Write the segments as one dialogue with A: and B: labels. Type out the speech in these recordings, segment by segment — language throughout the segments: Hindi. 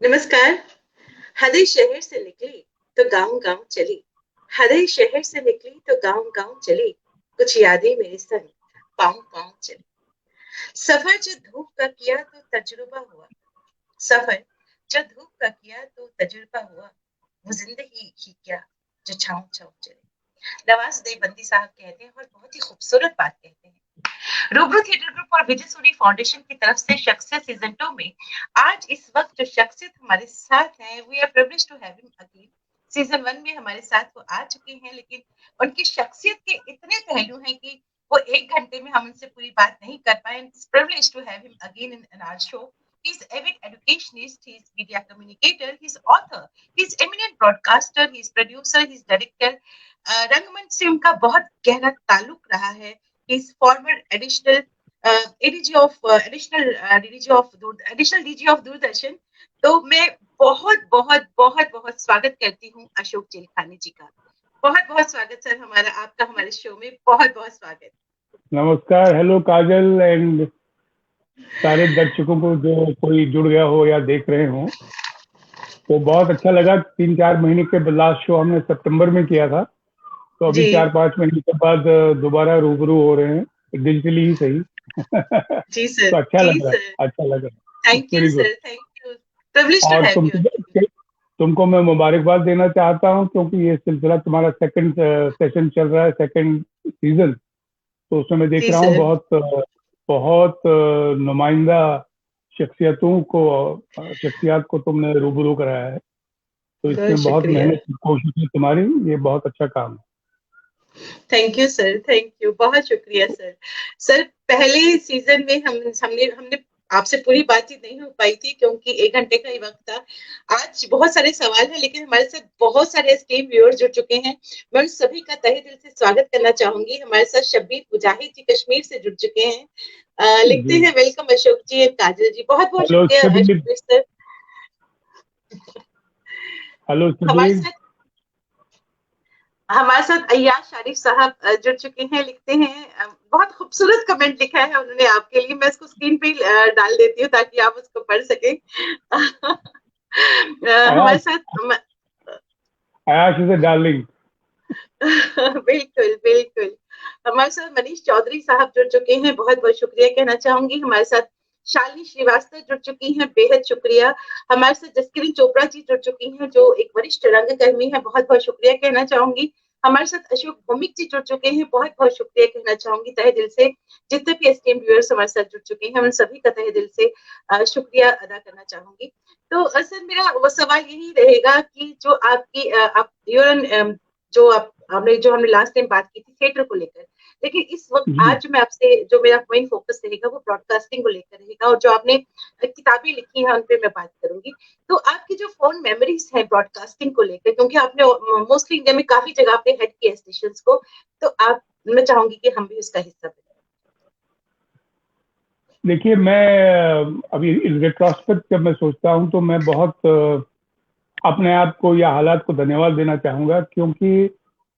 A: नमस्कार। हृदय शहर से निकली तो गाँव-गाँव चली, हृदय शहर से निकली तो गाँव-गाँव चली, कुछ यादें मेरे संग पाँव-पाँव चली। सफ़र जो धूप का किया तो तजुर्बा हुआ, सफ़र जो धूप का किया तो तजुर्बा हुआ, वो ज़िंदगी ही क्या जो छाँव-छाँव चली। नवाज़ देवबंदी साहब कहते हैं और बहुत ही खूबसूरत बात कहते हैं। रूबरू थिएटर ग्रुप और विजय सूरी फाउंडेशन की तरफ से शख्सियत सीजन 2 में आज इस वक्त जो शख्सियत हमारे साथ हैं, we are privileged to have him again. Season 1 में हमारे साथ वो आ चुके हैं, लेकिन उनकी शख्सियत के इतने पहलू हैं कि वो 1 घंटे में हम उनसे पूरी बात नहीं कर पाए। It's privilege to have him again in our show. He is avid educationist, he is media communicator, he is author, he is eminent broadcaster, he is producer, he is director। रंगमंच से उनका बहुत गहरा ताल्लुक रहा है। He's former ADG of additional DG of Doordarshan. तो मैं बहुत बहुत बहुत बहुत स्वागत करती हूँ अशोक चिल्खानी जी का। बहुत बहुत स्वागत सर, हमारा आपका हमारे शो में बहुत बहुत स्वागत।
B: नमस्कार। हेलो काजल एंड सारे दर्शकों को जो कोई जुड़ गया हो या देख रहे हो, तो बहुत अच्छा लगा। 3-4 महीने के लास्ट शो हमने सितंबर में किया था, तो अभी
A: जी
B: 4-5 महीने के बाद दोबारा रूबरू हो रहे हैं, डिजिटली ही सही।
A: जी सर,
B: तो अच्छा
A: जी
B: लग रहा
A: सर।
B: है, अच्छा लग रहा है,
A: thank you
B: very good.
A: Sir, thank you. Privilege to
B: और
A: हैव यू अगेन।
B: तुमको मैं मुबारकबाद देना चाहता हूँ, क्योंकि ये सिलसिला तुम्हारा सेकंड सेशन चल रहा है, सेकंड सीजन। तो उसमें मैं देख
A: जी
B: रहा हूँ
A: सर।
B: बहुत नुमाइंदा शख्सियात को तुमने रूबरू कराया है। तो
A: बहुत
B: इसमें बहुत
A: शुक्रिया।
B: मेहनत कोशिश है तुम्हारी, ये बहुत अच्छा काम है।
A: Thank you sir, thank you, बहुत शुक्रिया सर। सर पहले सीजन में हमने हमने आपसे पूरी बातचीत नहीं हो पाई थी क्योंकि 1 घंटे का ही वक्त था। आज बहुत सारे सवाल हैं, लेकिन हमारे साथ बहुत सारे एस्टीम्ड व्यूअर्स जुड़ चुके हैं। मैं उन सभी का तहे दिल से स्वागत करना चाहूंगी। हमारे साथ शब्बीर मुजाहिद जी कश्मीर से जुड़ चुके हैं। लिखते
B: जी,
A: हैं वेलकम अशोक जी एंड काजल जी। बहुत बहुत
B: हेलो
A: शुक्रिया
B: शबीर।
A: शब्बीर सर।
B: हेलो
A: हमारे
B: शबीर।
A: साथ हमारे साथ अय्याज शारिफ साहब जुड़ चुके हैं। लिखते हैं बहुत खूबसूरत कमेंट लिखा है उन्होंने आपके लिए। मैं इसको स्क्रीन पे डाल देती हूँ ताकि आप उसको पढ़ सकें। हमारे
B: आयाश,
A: साथ
B: आयाश इज अ डार्लिंग।
A: बिल्कुल बिल्कुल। हमारे साथ मनीष चौधरी साहब जुड़ चुके हैं, बहुत बहुत शुक्रिया कहना चाहूंगी। हमारे साथ शालिनी श्रीवास्तव जुड़ चुकी हैं, बेहद शुक्रिया। हमारे साथ जसकिरण चोपड़ा जी जुड़ चुकी हैं जो एक वरिष्ठ रंगकर्मी है, बहुत बहुत शुक्रिया कहना चाहूंगी। हमारे साथ अशोक भौमिक जी जुड़ चुके हैं, बहुत बहुत शुक्रिया कहना चाहूंगी तहे दिल से। जितने भी एस्टीम्ड व्यूअर्स हमारे साथ जुड़ चुके हैं उन सभी का तहे दिल से शुक्रिया अदा करना चाहूंगी। तो सर मेरा वो सवाल यही रहेगा कि जो आपकी आप जो आप हमने लास्ट टाइम बात की थी थिएटर को लेकर, लेकिन इस वक्त
B: जी,
A: आज मैं आपसे जो मेरा मेन फोकस रहेगा वो ब्रॉडकास्टिंग को लेकर रहेगा, और जो आपने किताबें लिखी हैं उन पे मैं बात करूंगी। तो आपकी जो फोन मेमोरीज है ब्रॉडकास्टिंग को लेकर, क्योंकि आपने मोस्टली इंडिया में काफी जगह पे हेड किया स्टेशन को, तो आप मैं चाहूंगी कि हम भी उसका हिस्सा बने।
B: देखिए मैं अभी रिट्रोस्पेक्ट जब मैं सोचता हूँ, तो मैं बहुत अपने आप को या हालात को धन्यवाद देना चाहूंगा, क्योंकि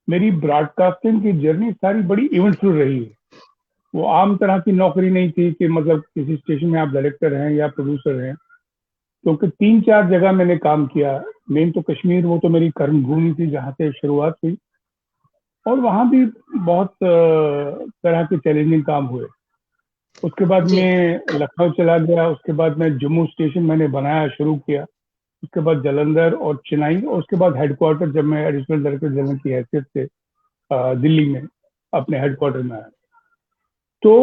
B: मेरी ब्रॉडकास्टिंग की जर्नी सारी बड़ी इवेंटफुल रही है। वो आम तरह की नौकरी नहीं थी कि मतलब किसी स्टेशन में आप डायरेक्टर हैं या प्रोड्यूसर हैं, क्योंकि 3-4 जगह मैंने काम किया। मेन तो कश्मीर, वो तो मेरी कर्मभूमि थी जहाँ से शुरुआत हुई, और वहाँ भी बहुत तरह के चैलेंजिंग काम हुए। उसके बाद
A: जी
B: मैं लखनऊ चला गया, उसके बाद मैं जम्मू स्टेशन मैंने बनाया, शुरू किया। उसके बाद जालंधर और चेन्नई, और उसके बाद हेडक्वार्टर जब मैं एडिशनल डायरेक्टर जनरल की हैसियत से दिल्ली में अपने हेडक्वार्टर में आया। तो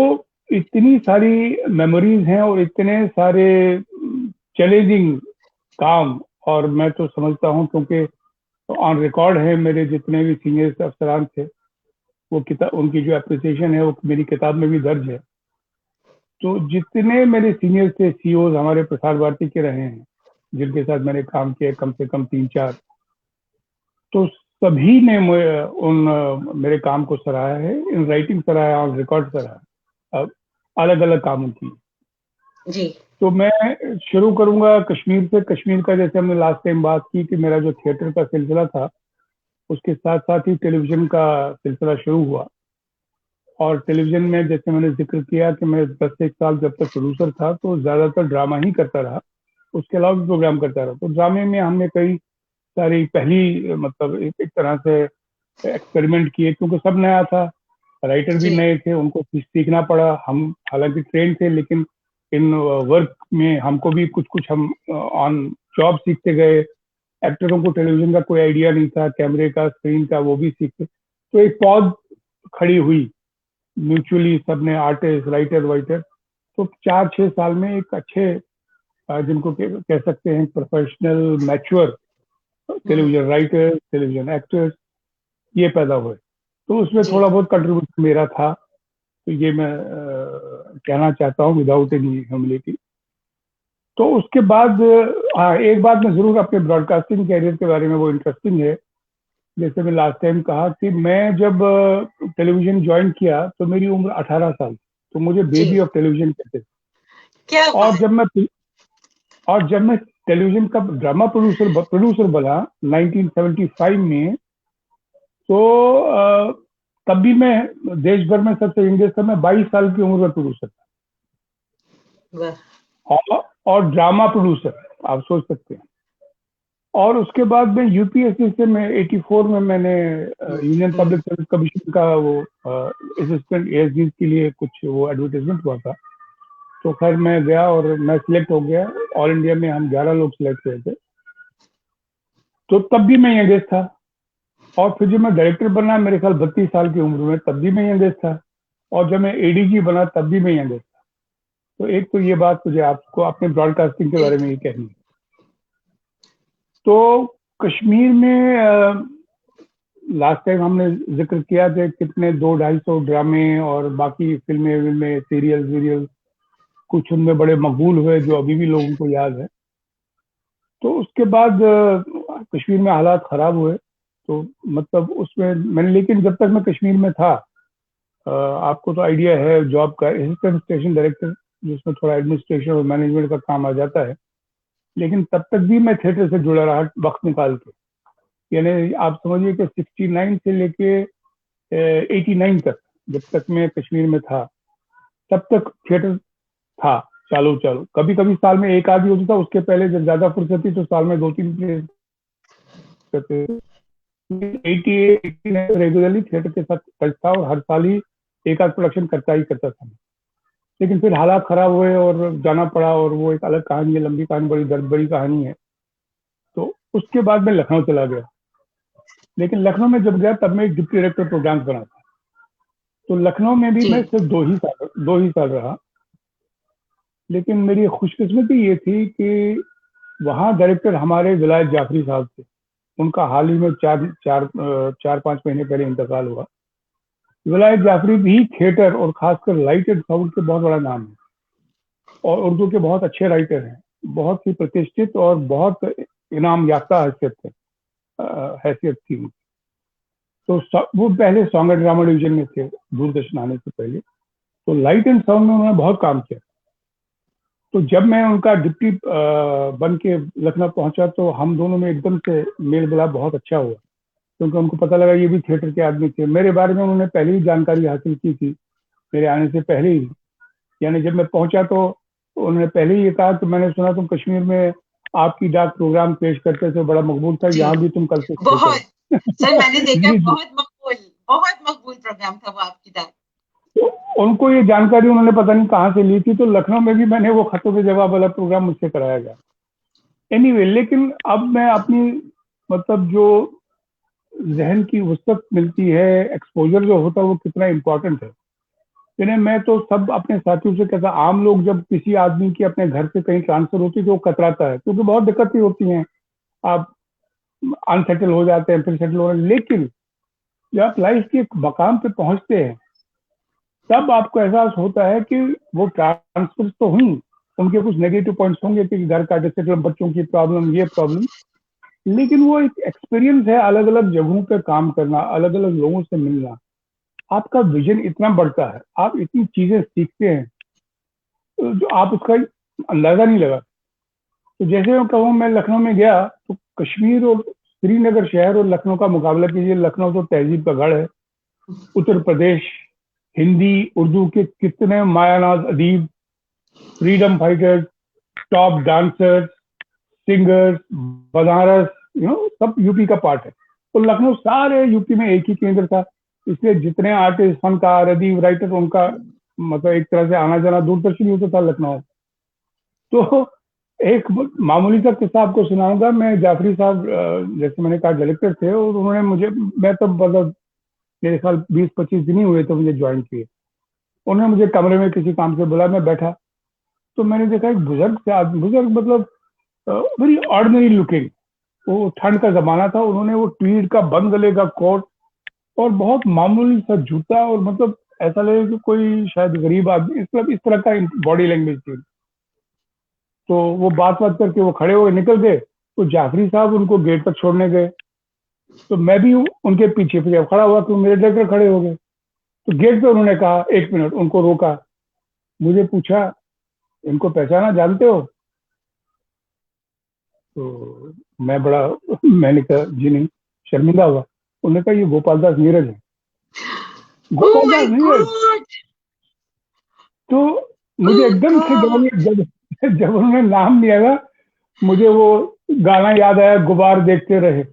B: इतनी सारी मेमोरीज हैं और इतने सारे चैलेंजिंग काम। और मैं तो समझता हूँ, क्योंकि ऑन रिकॉर्ड है, मेरे जितने भी सीनियर अफसरान थे, वो किताब, उनकी जो अप्रिसिएशन है वो मेरी किताब में भी दर्ज है। तो जितने मेरे सीनियर थे, सीईओ हमारे प्रसार भारती के रहे हैं, जिनके साथ मैंने काम किया कम से कम 3-4, तो सभी ने मेरे काम को सराहा है, इन राइटिंग सराहा, ऑन रिकॉर्ड सराहा, अलग अलग कामों की।
A: जी
B: तो मैं शुरू करूंगा कश्मीर से। कश्मीर का, जैसे हमने लास्ट टाइम बात की कि मेरा जो थिएटर का सिलसिला था, उसके साथ साथ ही टेलीविजन का सिलसिला शुरू हुआ। और टेलीविजन में जैसे मैंने जिक्र किया कि मैं 10 से 1 साल जब तक प्रोड्यूसर था, तो ज्यादातर ड्रामा ही करता रहा। उसके अलावा भी प्रोग्राम करता रहा। तो ड्रामे में हमने कई सारी पहली मतलब एक तरह से एक्सपेरिमेंट किए, क्योंकि सब नया था, राइटर भी
A: जी
B: नए थे, उनको सीखना पड़ा। हम हालांकि ट्रेन थे, लेकिन इन वर्क में हमको भी कुछ कुछ हम ऑन जॉब सीखते गए। एक्टरों को टेलीविजन का कोई आइडिया नहीं था, कैमरे का, स्क्रीन का, वो भी सीखते। तो एक पॉज खड़ी हुई म्यूचुअली, सबने, आर्टिस्ट, राइटर वाइटर। तो 4-6 साल में एक अच्छे जिनको कह सकते हैं professional mature television writer, television actors ये पैदा हुए। तो उसमें
A: जी
B: थोड़ा बहुत कंट्रीब्यूशन मेरा था। तो ये मैं कहना चाहता हूँ विदाउट एनी ह्यूमिलिटी। तो उसके बाद हाँ, एक बात मैं जरूर अपने ब्रॉडकास्टिंग कैरियर के बारे में, वो इंटरेस्टिंग है। जैसे मैं लास्ट टाइम कहा कि मैं जब टेलीविजन ज्वाइन किया तो मेरी उम्र 18 साल, तो मुझे
A: जी
B: बेबी ऑफ टेलीविजन कहते थे।
A: क्या
B: और
A: बात।
B: जब मैं टेलीविजन का ड्रामा प्रोड्यूसर बना 1975 में, तो तब भी मैं देश भर में सबसे यंगेस्ट था। मैं 22 साल की उम्र में प्रोड्यूसर
A: वाह।
B: था, और ड्रामा प्रोड्यूसर, आप सोच सकते हैं। और उसके बाद में यूपीएससी से मैं 84 में मैंने यूनियन पब्लिक सर्विस कमीशन का वो असिस्टेंट एएसडी के लिए कुछ वो एडवर्टाइजमेंट हुआ था। तो खैर मैं गया और मैं सिलेक्ट हो गया। ऑल इंडिया में हम 11 लोग सिलेक्ट हुए थे। तो तब भी मैं यंगेस्ट था। और फिर जब मैं डायरेक्टर बना मेरे ख्याल 32 साल की उम्र में, तब भी मैं यंगेस्ट था। और जब मैं एडीजी बना तब भी मैं यंगेस्ट था। तो एक तो ये बात मुझे आपको अपने ब्रॉडकास्टिंग के बारे में ये कहनी है। तो कश्मीर में लास्ट टाइम हमने जिक्र किया कि कितने 200-250 ड्रामे और बाकी फिल्में सीरियल कुछ उनमें बड़े मकबूल हुए, जो अभी भी लोगों को याद है। तो उसके बाद कश्मीर में हालात खराब हुए। तो मतलब उसमें मैंने, लेकिन जब तक मैं कश्मीर में था, आपको तो आइडिया है जॉब का, असिस्टेंट स्टेशन डायरेक्टर, जिसमें थोड़ा एडमिनिस्ट्रेशन और मैनेजमेंट का काम आ जाता है। लेकिन तब तक भी मैं थिएटर से जुड़ा रहा वक्त निकाल के। यानी आप समझिए कि 69 से लेके 89 तक, जब तक मैं कश्मीर में था, तब तक थिएटर था चालू चालू। कभी कभी साल में एक आधी होता था, उसके पहले जब ज्यादा फुर्सत थी तो साल में 2-3 प्ले करते थे। 88 रेगुलरली थिएटर के साथ टच था, और हर साल ही एक आध प्रोडक्शन करता था। लेकिन फिर हालात खराब हुए और जाना पड़ा, और वो एक अलग कहानी है, लंबी कहानी, बड़ी दर्द भरी कहानी है। तो उसके बाद मैं लखनऊ चला गया। लेकिन लखनऊ में जब गया तब मैं एक डिप्टी डायरेक्टर प्रोग्राम बना था। तो लखनऊ में भी
A: जी
B: मैं सिर्फ 2 ही साल रहा। लेकिन मेरी खुशकिस्मती ये थी कि वहाँ डायरेक्टर हमारे विलायत जाफरी साहब थे। उनका हाल ही में 4-5 महीने पहले इंतकाल हुआ। विलायत जाफरी भी थिएटर और खासकर लाइट एंड साउंड के बहुत बड़ा नाम है, और उर्दू के बहुत अच्छे राइटर हैं। बहुत ही प्रतिष्ठित और बहुत इनाम याफ्ता हैसियत थी उनकी। तो वो पहले सॉन्ग एंड ड्रामा डिवीजन में थे दूरदर्शन आने से पहले। तो लाइट एंड साउंड में उन्होंने बहुत काम किया। तो जब मैं उनका डिप्टी बन के लखनऊ पहुंचा, तो हम दोनों में एकदम से मेल मिलाप बहुत अच्छा हुआ, क्योंकि उनको पता लगा ये भी थिएटर के आदमी थे। मेरे बारे में उन्होंने पहले ही जानकारी हासिल की थी, मेरे आने से पहले ही। यानी जब मैं पहुंचा तो उन्होंने पहले ही ये कहा कि मैंने सुना तुम कश्मीर में आपकी डाक प्रोग्राम पेश करते थे, बड़ा मकबूल था,
A: जी
B: यहाँ भी तुम कल से शुरू
A: बहुत। सर मैंने
B: करो।
A: देखा,
B: जी जी।
A: बहुत मकबूल प्रोग्राम था वो आपकी दाद।
B: तो उनको ये जानकारी उन्होंने पता नहीं कहाँ से ली थी। तो लखनऊ में भी मैंने वो खतों के जवाब वाला प्रोग्राम मुझसे कराया गया। एनीवे, लेकिन अब मैं अपनी मतलब जो जहन की वसत मिलती है, एक्सपोजर जो होता है, वो कितना इम्पोर्टेंट है। यानी मैं तो सब अपने साथियों से कहता, आम लोग जब किसी आदमी की अपने घर से कहीं ट्रांसफर होती है तो वो कतराता है, क्योंकि बहुत दिक्कतें होती हैं, आप अनसेटल हो जाते हैं, फिर सेटल हो रहे हैं। लेकिन जब आप लाइफ के एक मकाम पे पहुंचते हैं, तब आपको एहसास होता है कि वो ट्रांसफर तो हुई, उनके कुछ नेगेटिव पॉइंट्स होंगे कि घर का डिसिप्लिन, बच्चों की प्रॉब्लम, ये प्रॉब्लम, लेकिन वो एक एक्सपीरियंस है अलग अलग जगहों पे काम करना, अलग अलग लोगों से मिलना। आपका विजन इतना बढ़ता है, आप इतनी चीजें सीखते हैं जो आप उसका अंदाजा नहीं लगा। तो जैसे मैं कहूँ, मैं लखनऊ में गया तो कश्मीर और श्रीनगर शहर और लखनऊ का मुकाबला कीजिए। लखनऊ तो तहजीब का गढ़ है। उत्तर प्रदेश, हिंदी उर्दू के कितने मायानाज अदीब, freedom fighters, top dancers, singers, Banaras, सब यूपी का पार्ट है। तो लखनऊ सारे यूपी में एक ही केंद्र था, इसलिए जितने आर्टिस्ट, फनकार, अदीब, राइटर, उनका मतलब एक तरह से आना जाना दूरदर्शन ही होता था लखनऊ। तो एक मामूली सा किस्सा आपको सुनाऊंगा मैं। जाफरी साहब जैसे मैंने कहा डायरेक्टर थे, और उन्होंने मुझे, मैं तब मतलब मेरे ख्याल 20-25 दिन ही हुए तो मुझे ज्वाइन किए। उन्होंने मुझे कमरे में किसी काम से बुला, मैं बैठा, तो मैंने देखा एक बुजुर्ग से आदमी, बुजुर्ग मतलब वेरी ऑर्डिनरी लुकिंग, वो ठंड का जमाना था, उन्होंने वो ट्वीड का बंद गले का कोट और बहुत मामूली सा जूता, और मतलब ऐसा लगे कि कोई शायद गरीब आदमी, इस तरह का बॉडी लैंग्वेज थी। तो वो बात बात करके वो खड़े हो गए, निकल गए, तो जाफरी साहब उनको गेट तक छोड़ने गए, तो मैं भी उनके पीछे पीछे खड़ा हुआ, तो मेरे डायरेक्टर खड़े हो गए। तो गेट पे उन्होंने कहा 1 मिनट, उनको रोका, मुझे पूछा इनको पहचाना, जानते हो? तो मैं बड़ा मैंने कहा जी नहीं, शर्मिंदा हुआ। उन्होंने कहा ये गोपाल दास नीरज है।
A: Oh
B: Gopal
A: my
B: Das Neeraj.
A: God.
B: तो मुझे
A: ओह
B: एकदम से
A: गॉड।
B: जब जब उन्होंने नाम लिया था, मुझे वो गाना याद आया, गुबार देखते रहे।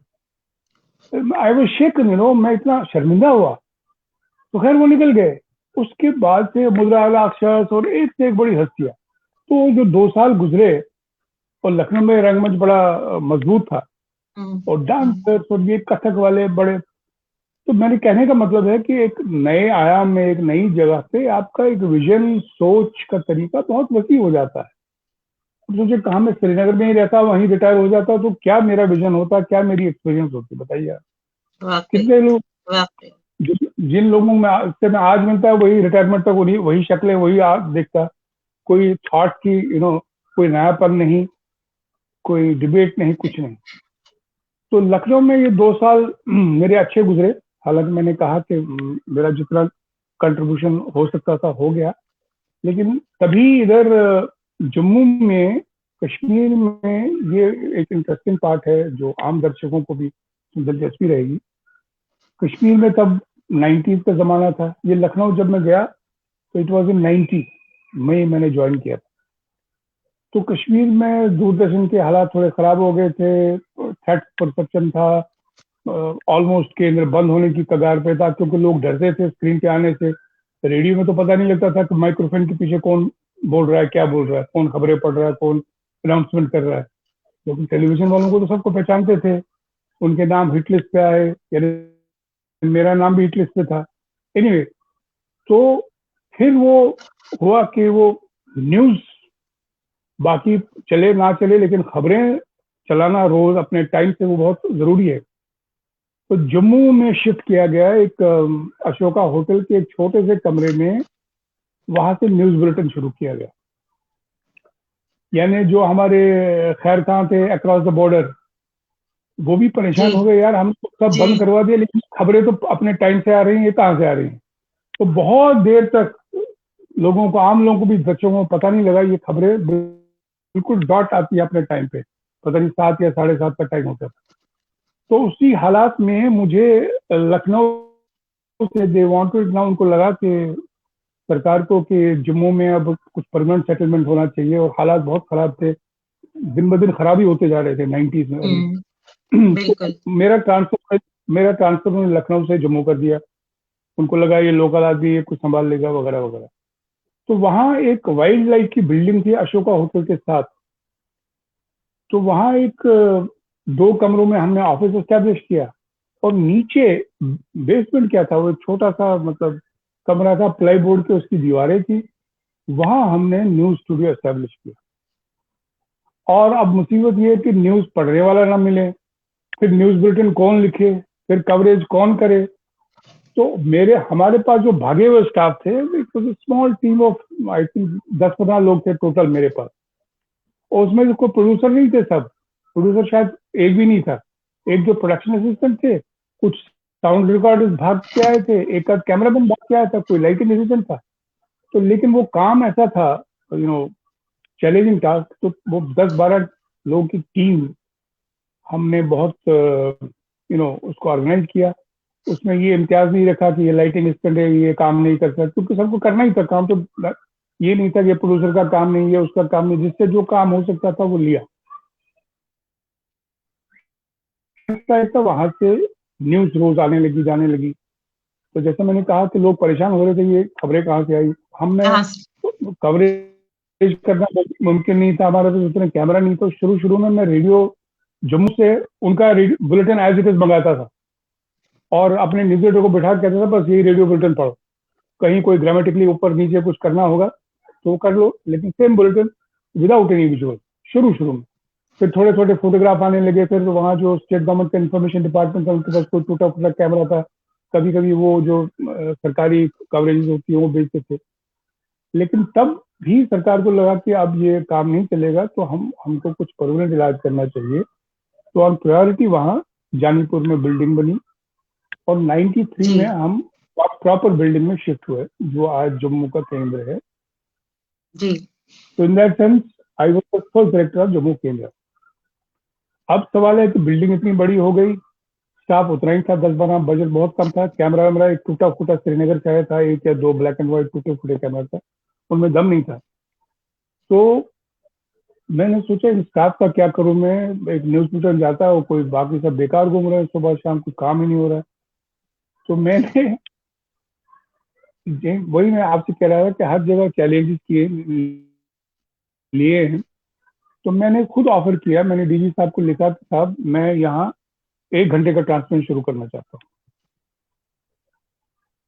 B: आई वाज शेकन, मैं इतना शर्मिंदा हुआ। तो खैर वो निकल गए। उसके बाद से मुद्रा राक्षस और एक से एक बड़ी हस्तियां। तो जो 2 साल गुजरे, और लखनऊ में रंगमंच बड़ा मजबूत था, और डांसर्स और ये कथक वाले बड़े। तो मैंने कहने का मतलब है कि एक नए आयाम में, एक नई जगह पे आपका एक विजन, सोच का तरीका बहुत वसी हो जाता है। सोचिए कहाँ मैं श्रीनगर में ही रहता, वहीं रिटायर हो जाता, तो क्या मेरा विजन होता, क्या मेरी एक्सपीरियंस होती, बताइए आप।
A: वाकई।
B: कितने लोग,
A: वाकई।
B: जिन लोगों में से मैं आज मिलता है, वही रिटायरमेंट तक वही वही शक्लें, वही आज देखता। कोई थॉट की कोई नयापन नहीं, कोई डिबेट नहीं, कुछ नहीं। तो लखनऊ में ये 2 साल मेरे अच्छे गुजरे। हालांकि मैंने कहा कि मेरा जितना कंट्रीब्यूशन हो सकता था हो गया, लेकिन तभी इधर जम्मू में, कश्मीर में, ये एक इंटरेस्टिंग पार्ट है जो आम दर्शकों को भी दिलचस्पी रहेगी। कश्मीर में तब 90s का जमाना था। ये लखनऊ जब मैं गया तो इट वाज इन 90 मई मैंने ज्वाइन किया था। तो कश्मीर में दूरदर्शन के हालात थोड़े खराब हो गए थे, थ्रेट परसेप्शन था, ऑलमोस्ट केंद्र बंद होने की कगार पे था, क्योंकि लोग डरते थे स्क्रीन पे आने से। रेडियो में तो पता नहीं लगता था कि माइक्रोफोन के पीछे कौन बोल रहा है, क्या बोल रहा है, कौन खबरें पढ़ रहा है, कौन अनाउंसमेंट कर रहा है। लेकिन टेलीविजन वालों को तो सबको पहचानते थे, उनके नाम हिट लिस्ट पे आए, यानी मेरा नाम भी हिट लिस्ट पे था। एनीवे, तो फिर वो हुआ कि वो न्यूज बाकी चले ना चले, लेकिन खबरें चलाना रोज अपने टाइम से वो बहुत जरूरी है। तो जम्मू में शिफ्ट किया गया, एक अशोका होटल के एक छोटे से कमरे में, वहां से न्यूज बुलेटिन शुरू किया गया। यानी जो हमारे खैर खां थे अक्रॉस द बॉर्डर, वो भी
A: जी
B: परेशान हो गए, यार हम तो सब
A: जी।
B: बंद करवा दिया, लेकिन खबरें तो अपने टाइम से आ रही हैं, ये कहाँ से आ रही हैं? तो बहुत देर तक लोगों को, आम लोगों को भी, बच्चों को पता नहीं लगा ये खबरें बिल्कुल डॉट आती है अपने टाइम पे। पता नहीं 7 या 7:30 का टाइम होता था। तो उसी हालात में मुझे लखनऊ से दे वांटेड ना, उनको लगा कि सरकार को कि जम्मू में अब कुछ परमानेंट सेटलमेंट होना चाहिए, और हालात बहुत खराब थे, दिन ब दिन खराब ही होते जा रहे थे 90s में अर्ली। तो
A: बिल्कुल।
B: मेरा ट्रांसफर उन्होंने लखनऊ से जम्मू कर दिया। उनको लगा ये लोकल आदमी ये कुछ संभाल लेगा वगैरह वगैरह। तो वहाँ एक वाइल्ड लाइफ की बिल्डिंग थी अशोका होटल के साथ। तो वहाँ एक 2 कमरों में हमने ऑफिस एस्टेब्लिश किया, और नीचे बेसमेंट क्या था, वो एक छोटा सा मतलब कमरा था, प्लाईबोर्ड के उसकी दीवारें थी, वहां हमने न्यूज स्टूडियो एस्टेब्लिश किया। और अब मुसीबत ये है कि न्यूज पढ़ने वाला ना मिले, फिर न्यूज बुलेटिन कौन लिखे, फिर कवरेज कौन करे। तो हमारे पास जो भागे हुए स्टाफ थे, small team of I think 10-15 लोग थे टोटल मेरे पास। और उसमें कोई प्रोड्यूसर नहीं थे, सब प्रोड्यूसर शायद एक भी नहीं था। एक जो प्रोडक्शन असिस्टेंट थे, कुछ साउंड रिकॉर्डर्स भाग के आए थे, एक आध कैमरामैन भाग के आया था, कोई लाइटिंग असिस्टेंट था। तो लेकिन वो काम ऐसा था, चैलेंजिंग टास्क। तो वो 10-12 लोगों की टीम हमने बहुत उसको ऑर्गेनाइज किया। उसमें ये इम्तियाज नहीं रखा कि ये लाइटिंग असिस्टेंट है, ये काम नहीं कर सकता, क्योंकि सबको करना ही था काम। तो ये नहीं था कि प्रोड्यूसर का काम नहीं है, उसका काम नहीं, जिससे जो काम हो सकता था वो लिया। ऐसा वहां से न्यूज रोज आने लगी, जाने लगी। तो जैसे मैंने कहा कि लोग परेशान हो रहे थे, ये खबरें कहाँ से आई। हमने कवरेज करना मुमकिन नहीं था, हमारे पास उतना कैमरा नहीं था। शुरू शुरू में मैं रेडियो जम्मू से उनका बुलेटिन एज इट इज मंगाता था और अपने न्यूज़रीडर को बिठा के कहता था बस यही रेडियो बुलेटिन पढ़ो, कहीं कोई ग्रामेटिकली ऊपर नीचे कुछ करना होगा तो वो कर लो, लेकिन same bulletin without any visual शुरू शुरू में। फिर थोड़े थोड़े फोटोग्राफ आने लगे, फिर तो वहाँ जो स्टेट गवर्नमेंट का इंफॉर्मेशन डिपार्टमेंट था उनके पास कोई टूटा फूटा कैमरा था, कभी कभी वो जो सरकारी कवरेज होती है वो भेजते थे। लेकिन तब भी सरकार को लगा कि अब ये काम नहीं चलेगा, तो हमको कुछ परमानेंट इलाज करना चाहिए। तो ऑन प्रायोरिटी वहाँ जानीपुर में बिल्डिंग बनी और 93 में हम प्रॉपर बिल्डिंग में शिफ्ट हुए जो आज जम्मू का केंद्र है
A: जी।
B: तो in that sense I was the first director of Jammu केंद्र। अब सवाल है कि बिल्डिंग इतनी बड़ी हो गई, स्टाफ उतना ही था 10-12, बजट बहुत कम था, कैमरा वैमरा एक टूटा फूटा श्रीनगर से आया था, एक या दो ब्लैक एंड व्हाइट टूटे फूटे कैमरा था, उनमें दम नहीं था। तो मैंने सोचा इन स्टाफ का क्या करूं मैं, एक न्यूज पेपर जाता है कोई बाकी सब बेकार घूम रहे हैं, सुबह शाम कुछ काम ही नहीं हो रहा है। तो मैंने वही मैं आपसे कह रहा था कि हर जगह चैलेंजेस लिए हैं। तो मैंने खुद ऑफर किया, मैंने डीजी साहब को लिखा कि साहब मैं यहाँ 1 घंटे का ट्रांसमिशन शुरू करना चाहता हूँ।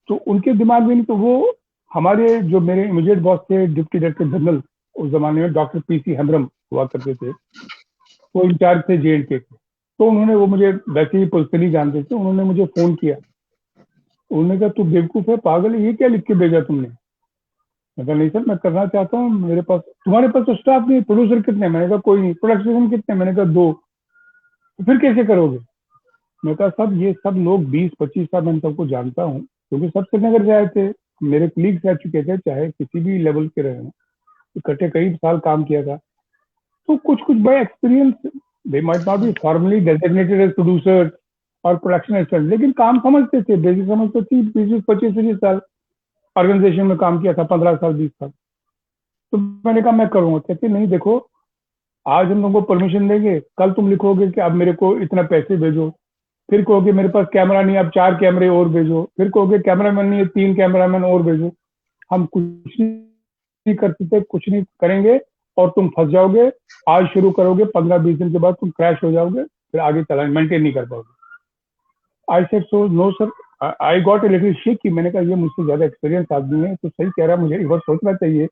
B: तो उनके दिमाग में नहीं, तो वो हमारे जो मेरे इमीडिएट बॉस थे डिप्टी डायरेक्टर जनरल उस जमाने में डॉक्टर पीसी हेम्ब्रम हुआ करते थे, वो इंचार्ज थे JNK के। तो उन्होंने, वो मुझे वैसे ही पर्सनली जानते थे, उन्होंने मुझे फोन किया, उन्होंने कहा तू बेवकूफ है, पागल है, ये क्या लिख के भेजा तुमने। मैं कहा नहीं सर मैं करना चाहता हूँ, मेरे पास, तुम्हारे पास तो स्टाफ नहीं, प्रोड्यूसर कितने, मैंने कहा कोई नहीं, प्रोडक्शन कितने, मैंने कहा 2, तो फिर कैसे करोगे। मैं कहा सब ये सब लोग 20-25 साल मैं सबको जानता हूँ, क्योंकि सब श्रीनगर से आए थे, मेरे कलीग्स रह चुके थे, चाहे किसी भी लेवल के रहे, इकट्ठे कई साल काम किया था। तो कुछ कुछ by experience they might not be formally designated as producer और प्रोडक्शन असिस्टेंट, लेकिन काम समझते थे, बेसिक समझते थे। 20-25 साल ऑर्गेनाइजेशन में काम किया था, 15 साल 20 साल। तो मैंने कहा मैं करूंगा। कहते नहीं देखो, आज हम तुमको परमिशन देंगे, कल तुम लिखोगे कि अब मेरे को इतना पैसे भेजो, फिर कहोगे मेरे पास कैमरा नहीं, अब 4 कैमरे और भेजो, फिर कहोगे कैमरामैन नहीं है, 3 कैमरामैन और भेजो। हम कुछ नहीं कर सकते, कुछ नहीं करेंगे और तुम फंस जाओगे। आज शुरू करोगे, 15-20 दिन के बाद तुम क्रैश हो जाओगे, फिर आगे चला मेंटेन नहीं कर पाओगे। I said so no sir, I got a little shaky. मैंने कहा ये मुझसे ज्यादा एक्सपीरियंस आदमी है, तो सही कह रहा है, मुझे एक बार सोचना चाहिए।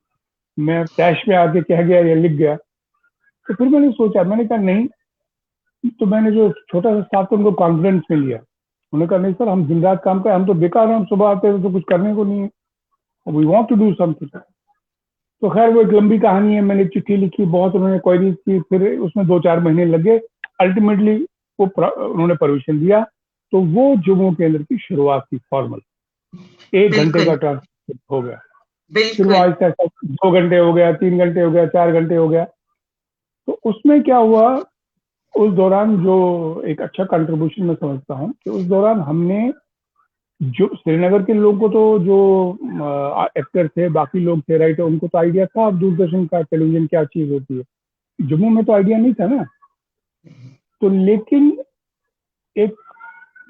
B: मैं टैश में आके कह गया या लिख गया। तो फिर मैंने सोचा, मैंने कहा नहीं, तो मैंने जो छोटा सा स्टाफ था उनको कॉन्फिडेंस में लिया। उन्होंने कहा नहीं सर हम दिन रात काम करें, हम तो बेकार हैं, हम सुबह आते हैं तो कुछ करने को नहीं है, we want to do something. तो खैर वो एक लंबी कहानी है, मैंने चिट्ठी लिखी, बहुत उन्होंने क्वेरीज की, फिर उसमें 2-4 महीने लगे, अल्टीमेटली वो उन्होंने परमिशन दिया। तो वो जम्मू केंद्र की शुरुआत थी फॉर्मल, 1 घंटे का ट्रांसफर हो गया, फिर वो आज तक 2 घंटे हो गया, 3 घंटे हो गया, 4 घंटे हो गया। तो उसमें क्या हुआ, उस दौरान जो एक अच्छा कंट्रीब्यूशन मैं समझता हूँ कि उस दौरान हमने जो श्रीनगर के लोगों को, तो जो एक्टर थे, बाकी लोग थे, राइटर, उनको तो आइडिया था अब दूरदर्शन का, टेलीविजन क्या चीज होती है। जम्मू में तो आइडिया नहीं था ना। तो लेकिन एक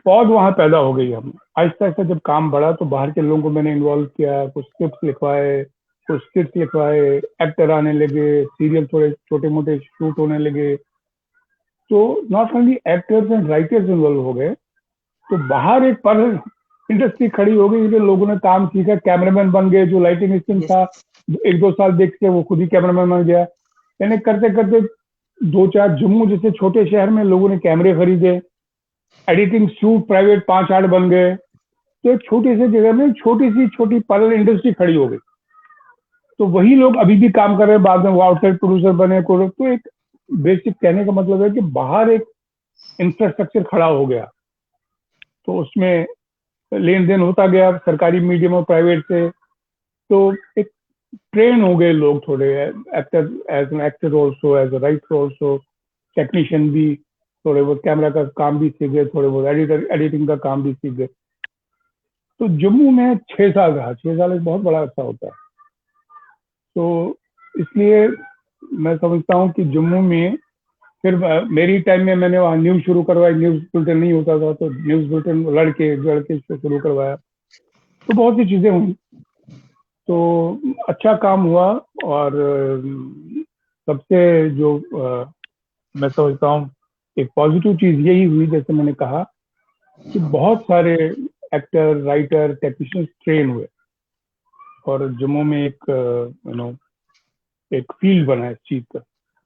B: पौध वहां पैदा हो गई। हम आहिस्ता आहिस्ता जब काम बढ़ा तो बाहर के लोगों को मैंने इन्वॉल्व किया, कुछ स्क्रिप्ट लिखवाए, कुछ स्क्रिप्ट लिखवाए, एक्टर आने लगे, सीरियल थोड़े छोटे मोटे शूट होने लगे। तो not only actors and writers involve हो गए, तो बाहर एक पर इंडस्ट्री खड़ी हो गई कि लोगों ने काम सीखा, कैमरामैन बन गए, जो लाइटिंग असिस्टेंट था 1-2 साल देख के वो खुद ही कैमरामैन बन गया। यानी करते करते 2-4 जम्मू जैसे छोटे शहर में लोगों ने कैमरे खरीदे, एडिटिंग शूट प्राइवेट 5-8 बन गए। तो एक छोटी सी जगह में छोटी पैरेलल इंडस्ट्री खड़ी हो गई। तो वही लोग अभी भी काम कर रहे हैं, बाद में वो आउटसाइड प्रोड्यूसर बने। तो एक बेसिक कहने का मतलब है कि बाहर एक इंफ्रास्ट्रक्चर खड़ा हो गया, तो उसमें लेन देन होता गया सरकारी मीडियम और प्राइवेट से। तो एक ट्रेन हो गए लोग थोड़े, actor as an actor also, as a writer also, technician भी, थोड़े बहुत कैमरा का काम भी सीख गए, थोड़े बहुत एडिटिंग का काम भी सीख गए। तो जम्मू में 6 साल रहा। 6 साल एक बहुत बड़ा अर्सा होता है। तो इसलिए मैं समझता हूँ कि जम्मू में फिर मेरी टाइम में मैंने वहाँ न्यूज़ शुरू करवाई, न्यूज़ बुलेटिन नहीं होता था तो न्यूज़ बुलेटिन लड़के लड़के इसको शुरू करवाया, तो बहुत सी चीज़ें हुई, तो अच्छा काम हुआ। और सबसे जो मैं समझता हूँ एक पॉजिटिव चीज़ यही हुई, जैसे मैंने कहा कि बहुत सारे एक्टर, राइटर, टेक्नीशियंस ट्रेन हुए और जम्मू में एक एक फील्ड बना है इस चीज़ का।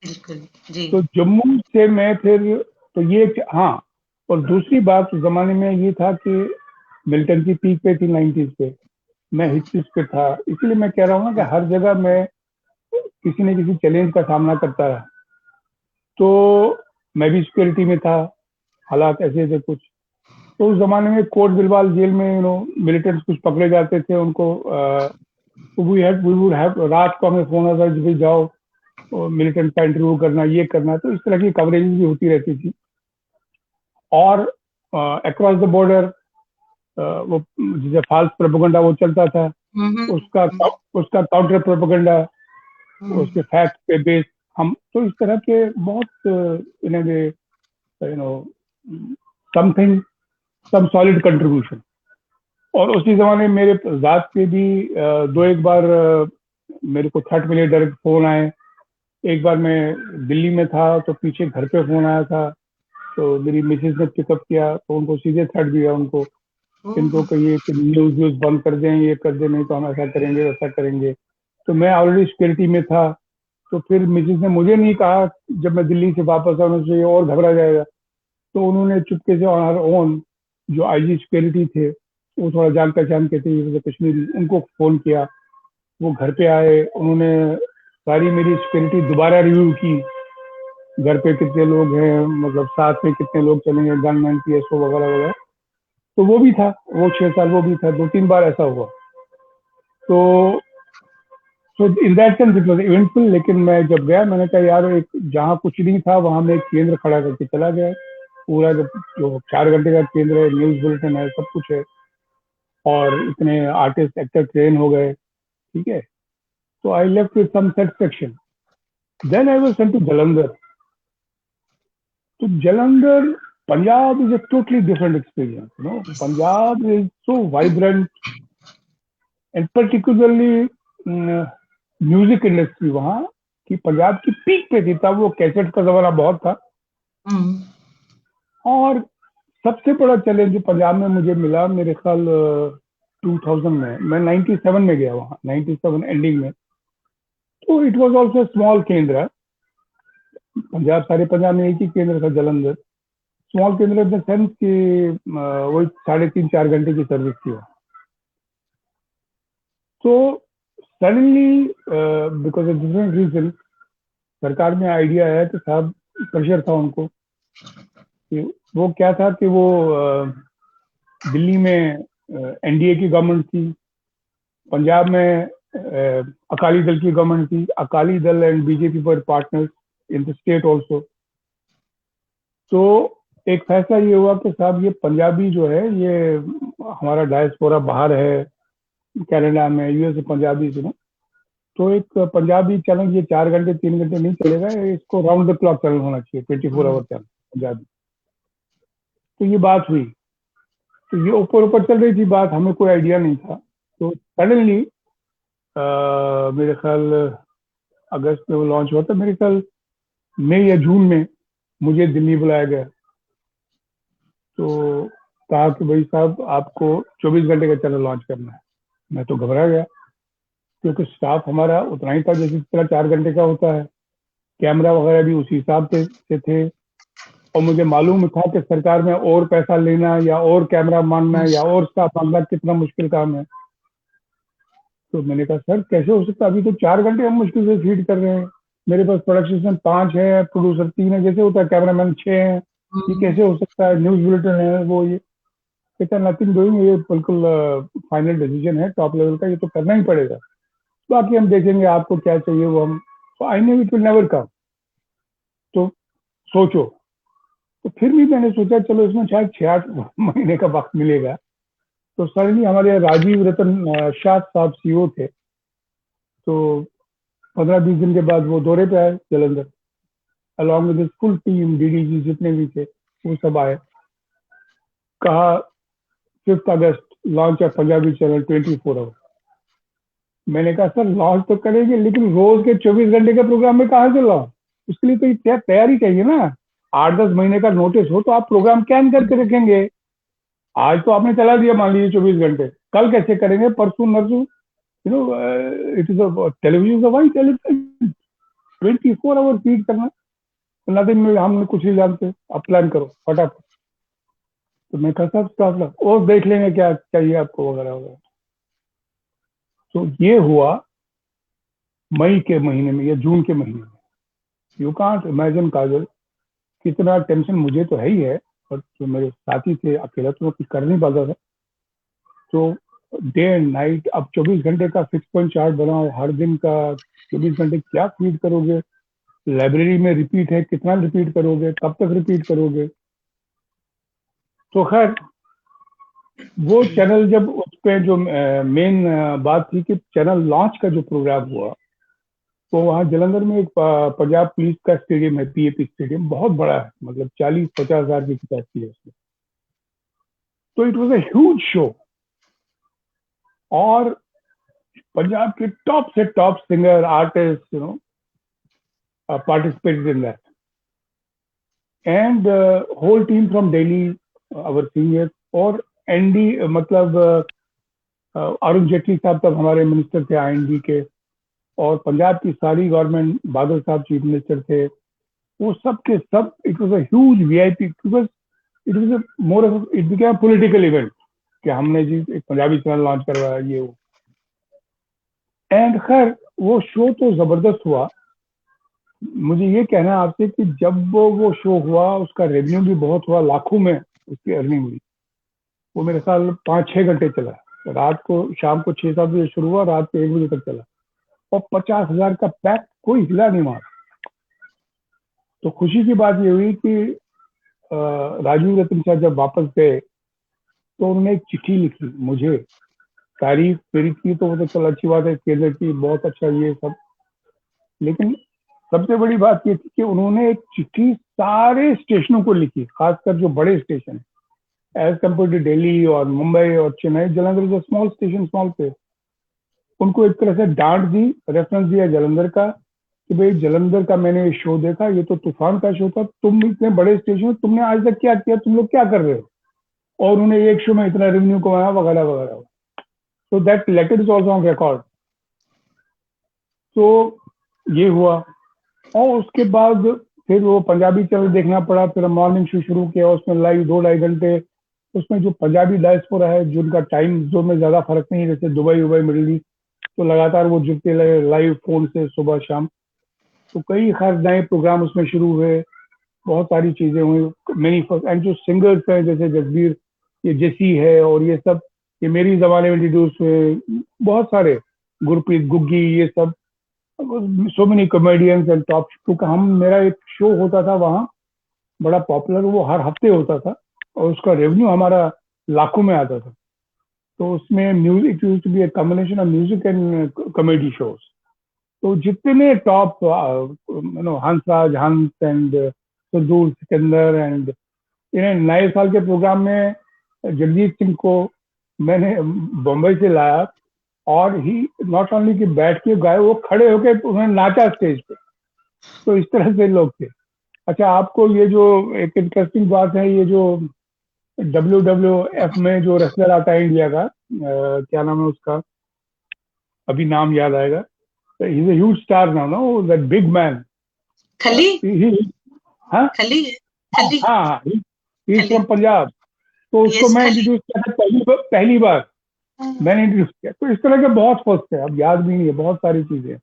A: बिल्कुल जी।
B: तो जम्मू से मैं फिर, तो ये हाँ, और दूसरी बात, उस जमाने में ये था कि मिल्टन की पीक पे थी 90s पे, मैं हिस्ट्रीज पे था, इसलिए मैं कह रहा हूँ ना कि हर जगह मैं किसी न किसी चैलेंज का सामना करता रहा। तो मैं भी सिक्योरिटी में था, हालात ऐसे थे कुछ। तो उस जमाने में कोट बिलवाल जेल में मिलिटेंट्स कुछ पकड़े जाते थे, उनको वी वुड हैव, रात को हमें फोन आता कि भाई जाओ मिलिटेंट का इंटरव्यू करना, ये करना, तो इस तरह की कवरेज भी होती रहती थी। और अक्रॉस द बॉर्डर वो जैसे फाल्स प्रोपेगेंडा वो चलता था, उसका उसका काउंटर प्रोपेगेंडा, उसके फैक्ट पे बेस हम, तो इस तरह के बहुत in you know something, some solid contribution. और उसी जमाने में मेरे जात पे भी दो एक बार मेरे को थर्ट मिले, डायरेक्ट फोन आए। एक बार मैं दिल्ली में था तो पीछे घर पे फोन आया था, तो मेरी मिसेज ने पिकअप किया, तो उनको सीधे थर्ट दिया उनको, इनको कहिए कि न्यूज व्यूज बंद कर दें, ये कर दें, नहीं तो हम ऐसा करेंगे वैसा करेंगे। तो मैं ऑलरेडी सिक्योरिटी में था, तो फिर मिसेज ने मुझे नहीं कहा, जब मैं दिल्ली से वापस आऊँ तो ये और घबरा जाएगा, तो उन्होंने चुपके से ऑन हर ओन, जो आईजी सिक्योरिटी थे, वो थोड़ा जान पहचान के थे कश्मीरी, उनको फोन किया, वो घर पे आए, उन्होंने सारी मेरी सिक्योरिटी दोबारा रिव्यू की, घर पे कितने लोग हैं, मतलब साथ में कितने लोग चलेंगे, गनमैन, पीएसओ वगैरह वगैरह। तो वो भी था, वो 6 साल वो भी था, 2-3 बार ऐसा हुआ। तो so in that sense it was eventful. लेकिन मैं जब गया, मैंने कहा यार, एक जहाँ कुछ नहीं था वहां मैं एक केंद्र खड़ा करके चला गया, पूरा जो 4 घंटे का केंद्र है, न्यूज बुलेटिन है, सब कुछ है, और इतने आर्टिस्ट एक्टर ट्रेन हो गए, ठीक है। तो I left with some satisfaction. Then I was sent to Jalandhar. तो Jalandhar, Punjab is a totally different experience, Punjab is so vibrant, and particularly music industry वहाँ की पंजाब की पीक पे थी, तब वो कैसेट का जमाना बहुत था। और सबसे बड़ा चैलेंज जो पंजाब में मुझे मिला, मेरे ख्याल 2000 में, मैं 97 में गया वहाँ, 97 एंडिंग में। तो इट वाज आल्सो स्मॉल केंद्र, पंजाब, सारे पंजाब में एक ही केंद्र था, जलंधर। स्मॉल केंद्र इन द सेंस कि वही 3.5-4 घंटे की सर्विस थी वहाँ। तो suddenly because of different reason, सरकार में आइडिया आया कि साहब, प्रेशर था उनको कि वो क्या था कि वो दिल्ली में एनडीए की गवर्नमेंट थी, पंजाब में अकाली दल की गवर्नमेंट थी, Akali Dal and BJP were partners in the state also. तो एक फैसला ये हुआ कि साहब, ये पंजाबी जो है, ये हमारा डायस्पोरा बाहर है, कनाडा में, यूएस में पंजाबी सुनो, तो एक पंजाबी चैनल ये 4 घंटे 3 घंटे नहीं चलेगा, इसको राउंड द क्लॉक चैनल होना चाहिए, 24 आवर चैनल पंजाबी। तो ये बात हुई, तो ये ऊपर ऊपर चल रही थी बात, हमें कोई आइडिया नहीं था। तो सडनली मेरे ख्याल अगस्त में वो लॉन्च हुआ था, मेरे ख्याल मई या जून में मुझे दिल्ली बुलाया गया। तो कहा कि भाई साहब, आपको 24 घंटे का चैनल लॉन्च करना है। मैं तो घबरा गया, क्योंकि स्टाफ हमारा उतना ही था जैसे तरह 4 घंटे का होता है, कैमरा वगैरह भी उसी हिसाब से थे। और मुझे मालूम था कि सरकार में और पैसा लेना या और कैमरा मांगना या और स्टाफ मांगना कितना मुश्किल काम है। तो मैंने कहा सर, कैसे हो सकता है, अभी तो 4 घंटे हम मुश्किल से फीड कर रहे हैं, मेरे पास प्रोडक्शन 5 है, प्रोड्यूसर 3 है, जैसे होता है कैमरामैन 6 है, ये कैसे हो सकता है, न्यूज बुलेटिन है, वो ये कहता नथिंग डूइंग, ये बिल्कुल फाइनल डिसीजन है टॉप लेवल का, ये तो करना ही पड़ेगा, बाकी हम देखेंगे आपको क्या चाहिए वो हम। तो I know it will never come, तो सोचो। तो फिर भी मैंने सोचा चलो इसमें शायद 6-8 महीने का वक्त मिलेगा। तो सडनली हमारे राजीव रतन शाह साहब सीईओ थे, तो 15-20 दिन के बाद वो दौरे पे आए Jalandhar. Along with full team, DDG जितने भी थे वो सब आए। कहा 5 August launch of Punjabi channel 24 hour. मैंने कहा सर लॉन्च तो करेंगे लेकिन रोज के 24 घंटे के प्रोग्राम में कहाँ से लॉन्च, उसके लिए तो तैयारी चाहिए ना। 8-10 महीने का नोटिस हो तो आप प्रोग्राम कैन करके रखेंगे। आज तो आपने चला दिया मान लीजिए 24 घंटे, कल कैसे करेंगे, परसों नरसों, you know it is television white elephant, 24 hour feed करना, नथिंग में हम कुछ नहीं जानते, आप प्लान करो फटाफट। तो मैं कहा साहब स्टाफ और देख लेंगे क्या चाहिए आपको वगैरह वगैरह। तो ये हुआ मई के महीने में या जून के महीने में। यू कांट इमेजिन काजल कितना टेंशन मुझे तो है ही है, और जो मेरे साथी थे अकेला तो मैं कुछ कर नहीं पाता था। तो डे एंड नाइट, अब 24 घंटे का 6 पॉइंट चार्ट बनाओ, हर दिन का 24 घंटे क्या फीड करोगे, लाइब्रेरी में रिपीट है कितना रिपीट करोगे, कब तक रिपीट करोगे। तो खैर वो चैनल जब उस पर जो मेन बात थी कि चैनल लॉन्च का जो प्रोग्राम हुआ, तो वहाँ जलंधर में एक पंजाब पुलिस का स्टेडियम है, पीएपी स्टेडियम, बहुत बड़ा है, मतलब 40-50 हज़ार की कैपेसिटी है उसमें। तो it was a huge show, और पंजाब के टॉप से top singer artist participated in that, and whole team from Delhi, our seniors, और एनडी मतलब अरुण जेटली साहब तब हमारे मिनिस्टर थे आईएनडी के, और पंजाब की सारी गवर्नमेंट, बादल साहब चीफ मिनिस्टर थे, वो सब के सब। It was a huge VIP, because it was more of it became political event कि हमने जी एक पंजाबी चैनल लॉन्च करवाया ये वो। एंड खैर वो शो तो जबरदस्त हुआ। मुझे ये कहना है आपसे कि जब वो शो हुआ उसका रेवेन्यू भी बहुत हुआ, लाखों में उसकी अर्निंग हुई। वो मेरे ख्याल 5-6 घंटे चला, रात को, शाम को 6-7 बजे शुरू हुआ, रात को 1 बजे तक चला, और 50,000 का पैक, कोई हिला नहीं वहां। तो खुशी की बात ये हुई कि राजीव रतन शाह जब वापस गए तो उन्होंने एक चिट्ठी लिखी मुझे, तारीफ मेरी की तो वो तो चल अच्छी बात है, केंद्र की बहुत अच्छा ये सब, लेकिन सबसे बड़ी बात ये थी कि उन्होंने एक चिट्ठी सारे स्टेशनों को लिखी, खासकर जो बड़े station as compare to Delhi और मुंबई और चेन्नई, जलंधर जो स्मॉल स्टेशन, स्मॉल थे, उनको एक तरह से डांट दी, रेफरेंस दिया जलंधर का कि भाई जलंधर का मैंने ये शो देखा, ये तो तूफान का शो था, तुम इतने बड़े स्टेशन तुमने आज तक क्या किया, तुम लोग क्या कर रहे हो, और उन्हें एक शो में इतना रेवेन्यू कमाया वगैरह वगैरह। तो that letter is also on record. तो ये हुआ, और उसके बाद फिर वो पंजाबी चैनल देखना पड़ा, फिर मॉर्निंग शो शुरू किया, उसमें लाइव 2-2.5 घंटे, उसमें जो पंजाबी डायस्पोरा है जिनका टाइम जोन में ज्यादा फर्क नहीं है, जैसे दुबई उबई मिडिल ईस्ट, तो लगातार वो जुड़ते रहे लाइव फोन से सुबह शाम। तो कई खास नए प्रोग्राम उसमें शुरू हुए, बहुत सारी चीजें हुई, मेनी फर्स्ट, एंड जो सिंगर्स हैं जैसे जसबीर, ये जेसी है, और ये सब ये मेरी जमाने में इंट्रोड्यूस हुए, बहुत सारे, गुरप्रीत गुग्गी, ये सब, so many comedians and top. क्योंकि हम, मेरा एक शो होता था वहाँ बड़ा पॉपुलर, वो हर हफ्ते होता था, और उसका रेवेन्यू हमारा लाखों में आता था। तो उसमें music used to be a combination of music and comedy shows. तो जितने टॉप हंसराज हंस एंड सुदूर सिकंदर एंड इन्हें नए साल के प्रोग्राम में जगजीत सिंह को मैंने बम्बई से लाया, और ही नॉट ओनली कि बैठ के गाए, वो खड़े होके उन्होंने नाचा स्टेज पे। तो इस तरह से लोग थे। अच्छा, आपको ये जो एक इंटरेस्टिंग बात है, ये जो WWF में जो रेसलर आता है इंडिया का, क्या नाम है उसका, अभी नाम याद आएगा, he is a huge star now, know that big man,
A: खली
B: हाँ
A: खली खली
B: हाँ, ही इज
A: खली
B: फ्रॉम पंजाब। तो उसको
A: यस
B: मैं
A: खली।
B: इंट्रोड्यूस किया था पहली बार मैंने इंट्रोड्यूस किया। तो इस तरह के बहुत फर्स्ट है, अब याद भी नहीं है, बहुत सारी चीजें।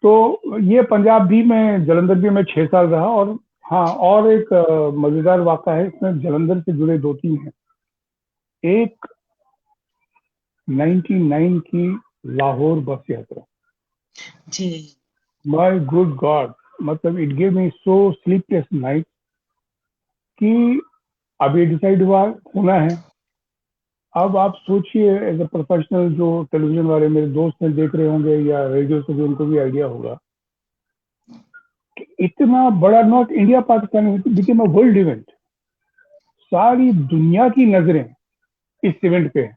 B: तो ये पंजाब भी, मैं जलंधर भी मैं 6 साल रहा। और हाँ, और एक मजेदार वाक़ा है इसमें, जलंधर से जुड़े 2-3 हैं। एक 99 की लाहौर बस यात्रा,
A: जी
B: माय गुड गॉड, मतलब it give me so sleepless night कि अब ये डिसाइड हुआ होना है। अब आप सोचिए, एज अ प्रोफेशनल, जो टेलीविजन वाले मेरे दोस्त हैं देख रहे होंगे, या रेडियो से भी उनको भी आइडिया होगा, इतना बड़ा not India Pakistan became a world event. सारी दुनिया की नजरें इस इवेंट पे है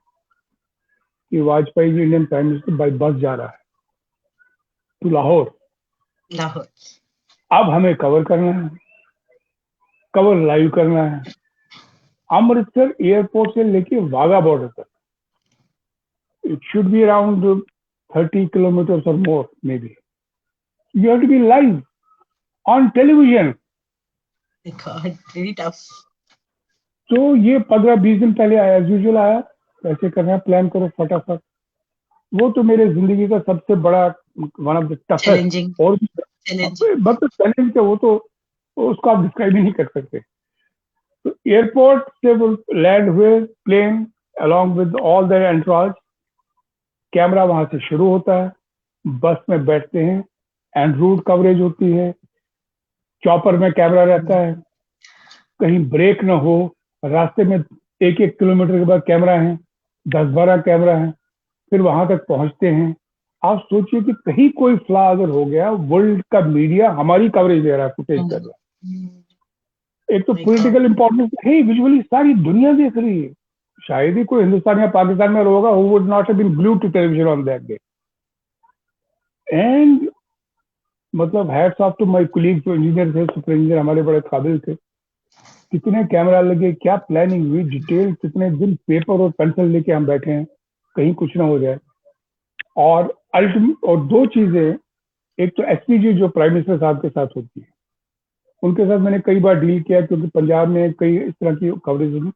B: कि Vajpayee ji Indian prime minister by bus जा रहा है टू लाहौर।
A: लाहौर।
B: अब हमें कवर करना है, कवर लाइव करना है, अमृतसर एयरपोर्ट से लेके वाघा बॉर्डर तक। It should be around 30 kilometers or more maybe. You have to be live on television.
A: God, very tough.
B: तो ये 15-20 दिन पहले आया, एज यूजुअल आया, ऐसे करना है, प्लान करो फटाफट। वो तो मेरे जिंदगी का सबसे बड़ा one of the toughest
A: challenging
B: और
A: चैलेंजिंग
B: मतलब चैलेंज है वो, तो उसको आप डिस्क्राइब ही नहीं कर सकते। तो एयरपोर्ट से वो लैंड हुए plane along with all the entourage. Camera वहां से शुरू होता है, बस में बैठते हैं, एंड रूट कवरेज होती है, चॉपर में कैमरा रहता है, कहीं ब्रेक ना हो, रास्ते में 1-1 किलोमीटर के बाद कैमरा है, 10-12 कैमरा है, फिर वहां तक पहुंचते हैं। आप सोचिए कि कहीं कोई फ्ला अगर हो गया, वर्ल्ड का मीडिया हमारी कवरेज ले रहा है, फुटेज कर रहा है। एक तो पॉलिटिकल इंपॉर्टेंस है, विजुअली सारी दुनिया देख रही है। शायद ही कोई हिंदुस्तान या पाकिस्तान में होगा who would not have been glued to television on that day. And मतलब hats off to my colleague जो इंजीनियर थे, सुपर इंजीनियर हमारे बड़े काबिल थे। कितने कैमरा लगे, क्या प्लानिंग हुई, डिटेल, कितने दिन पेपर और पेंसिल लेके हम बैठे हैं कहीं कुछ ना हो जाए। और अल्टीमेट और दो चीजें, एक तो एसपीजी जो प्राइम मिनिस्टर साहब के साथ होती है, उनके साथ मैंने कई बार डील किया क्योंकि पंजाब में कई इस तरह की कवरेज हुई।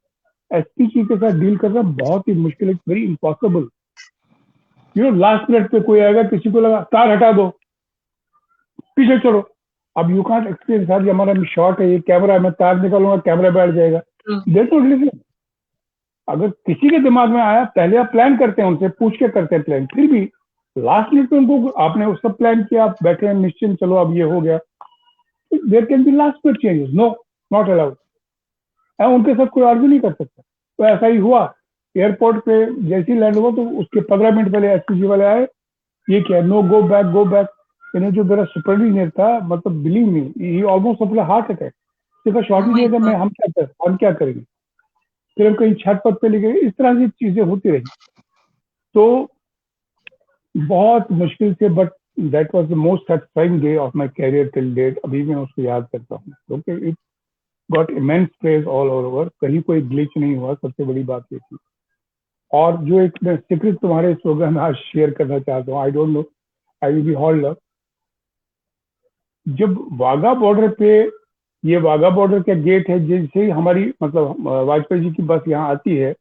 B: एसपीजी के साथ डील करना बहुत ही मुश्किल है, very impossible. You know last minute पे कोई आएगा, किसी को लगा तार हटा दो, पीछे चलो। अब यू कांट एक्सपीरियंस सर, हमारा शॉट है, ये कैमरा है, मैं तार निकालूंगा, कैमरा बैठ जाएगा। अगर किसी के दिमाग में आया, पहले आप प्लान करते हैं, उनसे पूछ के करते हैं प्लान, फिर भी लास्ट मिनट में उनको आपने उस सब प्लान किया, आप बैठे हैं निश्चिंत, चलो अब ये हो गया, there can be last minute changes, no not allowed. उनके साथ कोई आर्ग्यू नहीं कर सकता। तो ऐसा ही हुआ, एयरपोर्ट पे जैसे ही लैंड हुआ तो उसके 15 मिनट पहले एसपीजी वाले आए, ये क्या, no go back go back. इन्हें जो मेरा सुपरिटेंडेंट था, मतलब बिलीव मी, ही ऑलमोस्ट अपना हार्ट अटैक, सिर्फ शॉर्ट ही नहीं था, मैं हम क्या करेंगे। फिर हम कहीं छत पर पे ले गए, इस तरह की चीजें होती रही। तो बहुत मुश्किल से, but that was the most satisfying day of my career till date. अभी मैं उसको याद करता हूँ क्योंकि it got immense praise all over. कहीं कोई ग्लिच नहीं हुआ, सबसे बड़ी बात ये थी। और जो एक मैं सीक्रेट तुम्हारे इस प्रोग्राम में आज शेयर करना चाहता हूँ, आई don't no, I will be hold up. जब वाघा बॉर्डर पे, ये वाघा बॉर्डर का गेट है, जैसे ही हमारी मतलब वाजपेयी जी की बस यहाँ आती है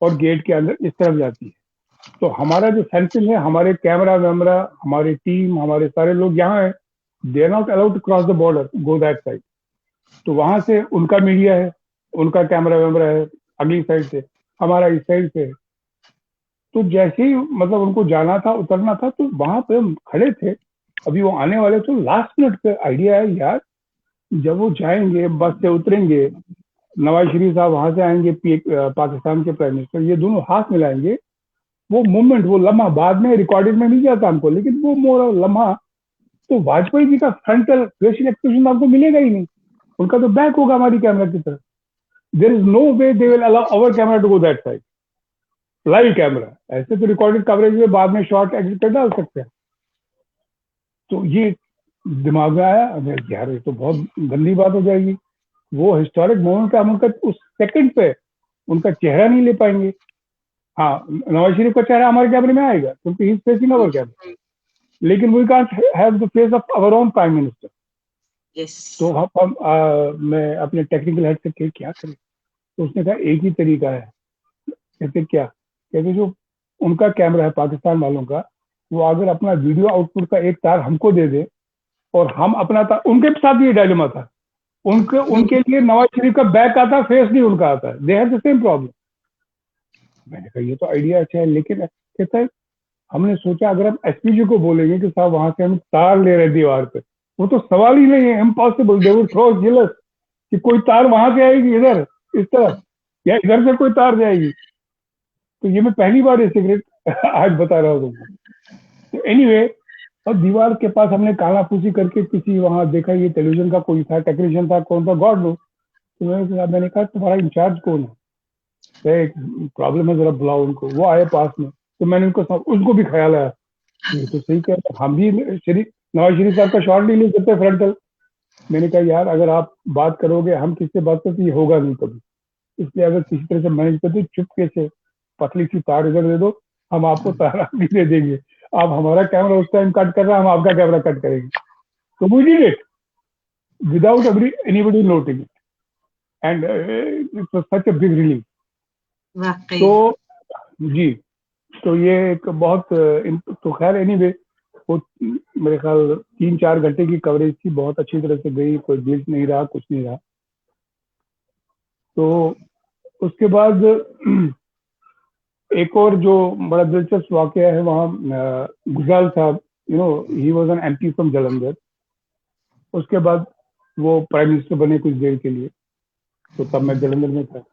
B: और गेट के अंदर इस तरफ जाती है, तो हमारा जो फेंसिंग है, हमारे कैमरा वैमरा, हमारी टीम, हमारे सारे लोग यहाँ है, they are not allowed to cross the border, go that side. तो वहां से उनका मीडिया है, उनका कैमरा वैमरा है अगली साइड से, हमारा इस साइड से। तो जैसे ही मतलब उनको जाना था, उतरना था, तो वहां पे हम खड़े थे, अभी वो आने वाले। तो लास्ट मिनट पे आइडिया है यार, जब वो जाएंगे, बस से उतरेंगे, नवाज शरीफ साहब वहां से आएंगे, पाकिस्तान के प्राइम मिनिस्टर, ये दोनों हाथ मिलाएंगे, वो मूवमेंट, वो लम्हा बाद में रिकॉर्डेड में नहीं जाता हमको, लेकिन वो मोर लम्हा, तो वाजपेयी जी का फ्रंटल फेशियल एक्सप्रेशन आपको मिलेगा ही नहीं, उनका तो बैक होगा हमारी कैमरा की तरफ। There is no way they will allow our camera to go that side, live camera. ऐसे तो रिकॉर्डेड कवरेज में बाद में शॉर्ट एडिट कर डाल सकते हैं। तो ये दिमाग में आया, यार ये तो बहुत गंदी बात हो जाएगी, वो हिस्टोरिक मोमेंट का हम उनका उस सेकंड पे उनका चेहरा नहीं ले पाएंगे। हाँ, नवाज शरीफ का चेहरा हमारे कैमरे में आएगा क्योंकि he is facing our camera, लेकिन we can't have the face of our own prime minister. तो मैं अपने टेक्निकल हेड से क्या करें, तो उसने कहा एक ही तरीका है। कहते क्या? कहते जो उनका कैमरा है पाकिस्तान वालों का, वो अगर अपना वीडियो आउटपुट का एक तार हमको दे दे और हम अपना तार, उनके साथ ये डायलेमा था, उनके लिए नवाज शरीफ का बैक आता, फेस नहीं उनका आता, they have the same problem. मैंने कहा ये तो आइडिया अच्छा है, लेकिन कहता है हमने सोचा अगर हम एसपीजी को बोलेंगे कि साहब वहां से हम तार ले रहे दीवार पे, वो तो सवाल ही नहीं है, impossible, they would throw jealous कि कोई तार वहां से आएगी इधर इस तरफ, या इधर से कोई तार जाएगी। तो ये मैं पहली बार ये सीक्रेट आज बता रहा हूँ तुमको। तो एनीवे, और दीवार के पास हमने कानाफूसी करके किसी वहां देखा, ये टेलीविजन का कोई था, टेक्नीशियन था, कौन था गॉड नो। तो मैंने कहा तुम्हारा इंचार्ज कौन है? एक प्रॉब्लम है, जरा बुलाओ उनको। वो आए पास में, तो मैंने उनको भी ख्याल आया, ये तो सही कह रहे हैं, हम भी नवाज शरीफ साहब का शॉट नहीं ले सकते फ्रंटल। मैंने कहा यार अगर आप बात करोगे, हम किससे बात करते, ये होगा नहीं कभी। इसलिए अगर किसी तरह से मैनेज करते, चुपके से पतली सी तार इधर दे दो, हम आपको तार भी दे देंगे। आप हमारा कैमरा उस टाइम कट कर रहा है, हम आपका कैमरा कट करेंगे। तो we did it without anybody noting it, and it was such a big relief.
A: वाकई।
B: तो जी, तो ये एक बहुत तो खैर एनीवे, वो मेरे ख्याल 3-4 घंटे की कवरेज थी, बहुत अच्छी तरह से गई, कोई गिल्ट नहीं रहा, कुछ नहीं रहा। तो उसके बाद एक और जो बड़ा दिलचस्प वाकया है वहाँ, गुजराल साहब, he was an MP from Jalandhar. उसके बाद वो प्राइम मिनिस्टर बने कुछ देर के लिए, तो तब मैं जालंधर में था।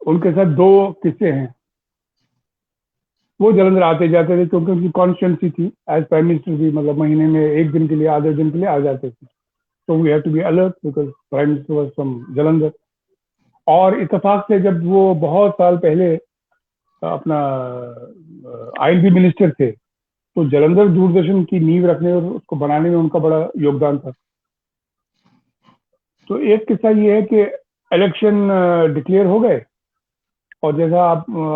B: उनके साथ दो किस्से हैं। वो जालंधर आते जाते थे क्योंकि उनकी कॉन्स्टिट्यूंसी थी, एज प्राइम मिनिस्टर भी, मतलब महीने में एक दिन के लिए, आधे दिन के लिए आ जाते थे। तो we have to be alert because prime minister was from Jalandhar. और इत्तेफाक से जब वो बहुत साल पहले अपना आईएनबी मिनिस्टर थे, तो जालंधर दूरदर्शन की नींव रखने और उसको बनाने में उनका बड़ा योगदान था। तो एक किस्सा ये है कि इलेक्शन डिक्लेयर हो गए, और जैसा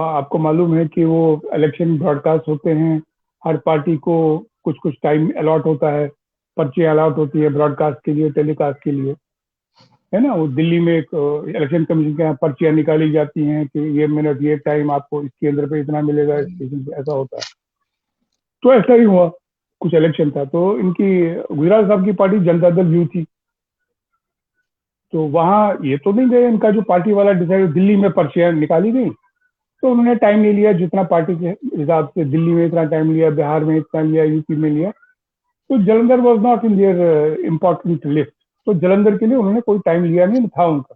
B: आपको मालूम है कि वो इलेक्शन ब्रॉडकास्ट होते हैं, हर पार्टी को कुछ कुछ टाइम अलॉट होता है, पर्ची अलॉट होती है ब्रॉडकास्ट के लिए, टेलीकास्ट के लिए, है ना। वो दिल्ली में एक इलेक्शन कमीशन के यहाँ पर्चियां निकाली जाती हैं कि ये मिनट, ये टाइम आपको इस केंद्र पे इतना मिलेगा, इस स्टेशन पे ऐसा होता है। तो ऐसा ही हुआ, कुछ इलेक्शन था, तो इनकी गुजराल साहब की पार्टी जनता दल यू थी। तो वहाँ ये तो नहीं गए, इनका जो पार्टी वाला डिसाइड, दिल्ली में पर्चियां निकाली गई, तो उन्होंने टाइम ले लिया जितना पार्टी के हिसाब से, दिल्ली में इतना टाइम लिया, बिहार में इतना लिया, यूपी में लिया। तो Jalandhar was not in their important list, तो जलंधर के लिए उन्होंने कोई टाइम लिया नहीं था उनका।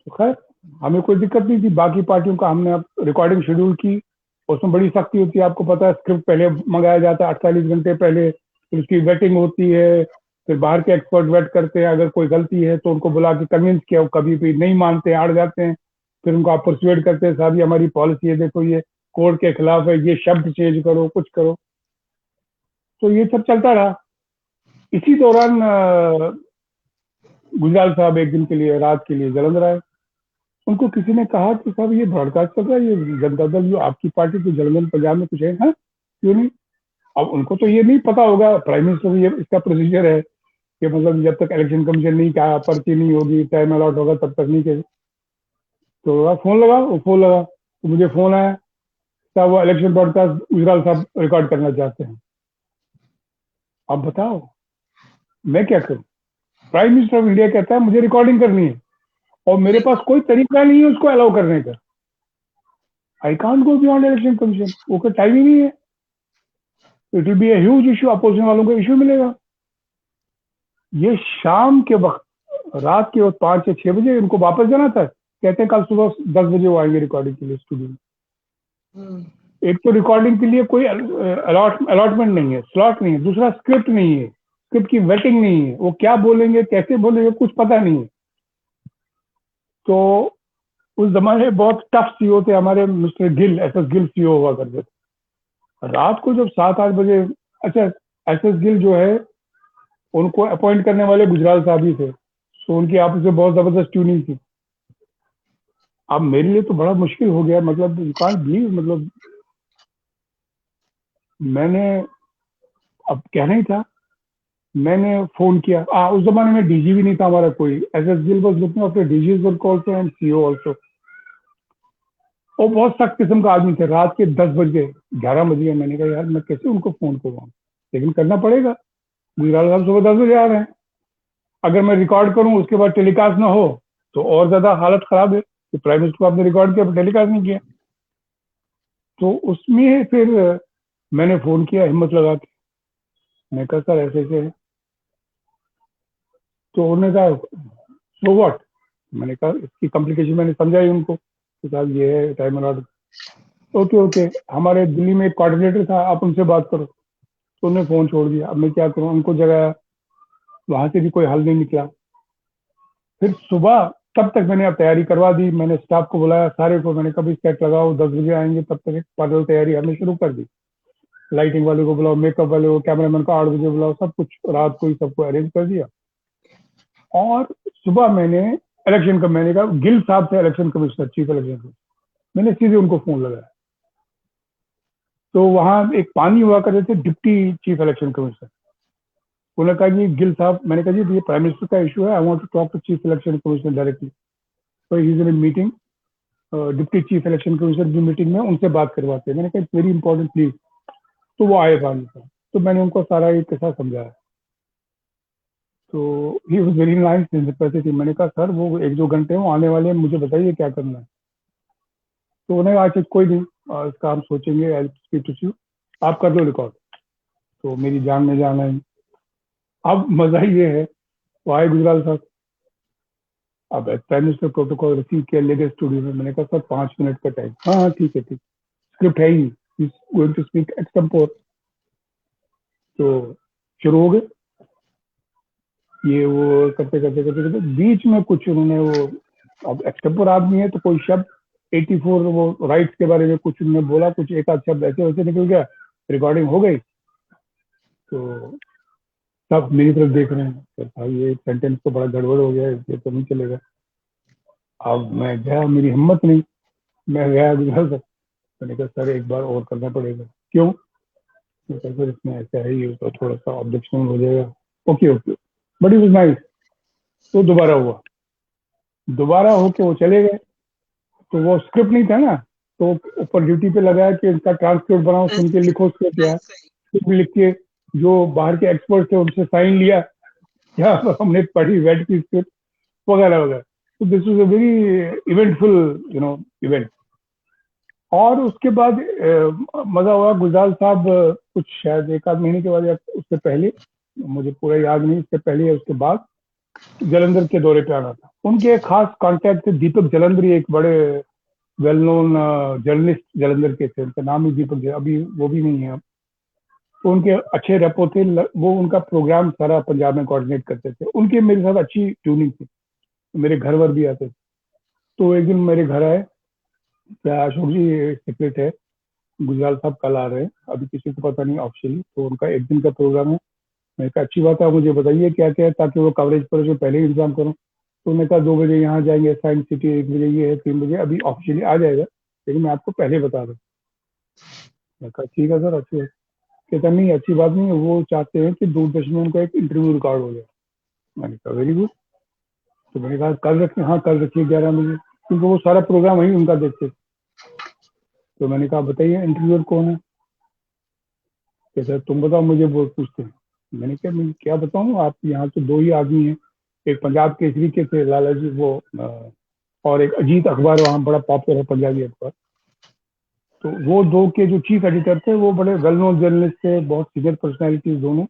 B: तो खैर हमें कोई दिक्कत नहीं थी, बाकी पार्टियों का हमने अब रिकॉर्डिंग शेड्यूल की। उसमें बड़ी सख्ती होती है, आपको पता है, स्क्रिप्ट पहले मंगाया जाता है 48 घंटे पहले, फिर उसकी वेटिंग होती है, फिर बाहर के एक्सपर्ट वेट करते हैं, अगर कोई गलती है तो उनको बुला के कन्विंस किया, वो कभी भी नहीं मानते, अड़ जाते हैं। फिर उनको आप परसुएड करते हैं, साहब ये हमारी पॉलिसी है, देखो ये कोर्ट के खिलाफ है, ये शब्द चेंज करो, कुछ करो। तो ये सब चलता रहा। इसी दौरान गुजराल साहब एक दिन के लिए, रात के लिए जालंधर आए। उनको किसी ने कहा कि साहब ये ब्रॉडकास्ट चल रहा है, ये जनता दल जो आपकी पार्टी, तो जालंधर पंजाब में कुछ है, हाँ क्यों नहीं। अब उनको तो ये नहीं पता होगा, प्राइम मिनिस्टर ये इसका प्रोसीजर है कि मतलब जब तक इलेक्शन कमीशन नहीं कहा, पर्ची नहीं होगी, टाइम अलॉट होगा, तब तक नहीं कहे। तो फोन लगा, वो फोन लगा तो मुझे फोन आया, साहब वो इलेक्शन ब्रॉडकास्ट गुजराल साहब रिकॉर्ड करना चाहते हैं। अब बताओ मैं क्या करूं? प्राइम मिनिस्टर ऑफ इंडिया कहता है मुझे रिकॉर्डिंग करनी है, और मेरे पास कोई तरीका नहीं है उसको अलाउ करने का। I can't go beyond election commission, वो का टाइम ही नहीं है। It will be a huge issue, opposition वालों को इशू मिलेगा। ये शाम के वक्त, रात के वक्त 5 या 6 बजे उनको वापस जाना था। कहते हैं कल सुबह 10 बजे वो आएंगे रिकॉर्डिंग के लिए स्टूडियो में। एक तो रिकॉर्डिंग के लिए कोई अलॉटमेंट नहीं है, स्लॉट नहीं है, दूसरा स्क्रिप्ट नहीं है, स्क्रिप्ट की वेटिंग नहीं है, वो क्या बोलेंगे, कैसे बोलेंगे, कुछ पता नहीं है। तो उस जमाने में बहुत टफ सीओ थे हमारे, mister Gill, SS Gill CO हुआ करते थे। रात को जब 7-8 बजे, अच्छा, एसएस गिल जो है उनको अपॉइंट करने वाले गुजराल साहब ही थे, तो उनकी आपस में बहुत जबरदस्त ट्यूनिंग थी। अब मेरे लिए तो बड़ा मुश्किल हो गया, मतलब यू कांट बिलीव, मतलब मैंने, अब कहना ही था, मैंने फोन किया। उस जमाने में डीजी भी नहीं था हमारा कोई, SS Gill was looking after disease work also and CO also. वो बहुत सख्त किस्म का आदमी थे। रात के 10 बजे, 11 बजे, मैंने कहा यार मैं कैसे उनको फोन करूँ, लेकिन करना पड़ेगा, गुजराल साहब सुबह 10 बजे आ रहे हैं। अगर मैं रिकॉर्ड करूं उसके बाद टेलीकास्ट ना हो तो और ज्यादा हालत खराब है कि प्राइम मिनिस्टर को आपने रिकॉर्ड किया टेलीकास्ट नहीं किया। तो उसमें फिर मैंने फोन किया हिम्मत लगा के, मैं कहा सर ऐसे ऐसे है। तो उन्होंने कहा सो व्हाट। मैंने कहा इसकी कॉम्प्लिकेशन मैंने समझाई उनको कि साहब ये है टाइम अलॉट। ओके ओके, हमारे दिल्ली में एक कोऑर्डिनेटर था, आप उनसे बात करो। तो उन्होंने फोन छोड़ दिया। अब मैं क्या करूँ, उनको जगह, वहां से भी कोई हल नहीं निकला। फिर सुबह, तब तक मैंने अब तैयारी करवा दी, मैंने स्टाफ को बुलाया सारे को, मैंने कभी सेट लगाओ 10 बजे आएंगे, तब तक एक पैदल तैयारी हमने शुरू कर दी। लाइटिंग वाले को बुलाओ, मेकअप वाले को, कैमरामैन को 8 बजे बुलाओ, सब कुछ रात को ही सबको अरेंज कर दिया। और सुबह मैंने इलेक्शन का, मैंने कहा गिल साहब थे election commissioner, chief election commissioner, मैंने सीधे उनको फोन लगाया। तो वहां एक पानी हुआ करते थे डिप्टी चीफ इलेक्शन कमिश्नर, उन्होंने कहा जी गिल साहब, मैंने कहा जी ये प्राइम मिनिस्टर का इशू है, I want to talk to chief election commissioner directly. तो he is in meeting, deputy chief election commissioner की मीटिंग में, उनसे बात करवाते हैं। मैंने कहा इट्स वेरी इंपॉर्टेंट प्लीज। तो वो आए पानी साहब, तो मैंने उनको सारा एक किस्सा समझाया। तो he was very nice sympathetic. मैंने कहा सर वो 1-2 घंटे वो आने वाले हैं, मुझे बताइए क्या करना है। तो उन्हें आज कोई नहीं, इसका हम सोचेंगे, आई स्पीक टू यू, आप कर लो रिकॉर्ड। तो मेरी जान में जान है। अब मजा ये है, वो आए गुजराल साहब, अब प्राइम मिनिस्टर प्रोटोकॉल रिसीव किया, ले गए स्टूडियो में। मैंने कहा सर 5 मिनट का टाइम। हाँ हाँ ठीक है ठीक, स्क्रिप्ट है ही, गोइंग टू स्पीक एक्सटेम्पोर। तो शुरू हो गए, ये वो करते करते करते करते बीच में कुछ उन्होंने वो, अब एक्सटेम्पोर आदमी है तो कोई शब्द 84 वो राइट्स के बारे में कुछ उन्होंने बोला, कुछ एक आध शब्द ऐसे वैसे निकल गया, रिकॉर्डिंग हो गई। तो सब मेरी तरफ देख रहे हैं, तो भाई ये सेंटेंस तो बड़ा गड़बड़ हो गया है, ये तो नहीं चलेगा। अब मैं गया, मेरी हिम्मत नहीं, मैं गया गुजराल तक। मैंने कहा सर एक बार और करना पड़ेगा। क्यों? मैं कहा सर इसमें ऐसा है, ये तो थोड़ा सा ऑब्जेक्शन हो जाएगा। Okay okay, but it was nice. तो दोबारा हुआ, दोबारा होके वो चले गए। तो वो स्क्रिप्ट नहीं था ना, तो ऊपर ड्यूटी पे लगाया कि इसका ट्रांसक्रिप्ट बनाओ, सुन के लिखो स्क्रिप्ट, यार स्क्रिप्ट लिख के जो बाहर के एक्सपर्ट थे उनसे साइन लिया, क्या हमने पढ़ी वेट की स्क्रिप्ट वगैरह वगैरह। तो this was a very eventful event. और उसके बाद मजा हुआ। गुजराल साहब कुछ शायद 1 आध महीने के बाद या उससे पहले, मुझे पूरा याद नहीं, उससे पहले या उसके बाद जलंधर के दौरे पे आना था। उनके एक खास कांटेक्ट थे दीपक जलंधरी, एक बड़े वेल नोन जर्नलिस्ट जलंधर के थे, उनका नाम ही दीपक, अभी वो भी नहीं है अब। तो उनके अच्छे रेपो थे, वो उनका प्रोग्राम सारा पंजाब में कोऑर्डिनेट करते थे, उनके मेरे साथ अच्छी ट्यूनिंग थी, मेरे घर वर भी आते थे। तो एक दिन मेरे घर आए, क्या अशोक जी सीक्रेट है, गुजराल साहब कल आ रहे हैं, अभी किसी को पता नहीं ऑफिशियली, तो उनका एक दिन का प्रोग्राम है। मैंने कहा अच्छी बात है, मुझे बताइए क्या क्या है, ताकि वो कवरेज पर जो पहले ही इंतजाम करूँ। तो उन्होंने कहा 2 बजे यहाँ जाएंगे साइंस सिटी, 1 बजे ये है, 3 बजे, अभी ऑफिशियली आ जाएगा लेकिन मैं आपको पहले बता दूँ। मैं कहा ठीक है सर, अच्छी बात। कहता नहीं अच्छी बात नहीं है, वो चाहते हैं कि दूरदर्शन में उनका एक इंटरव्यू रिकॉर्ड हो जाए। मैंने कहा वेरी गुड। तो मैंने कहा कल रखें, हाँ कल रखिए 11 बजे, क्योंकि वो सारा प्रोग्राम वही उनका देखते। तो मैंने कहा बताइए इंटरव्यूअर कौन है। कहता तुम बताओ मुझे, वो पूछते हैं। मैंने कहा मैं क्या बताऊँ, आप यहाँ तो 2 ही आदमी हैं, एक पंजाब केसरी के थे लाला जी वो, और एक अजीत अखबार वहाँ बड़ा पॉपुलर है, पंजाबी अखबार। तो वो 2 के जो चीफ एडिटर थे वो बड़े वेल नोन जर्नलिस्ट थे, बहुत सीनियर पर्सनैलिटीज दोनों।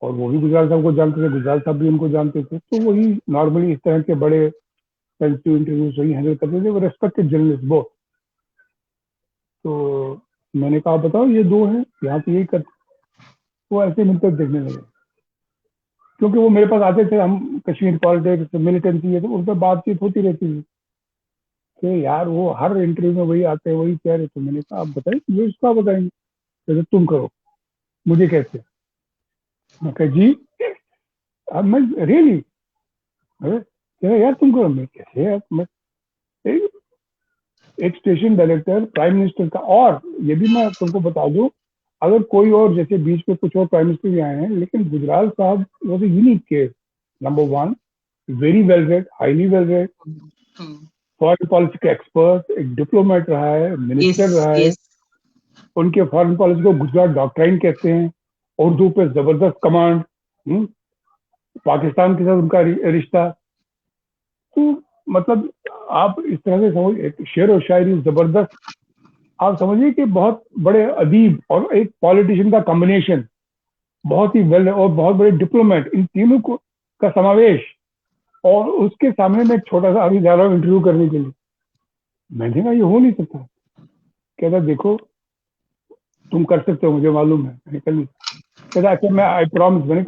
B: और वो भी गुजराल साहब को जानते थे, गुजराल साहब भी उनको जानते थे। तो वही नॉर्मली इस तरह के बड़े सेंसिटिव इंटरव्यूज वही हैंडल करते थे, वो रेस्पेक्टेड जर्नलिस्ट बहुत। तो मैंने कहा बताओ ये 2 हैं यहाँ पे यही करते। वो ऐसे मिलकर देखने लगे, क्योंकि वो मेरे पास आते थे, हम कश्मीर पॉलिटिक्स मिलिटेंसी है तो उन पर बातचीत होती रहती थी कि यार वो हर इंटरव्यू में वही आते हैं, वही कह रहे। तो मैंने कहा आप बताइए, ये उसका बताएंगे, जैसे तुम करो, मुझे कैसे। मैं कहा जी, अब मैं रियली, अरे यार तुम करो। मैं कैसे यार, मैं एक, एक स्टेशन डायरेक्टर प्राइम मिनिस्टर का। और ये भी मैं तुमको बता दूं, अगर कोई और जैसे बीच में कुछ और प्राइम मिनिस्टर भी आए हैं, लेकिन गुजराल साहब was a unique case. Number 1, very well red, highly well read, foreign policy का एक्सपर्ट, एक डिप्लोमेट रहा है, मिनिस्टर रहा है। उनके फॉरेन पॉलिसी को गुजरात डॉक्ट्राइन कहते हैं, उर्दू पे जबरदस्त कमांड, पाकिस्तान के साथ उनका रिश्ता। तो मतलब आप इस तरह से समझ, एक शेर और शायरी जबरदस्त, आप समझिए कि बहुत बड़े अदीब और एक पॉलिटिशियन का कॉम्बिनेशन, बहुत ही वेल, और बहुत बड़े डिप्लोमेट, इन तीनों को का समावेश। और उसके सामने में एक छोटा सा अभी जा रहा हूँ इंटरव्यू करने के लिए। मैंने कहा ये हो नहीं सकता। कहता देखो तुम कर सकते हो, मुझे मालूम है। मैंने कहा नहीं। कहता अच्छा मैं आई प्रॉमिस। मैंने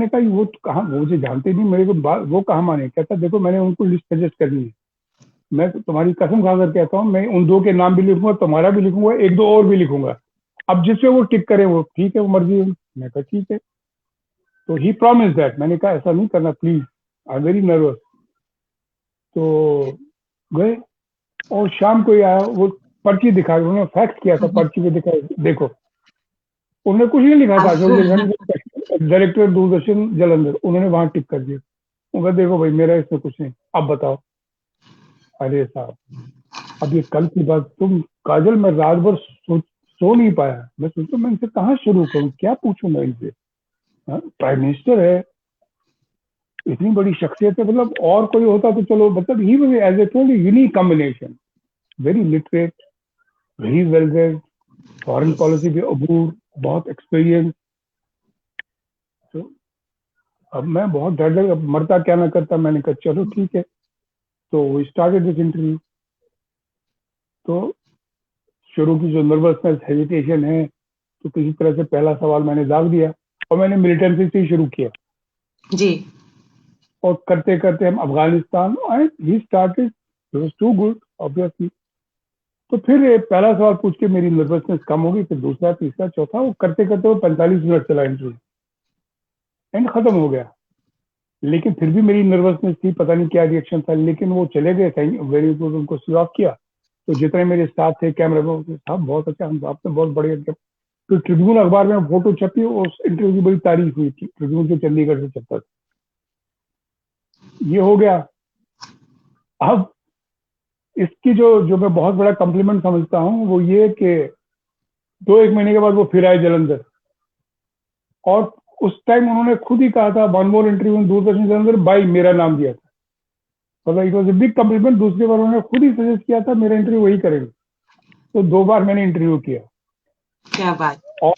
B: कहा वो कहाँ, वो मुझे जानते नहीं, मेरे को वो कहाँ माने। कहता देखो मैंने उनको लिस्ट सजेस्ट करनी है, मैं तुम्हारी कसम खाकर कहता हूँ, मैं उन 2 के नाम भी लिखूंगा, तुम्हारा भी लिखूंगा, 1-2 और भी लिखूंगा, अब जिसपे वो टिक करे वो ठीक है, वो मर्जी है। मैं कहा ठीक है। तो ही प्रॉमिस दैट। मैंने कहा ऐसा नहीं करना please, I am very nervous. तो गए और शाम को ही आया, वो पर्ची दिखा, उन्होंने फैक्स किया था, पर्ची पे दिखा, देखो उन्होंने कुछ नहीं लिखा था, अशोक जयसवानी डायरेक्टर दूरदर्शन जालंधर, उन्होंने वहां टिक कर दिया। उन्होंने देखो भाई मेरा इसमें कुछ नहीं, अब बताओ। अरे साहब अब ये कल की बात, तुम काजल, मैं रात भर सो नहीं पाया। मैं सोचता मैं इनसे कहाँ शुरू करूँ, क्या पूछूं मैं इनसे। प्राइम मिनिस्टर है, इतनी बड़ी शख्सियत है, मतलब और कोई होता तो चलो, मतलब he was as A told unique combination, very literate, very well read, foreign policy भी अबूर, बहुत एक्सपीरियंस। तो अब मैं बहुत डर लगा, अब मरता क्या ना करता। मैंने कहा चलो ठीक है। तो वो स्टार्टेड दिस इंटरव्यू। तो शुरू की जो नर्वसनेस हेजिटेशन है, तो किसी तरह से पहला सवाल मैंने दाग दिया और मैंने मिलिटेंसी से ही शुरू किया।
A: जी।
B: और करते करते हम Afghanistan, and he started, it was too good obviously. तो फिर पहला सवाल पूछ के मेरी नर्वसनेस कम हो गई, फिर दूसरा, तीसरा, चौथा, वो करते करते वो 45 मिनट चला इंटरव्यू, एंड खत्म हो गया। लेकिन फिर भी मेरी नर्वसनेस थी, पता नहीं क्या रिएक्शन था, लेकिन वो चले गए, थैंक वेरी गुड, उनको सी ऑफ किया। तो जितने मेरे साथ थे कैमरा में, साहब बहुत अच्छा, हम आपने बहुत बढ़िया किया। तो ट्रिब्यून अखबार में फोटो छपी, उस इंटरव्यू की बड़ी तारीफ हुई थी, ट्रिब्यून जो चंडीगढ़ से छपता था। ये हो गया। अब इसकी जो जो मैं बहुत बड़ा कॉम्प्लीमेंट समझता हूँ वो ये कि 2-1 महीने के बाद वो फिर आए जलंधर, और उस टाइम उन्होंने खुद ही कहा था, one more interview Doordarshan Jalandhar, by मेरा नाम दिया था। मतलब it was a big complement. दूसरी बार उन्होंने खुद ही सजेस्ट किया था मेरा इंटरव्यू वही करेंगे। तो 2 बार मैंने इंटरव्यू किया।
A: क्या बात।
B: और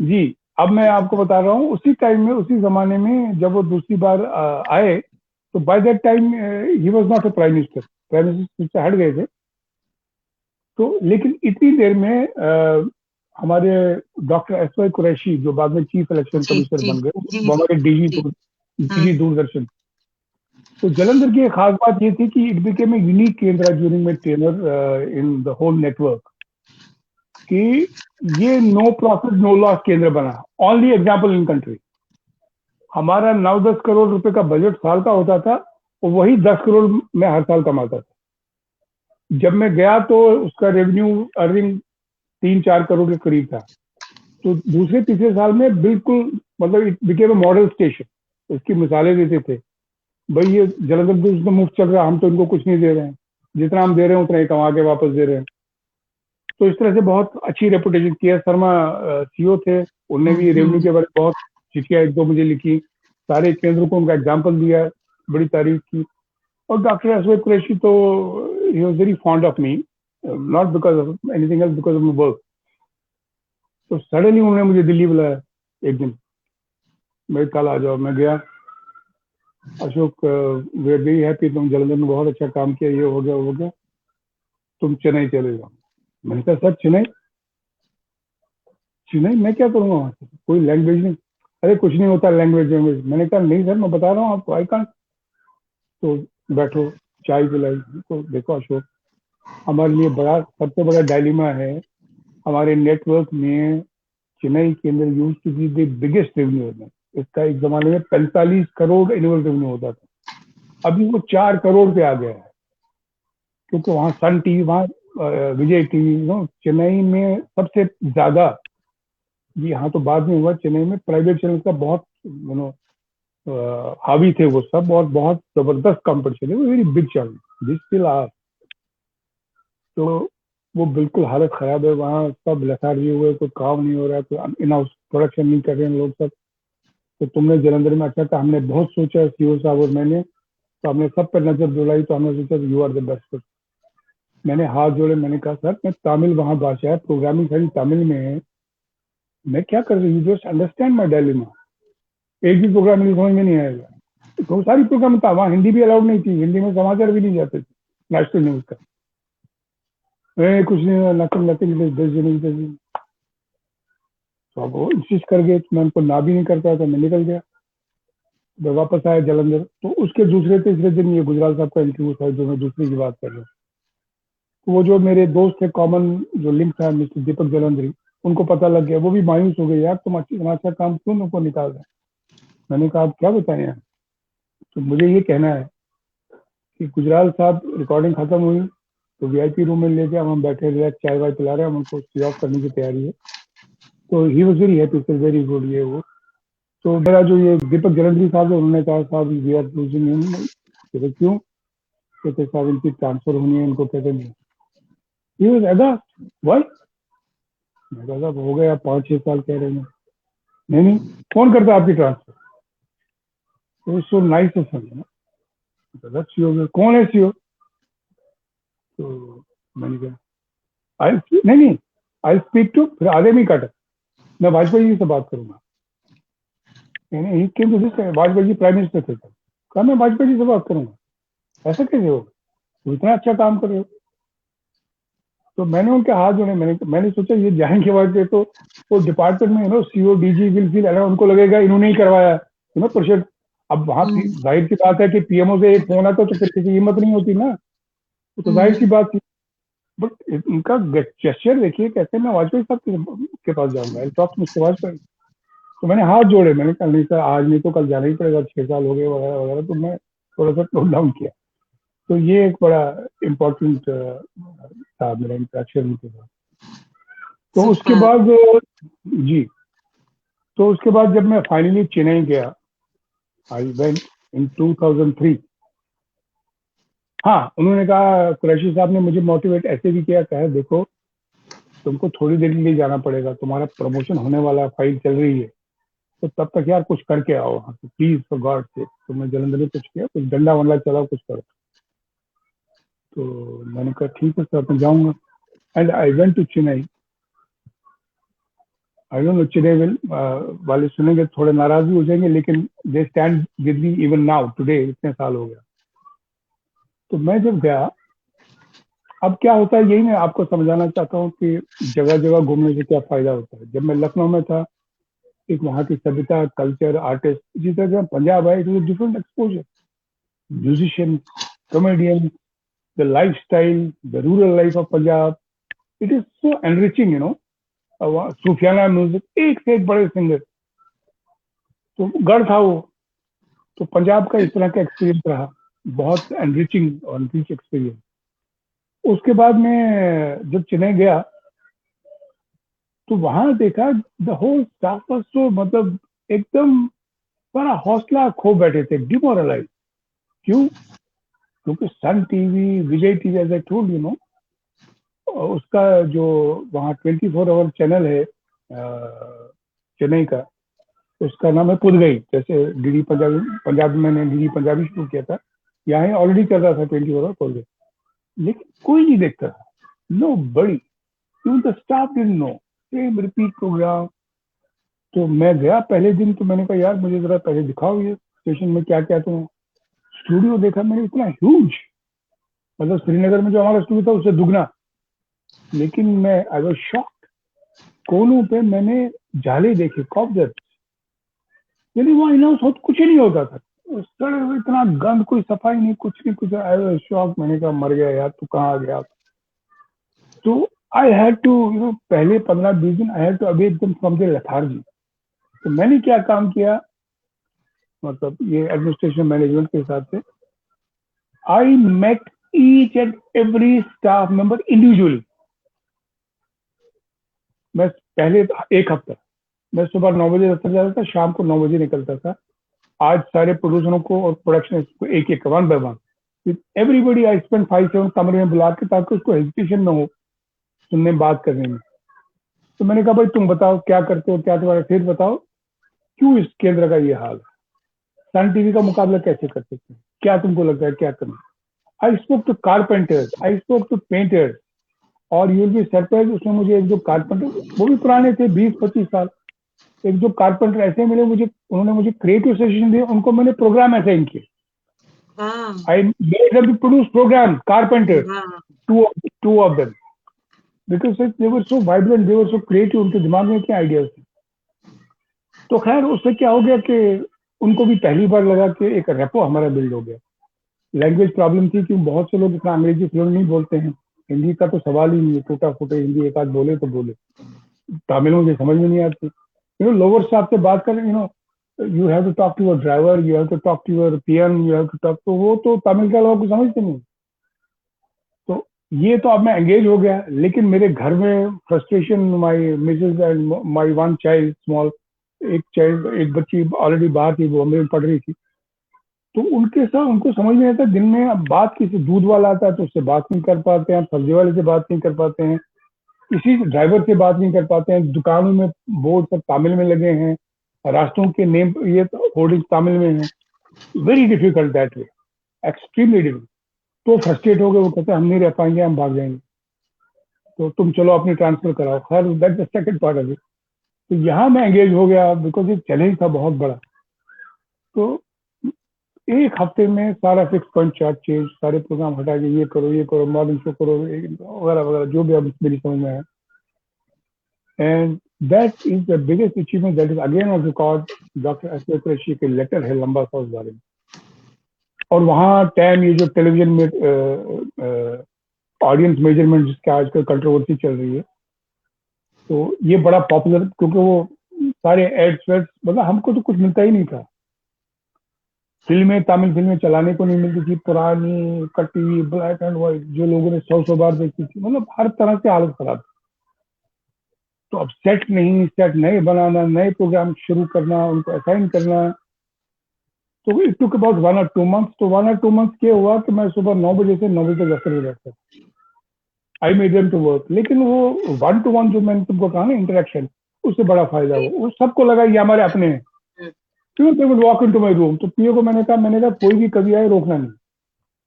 B: जी, अब मैं आपको बता रहा हूँ, उसी टाइम में, उसी जमाने में जब वो दूसरी बार आए, तो by that time he was not a prime minister, prime minister से हट गए थे। तो लेकिन इतनी देर में हमारे डॉक्टर एस वाई कुरैशी, जो बाद में चीफ इलेक्शन
A: जी
B: कमिश्नर
A: जी
B: बन गए,
A: जी
B: वो
A: जी
B: हमारे
A: जी।
B: डीजी दूरदर्शन। तो जलंधर की एक खास बात ये थी कि इट बिकेम ए यूनिक केंद्र during my tenure in the whole network, कि ये नो प्रॉफिट नो लॉस केंद्र बना, ओनली एग्जाम्पल इन कंट्री। हमारा 9-10 करोड़ रुपए का बजट साल का होता था, और वही 10 करोड़ में हर साल कमाता था। जब मैं गया तो उसका रेवेन्यू अर्निंग 3-4 करोड़ के करीब था। तो दूसरे तीसरे साल में बिल्कुल, मतलब it became A model station. उसकी मिसालें देते थे, भाई ये जलंधर दूध तो मुफ्त चल रहा है, हम तो इनको कुछ नहीं दे रहे हैं, जितना हम दे रहे हैं उतना ही कमा के वापस दे रहे हैं। तो इस तरह से बहुत अच्छी रेपुटेशन। के एस शर्मा सीओ थे, उनने भी रेवेन्यू के बारे में बहुत चिट्ठियां 1-2 मुझे लिखी, सारे केंद्रों को उनका एग्जाम्पल दिया, बड़ी तारीफ की। और डॉक्टर असवद कुरैशी तो he was very fond of me, not because of anything else, because of my work. तो सडनली उन्होंने मुझे दिल्ली बुलाया एक दिन, मैं कल आ जाओ। मैं गया, Ashok we are very happy, तुम जलंधर में बहुत अच्छा काम किया, ये हो गया वो हो गया, तुम चेन्नई चले जाओ। मैंने कहा सर चेन्नई? चेन्नई मैं क्या करूंगा वहां से, कोई लैंग्वेज नहीं। अरे कुछ नहीं होता लैंग्वेज लैंग्वेज। मैंने कहा नहीं सर, मैं बता रहा हूँ आपको, आई कांट। तो बैठो, चाय पिलाई। तो देखो अशोक, हमारे लिए बड़ा, सबसे बड़ा डायलिमा है हमारे नेटवर्क में, चेन्नई के अंदर use to be the biggest revenue है। इसका एक जमाने में 45 करोड़ एनुअल रेवेन्यू होता था, अभी वो 4 करोड़ पे आ गया है। क्योंकि वहाँ सन टीवी, वहाँ विजय टीवी, चेन्नई में सबसे ज्यादा, जी यहाँ तो बाद में हुआ, चेन्नई में प्राइवेट चैनल का बहुत हावी थे वो सब, और बहुत जबरदस्त कॉम्पिटिशन है, वो very big channel this still are. तो वो बिल्कुल हालत खराब है वहाँ, सब लसाड़ी हुए, कोई काम नहीं हो रहा है, कोई इन हाउस प्रोडक्शन नहीं कर रहे हैं लोग सब। तो तुमने जलंधर में अच्छा था, हमने बहुत सोचा सीओ साहब और मैंने, तो हमने सब पर नजर डुलाई, तो हमने सोचा यू आर द बेस्ट। मैंने हाथ जोड़े, मैंने कहा सर मैं तमिल, वहाँ भाषा है, प्रोग्रामिंग सारी तमिल में है, मैं क्या कर रही हूँ, जस्ट अंडरस्टैंड माई डायलेमा। एक भी प्रोग्राम मेरी समझ में नहीं आएगा। तो सारी प्रोग्राम था वहाँ, हिंदी भी अलाउड नहीं थी, हिंदी में समाचार भी नहीं जाते थे नेशनल न्यूज का। कुछ नहीं, नथिंग नथिंग, 10 दिन। तो अब वो इंसिस्ट कर गए, मैं उनको ना भी नहीं करता था, मैं निकल गया। मैं वापस आया जलंधर, तो उसके दूसरे तीसरे दिन ये गुजराल साहब का इंटरव्यू था, जो मैं दूसरी की बात कर रहा हूँ। तो वो जो मेरे दोस्त थे कॉमन, जो लिंक था, मिस्टर दीपक जलंधरी, उनको पता लग गया। वो भी मायूस हो गए, यार तुम इतना अच्छा काम क्यों उनको निकाल रहे हैं। मैंने कहा आप क्या बताएं यार। तो मुझे ये कहना है कि गुजराल साहब, रिकॉर्डिंग खत्म हुई तो वीआईपी रूम में ले गया, हम बैठे, रिलैक्स, चाय वाय पिला रहे हैं, हम उनको सी ऑफ करने की तैयारी है। तो he was very happy, sir very good, ये वो। तो मेरा जो ये दीपक जलंधरी साहब है, उन्होंने कहा साहब वी आर लूजिंग हिम। कहते क्यों? कहते साहब इनकी ट्रांसफर होनी है, इनको कहते नहीं। He was August, why? मैं कहा साहब हो गया 5-6 साल कह रहे हैं। नहीं नहीं, कौन करता आपकी ट्रांसफर? तो सो नाइस है सर। सीओ कौन है सीओ? तो मैंने कहा आई, नहीं नहीं, आई स्पीक टू, फिर आगे में काटा, मैं वाजपेयी जी से बात करूंगा। He came to this, Vajpayee ji prime minister थे। कहा मैं वाजपेयी जी से बात करूंगा। ऐसा कैसे होगा, तो इतना अच्छा काम कर रहे हो। तो मैंने उनके हाथ जोड़े, मैंने सोचा ये जाएंगे वाजपेयी तो वो डिपार्टमेंट में, सीओ डीजी विल फील, उनको लगेगा इन्होंने ही करवाया, प्रेशर। अब वहाँ जाहिर सी बात है कि पीएमओ से एक फोन आता तो फिर किसी हिम्मत नहीं होती ना, तो जाहिर सी बात थी। बट इनका जेस्चर देखिए कैसे, मैं वाजपेयी साहब के पास जाऊंगा, I talk to mister Vajpayee. तो मैंने हाथ जोड़े, मैंने कहा नहीं सर आज नहीं तो कल जाना ही पड़ेगा, 6 साल हो गए वगैरह वगैरह। तो मैं थोड़ा सा टोन डाउन किया। तो ये एक बड़ा इम्पोर्टेंट था मेरा इंटरेक्शन उनके साथ। तो उसके बाद जी, तो उसके बाद जब मैं फाइनली चेन्नई गया, आई वेंट इन 2003। हाँ, उन्होंने कहा, कुरैशी साहब ने मुझे मोटिवेट ऐसे भी किया, कहा देखो तुमको थोड़ी देर के लिए जाना पड़ेगा, तुम्हारा प्रमोशन होने वाला, फाइल चल रही है, तो तब तक यार कुछ करके आओ वहाँ से, प्लीज फॉर गॉड से। तो मैं जलंधर में कुछ किया, कुछ डंडा वंडा चलाओ, कुछ करो। तो मैंने कहा ठीक है सर, मैं जाऊंगा। And I went to Chennai. I don't know, Chennai वाले सुनेंगे थोड़े नाराज भी हो जाएंगे, लेकिन they stand with me even now today, इतने साल हो गया। तो मैं जब गया, अब क्या होता है यही मैं आपको समझाना चाहता हूँ कि जगह जगह घूमने से क्या फायदा होता है। जब मैं लखनऊ में था, एक वहाँ की सभ्यता, कल्चर, आर्टिस्ट, जिस तरह से पंजाब है, it was different exposure. Musician, comedian, the lifestyle, the rural life of Punjab, it is so enriching, सूफियाना म्यूजिक, एक से एक बड़े सिंगर। तो गढ़ था वो। तो पंजाब का इस तरह का एक्सपीरियंस रहा, बहुत एनरिचिंग और रिच एक्सपीरियंस। उसके बाद में जब चेन्नई गया, तो वहां देखा the whole staff was so, मतलब एकदम बड़ा हौसला खो बैठे थे, डिमोरलाइज। क्यों? क्योंकि Sun TV, Vijay TV, as I told उसका जो वहाँ 24 आवर चैनल है चेन्नई का, उसका नाम है पुदगई। जैसे डीडी पंजाबी, पंजाब में मैंने डीडी पंजाबी शुरू किया था, यहाँ ऑलरेडी चल रहा था 24 आवर पुदगई, लेकिन कोई नहीं देखता था, नो बड़ी, even the staff didn't know, same repeat program. तो मैं गया पहले दिन, तो मैंने कहा यार मुझे जरा पहले दिखाओ ये स्टेशन में क्या क्या। तो स्टूडियो देखा मैंने, इतना ह्यूज, मतलब श्रीनगर में जो हमारा स्टूडियो था उससे दुगना। लेकिन मैं आई वाज शॉक, कोनों पे मैंने जाले देखे, कॉब्जर, यानी वहाँ इन हाउस कुछ ही नहीं होता था, सड़े हुए, इतना गंद, कोई सफाई नहीं, कुछ नहीं, कुछ। आई वाज शॉक, मैंने कहा मर गया यार, तू कहाँ आ गया। तो आई हैड टू, पहले 15-20 दिन I had to awake them from their lethargy. तो मैंने क्या काम किया, मतलब ये एडमिनिस्ट्रेशन मैनेजमेंट के हिसाब से, I met each and every staff member individually. मैं पहले एक हफ्ता मैं सुबह 9 बजे दफ्तर जाता था, शाम को 9 बजे निकलता था। आज सारे प्रोड्यूसरों को और प्रोडक्शन को एक एक, one by one, with everybody I spend 5-7 कमरे में बुला के, ताकि उसको हेजिटेशन न हो सुनने बात करने में। तो मैंने कहा भाई तुम बताओ क्या करते हो, क्या तुम्हारा, फिर बताओ क्यों इस केंद्र का ये हाल है, सन टीवी का मुकाबला कैसे कर सकते हैं, क्या तुमको लगता है क्या करना। I spoke to carpenters, I spoke to painters, और यू विल बी सरप्राइज, उसमें मुझे एक दो कारपेंटर, वो भी पुराने थे 20-25 साल, एक दो कारपेंटर ऐसे मिले मुझे, उन्होंने मुझे क्रिएटिव सजेशन दिए, उनको मैंने प्रोग्राम असाइन किए। I made them to produce programme, carpenter, two of them. Because they were so vibrant, they were so creative, उनके दिमाग में इतने आइडियाज थे। तो खैर उससे क्या हो गया कि उनको भी पहली बार लगा कि एक रेपो हमारा बिल्ड हो गया। लैंग्वेज प्रॉब्लम थी कि बहुत से लोग इतना अंग्रेजी फ्लुएंट नहीं बोलते हैं, हिंदी का तो सवाल ही नहीं है, टूटा फूटे हिंदी एक आध बोले तो बोले, तमिल मुझे समझ में नहीं आती। लोअर स्टाफ से बात करें, you have to talk to your driver, you have to talk to your PM, you have to talk, तो वो तो तमिल के लोगों को समझते नहीं। तो ये तो अब मैं एंगेज हो गया, लेकिन मेरे घर में frustration, my Mrs and my one child small, एक बच्ची ऑलरेडी बाहर थी, वो बॉम्बे में पढ़ रही थी, तो उनके साथ उनको समझ नहीं आता दिन में अब बात किसी, दूध वाला आता है तो उससे बात नहीं कर पाते हैं, सब्जी वाले से बात नहीं कर पाते हैं, किसी ड्राइवर से बात नहीं कर पाते हैं, दुकानों में बोर्ड सब तमिल में लगे हैं, रास्तों के नेम ये होर्डिंग तमिल में है, very difficult that way, extremely difficult. तो फ्रस्ट्रेट हो गए, वो कहते हैं हम नहीं रह पाएंगे, हम भाग जाएंगे, तो तुम चलो अपनी ट्रांसफर कराओ। खैर that the second part of it. तो यहाँ मैं एंगेज हो गया बिकॉज एक चैलेंज था बहुत बड़ा। तो एक हफ्ते में सारा 6 पॉइंट चार्ट चेंज, सारे प्रोग्राम हटा के ये करो, मॉर्निंग शो करो वगैरह वगैरह, जो भी अब मेरी समझ में है। And that is the biggest achievement, that is again on record. Doctor S Qureshi के लेटर है लंबा सा उस बारे में। और वहाँ टाइम, ये जो टेलीविजन में ऑडियंस मेजरमेंट जिसके आजकल कंट्रोवर्सी चल रही है, तो ये बड़ा पॉपुलर, क्योंकि वो सारे एड्स वेड्स, मतलब हमको तो कुछ मिलता ही नहीं था। फिल्में, तमिल फिल्में चलाने को नहीं मिलती थी, पुरानी कटी ब्लैक एंड व्हाइट, जो लोगों ने 100 बार देखी थी, मतलब हर तरह से हालत खराब। तो अब सेट नहीं, सेट नए बनाना, नए प्रोग्राम शुरू करना, उनको असाइन करना, तो it took about 1 or 2 months। तो 1 or 2 months क्या हुआ कि मैं सुबह 9 बजे से 9 बजे तक दफ्तर में बैठता, I made them to work. लेकिन वो 1 to 1 जो मैंने तुमको कहा ना इंटरेक्शन, उससे बड़ा फायदा हुआ। वो सबको लगा ये हमारे अपने हैं, क्यों they would walk into my room. तो पीओ को मैंने कहा कोई भी कभी आए रोकना नहीं,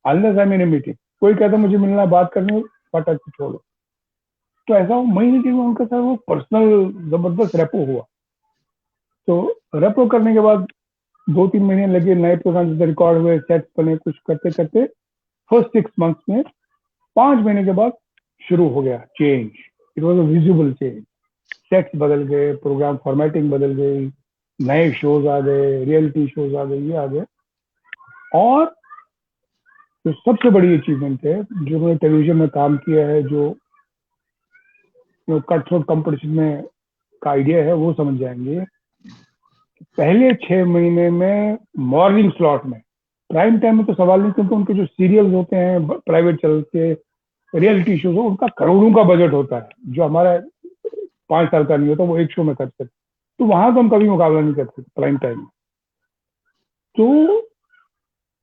B: unless I am in a meeting, कोई कहता मुझे मिलना बात करनी, फटाक से छोड़ो। तो ऐसा महीने में उनका साथ वो पर्सनल जबरदस्त रेपो हुआ। तो रेपो करने के बाद 2-3 महीने लगे, नए प्रोग्राम रिकॉर्ड हुए, सेट्स बने, कुछ करते करते फर्स्ट 6 months में 5 महीने के बाद शुरू हो गया change. It was a visible change, sets बदल गए, प्रोग्राम फॉर्मेटिंग बदल गई, नए शोज आ गए, रियलिटी शोज आ गए, ये आ गए। और जो सबसे बड़ी अचीवमेंट है, जो मैंने टेलीविजन में काम किया है, जो कट थ्रोट कॉम्पिटिशन में का आइडिया है, वो समझ जाएंगे। पहले 6 महीने में मॉर्निंग स्लॉट में, प्राइम टाइम में तो सवाल नहीं, क्योंकि उनके जो सीरियल्स होते हैं प्राइवेट चैनल के, रियलिटी शोज, उनका करोड़ों का बजट होता है, जो हमारा 5 साल का नहीं होता, वो एक शो में कर सकते। तो वहां तो हम कभी मुकाबला नहीं कर सकते प्राइम टाइम में। तो